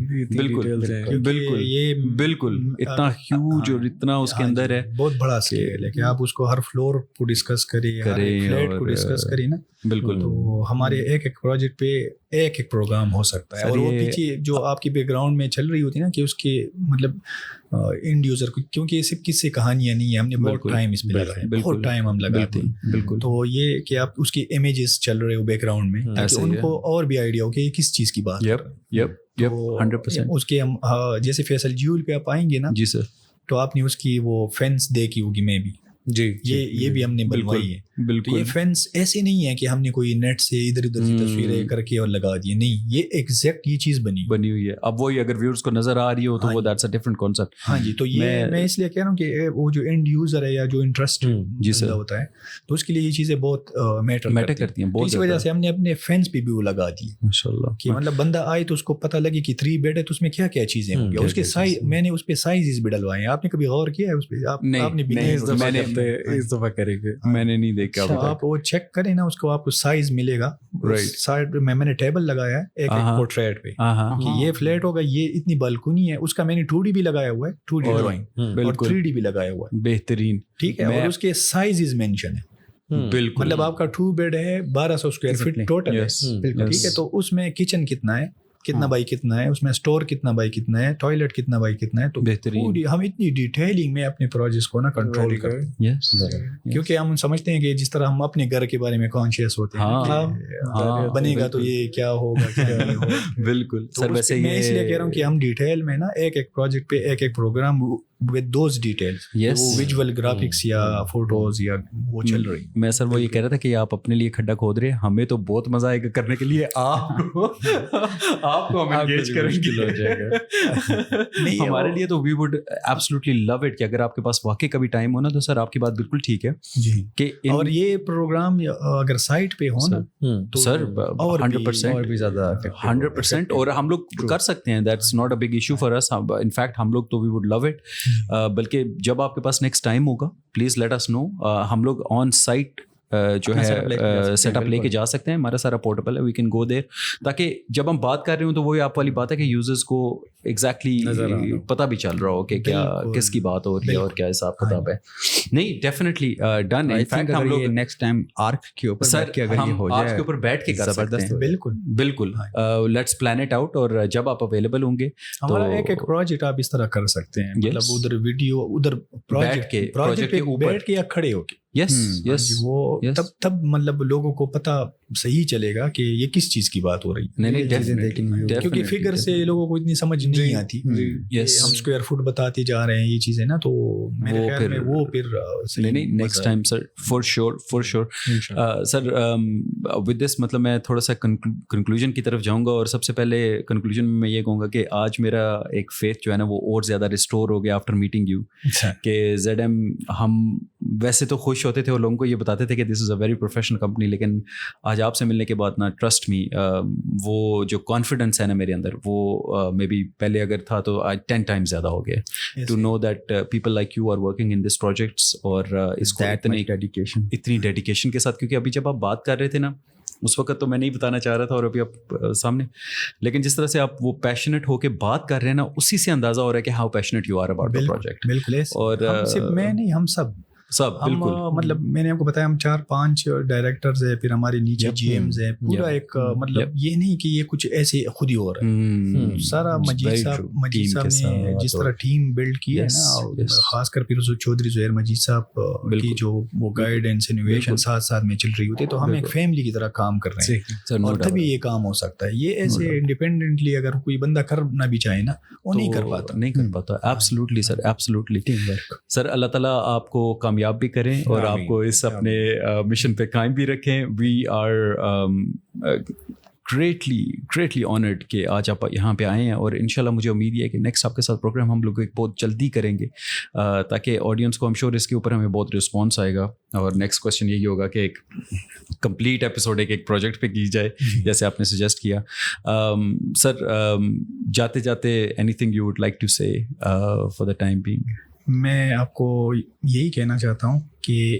بالکل بالکل, یہ بالکل اتنا ہیوج اور اتنا اس کے اندر ہے, بہت بڑا اسکیل ہے کہ آپ اس کو ہر فلور کو ڈسکس کریں, فلیٹ کو ڈسکس کریں نا. بالکل, تو ہمارے ایک پروجیکٹ پہ ایک پروگرام ہو سکتا ہے. اور وہ پیچھے جو آپ کی بیک گراؤنڈ میں چل رہی ہوتی ہے نا کہ اس کے مطلب اینڈ یوزر کو, کیونکہ یہ صرف کس سے کہانیاں نہیں ہیں, ہم نے بہت ٹائم اس پہ لگایا, بہت ٹائم ہم لگاتے ہیں. بالکل, تو یہ کہ آپ اس کی امیجز چل رہے ہو بیک گراؤنڈ میں تاکہ ان کو اور بھی آئیڈیا ہو کہ یہ کس چیز کی بات کر رہے ہیں. 100%. اس کے ہم جیسے فیصل جیول پہ آپ آئیں گے نا, جی سر, تو آپ نے اس کی وہ فینس دیکھی ہوگی میں بھی. جی, یہ بھی ہم نے بنوائی ہے. بالکل, یہ فینس ایسے نہیں ہے کہ ہم نے کوئی نیٹ سے ادھر ادھر کی تصویریں کر کے اور لگا دی, نہیں, یہ ایگزیکٹ یہ چیز بنی ہوئی ہے. اب وہی اگر ویورز کو نظر آ رہی ہو تو وہ دیٹس اے ڈفرنٹ کانسیپٹ. ہاں جی, تو یہ میں اس لیے کہہ رہا ہوں کہ وہ جو اینڈ یوزر ہے یا جو انٹرسٹ ہوتا ہے تو اس کے لیے یہ چیزیں بہت میٹر کرتی ہیں. اس وجہ سے ہم نے اپنے فینس پہ بھی وہ لگا دی ماشاءاللہ, کہ مطلب بندہ آئے تو اس کو پتہ لگے کہ 3 بیڈ ہے تو اس میں کیا کیا چیزیں ہوں گی. اس کے سائز, میں نے اس پہ سائزز بھی ڈلوائے ہیں. آپ نے کبھی غور کیا ہے اس پہ؟ آپ نے اس دفعہ کریں گے, میں نے نہیں دیکھا. آپ وہ چیک کریں نا, اس کو آپ کو سائز ملے گا. سائڈ میں نے ٹیبل لگایا ہے ایک پورٹریٹ پہ کہ یہ فلیٹ ہوگا, یہ اتنی بالکنی ہے, اس کا میں نے 2D بھی لگایا ہوا ہے, 2D ڈرائنگ, اور 3D بھی لگایا ہوا ہے. بہترین, ٹھیک ہے. اور اس کے سائزز مینشن ہے. بالکل, مطلب آپ کا 2 بیڈ ہے 1200 اسکوائر فٹ ٹوٹل ہے. ٹھیک ہے, تو اس میں کچن کتنا ہے, کتنا بائی کتنا ہے, اس میں اسٹور کتنا بائی کتنا ہے, ٹوائلٹ کتنا بائی کتنا ہے. تو بہترین, ہم اتنی ڈیٹیلنگ میں اپنے پروجیکٹس کو نا کنٹرول کرتے ہیں, کیونکہ ہم سمجھتے ہیں کہ جس طرح ہم اپنے گھر کے بارے میں کانشیس ہوتے ہیں بنے گا تو یہ کیا ہوگا کیا نہیں ہوگا. بالکل سر, ویسے میں اس لیے کہہ رہا ہوں کہ ہم ڈیٹیل میں نا ایک پروجیکٹ پہ ایک programme with those details. Yes. وہ visual graphics یا photos یا وہ چل رہی. میں سر وہ یہ کہہ رہا تھا کہ آپ اپنے لیے کھڈا کھود رہے ہیں, ہمیں تو بہت مزہ آئے گا کرنے کے لیے, آپ کو ہم انگیج کریں گے, ہو جائے گا ہمارے لیے تو we would absolutely love it کہ اگر آپ کے پاس واقعی کبھی ٹائم ہو نا تو سر آپ کی بات بالکل ٹھیک ہے جی. کہ اور یہ پروگرام اگر سائٹ پہ ہو نا تو سر 100%, اور ہم لوگ کر سکتے ہیں, that's not a big issue for us. In fact ہم لوگ تو وی وڈ لو اٹ, بلکہ جب آپ کے پاس نیکسٹ ٹائم ہوگا پلیز لیٹ اس نو. ہم لوگ آن سائٹ جو ہے سیٹ اپ لے کے جا سکتے ہیں, ہمارا سارا پورٹیبل ہے, وی کین گو دیر, تاکہ جب ہم بات کر رہے ہوں تو وہی آپ والی بات ہے کہ یوزرز کو ایگزیکٹلی پتہ بھی چل رہا ہو کہ کیا کس کی بات ہو رہی ہے اور کیا حساب کتاب ہے. نہیں ڈیفینیٹلی ڈن. ان فیکٹ ہم لوگ نیکسٹ ٹائم آرک کے اوپر سر ہم آرک کے اوپر بیٹھ کے کر سکتے ہیں. بالکل بالکل, لیٹس پلان اٹ آؤٹ, اور جب آپ اویلیبل ہوں گے ہمارا ایک پروجیکٹ آپ اس طرح کر سکتے ہیں, مطلب ادھر ویڈیو ادھر پروجیکٹ کے بیٹھ کے یا کھڑے ہو کے. یس یس, وہ تب مطلب لوگوں کو پتہ صحیح چلے گا کہ یہ کس چیز کی بات ہو رہی ہے, کیونکہ فگر سے لوگوں کو اتنی سمجھ نہیں آتی. ہم اسکوائر فٹ بتاتے جا رہے ہیں یہ چیزیں نا, تو میرے خیال میں وہ پھر نہیں next time sir for sure sir. With this مطلب میں تھوڑا سا کنکلوژن کی طرف جاؤں گا, اور سب سے پہلے کنکلوژن میں میں یہ کہوں گا کہ آج میرا ایک فیتھ جو ہے نا وہ اور زیادہ ریسٹور ہو گیا آفٹر میٹنگ یو, کہ زیڈ ایم ہم ویسے تو خوش ہوتے تھے اور لوگوں کو یہ بتاتے تھے کہ دس از اے ویری پروفیشنل کمپنی, لیکن آج آپ سے ملنے کے بعد نا ٹرسٹ می وہ جو کانفیڈنس ہے نا میرے اندر وہ مے بی پہلے اگر تھا تو آج 10 ٹائمز زیادہ ہو گیا, to know that people like you are working in this projects, اور اس کو اتنی ڈیڈیکیشن کے ساتھ. کیونکہ ابھی جب آپ بات کر رہے تھے نا اس وقت تو میں نہیں بتانا چاہ رہا تھا اور ابھی آپ سامنے, لیکن جس طرح سے آپ وہ پیشنیٹ ہو کے بات کر رہے ہیں نا اسی سے اندازہ ہو رہا ہے کہ how passionate you are about the project. بالکل, اور میں نہیں ہم سب بالکل, مطلب میں نے آپ کو بتایا ہم 4-5 ڈائریکٹرز ہیں, پھر ہمارے نیچے جی ایمز ہیں, پورا ایک مطلب یہ نہیں کہ یہ کچھ ایسے خود ہی ہو رہا ہے. سارا مجید صاحب نے جس طرح ٹیم بلڈ کی ہے نا, خاص کر پھر چودھری زہیر مجید صاحب کی جو وہ گائیڈنس انوویشن ساتھ میں چل رہی ہوتی ہے, تو ہم ایک فیملی کی طرح کام کر رہے ہیں, اور تبھی یہ کام ہو سکتا ہے. یہ ایسے انڈیپینڈنٹلی اگر کوئی بندہ کرنا بھی چاہے نا وہ نہیں کر پاتا. ایبسلیوٹلی سر, ایبسلیوٹلی سر. اللہ تعالیٰ آپ کو کامیاب بھی کریں اور آپ کو اس اپنے مشن پہ قائم بھی رکھیں. وی آر گریٹلی آنرڈ کہ آج آپ یہاں پہ آئے ہیں, اور انشاءاللہ مجھے امید ہے کہ نیکسٹ آپ کے ساتھ پروگرام ہم لوگ ایک بہت جلدی کریں گے, تاکہ آڈینس کو ہم شور اس کے اوپر ہمیں بہت رسپانس آئے گا. اور نیکسٹ کوشچن یہی ہوگا کہ ایک کمپلیٹ ایپیسوڈ ایک پروجیکٹ پہ کی جائے جیسے آپ نے سجیسٹ کیا. سر جاتے جاتے anything you would like to say for the time being? میں آپ کو یہی کہنا چاہتا ہوں کہ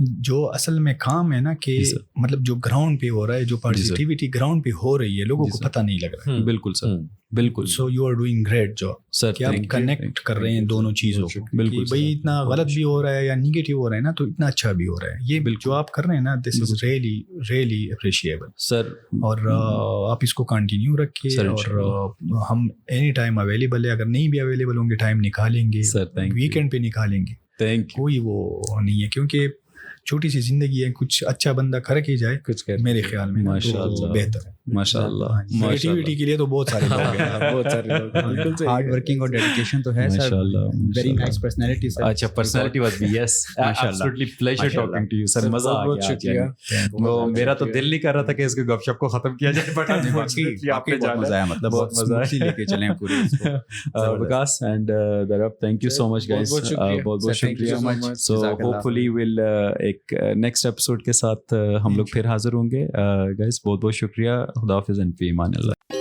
جو اصل میں کام ہے نا کہ مطلب جو گراؤنڈ پہ ہو رہا ہے, جو پازیٹیوٹی گراؤنڈ پہ ہو رہی ہے, لوگوں کو پتہ نہیں لگ رہا ہے. بالکل سر, بالکل. So you are doing great job sir, کہ آپ کنیکٹ کر رہے ہیں دونوں چیزوں کو. بالکل بھائی, اتنا غلط بھی ہو رہا ہے یا نیگیٹو ہو رہا ہے نا, تو اتنا اچھا بھی ہو رہا ہے. یہ جو آپ کر رہے ہیں نا, دس از ریئلی اپریشیبل سر, اور آپ اس کو کنٹینیو رکھیے, اور ہم اینی ٹائم اویلیبل ہے. اگر نہیں بھی اویلیبل ہوں گے ٹائم نکالیں گے, ویکینڈ پہ نکالیں گے, کوئی وہ نہیں ہے, کیونکہ چھوٹی سی زندگی ہے, کچھ اچھا بندہ کر کے جائے کچھ میرے خیال میں بہتر ہے. ماشاء اللہ, کریٹیوٹی کے لیے تو بہت سارے لوگ ہیں, بہت سارے لوگ. ہارڈ ورکنگ اور ڈیڈیکیشن تو ہے sir. Very nice personality sir. اچھا, personality was be yes, absolutely pleasure talking to you sir. مزہ آ گیا, شکریہ. وہ میرا تو دل نہیں کر رہا تھا کہ اس کے گپ شپ کو ختم کیا جائے, بٹ آپ کو بہت مزہ آیا, مطلب بہت مزہ لے کے چلیں پورے اس کو. Vikas and Darab, thank you so much guys, بہت بہت شکریہ. سو ہوپ فلی ول ایک نیکسٹ ایپیسوڈ کے ساتھ ہم لوگ پھر حاضر ہوں گے. گائز بہت بہت شکریہ. خدا حافظ اینڈ فی امان اللہ.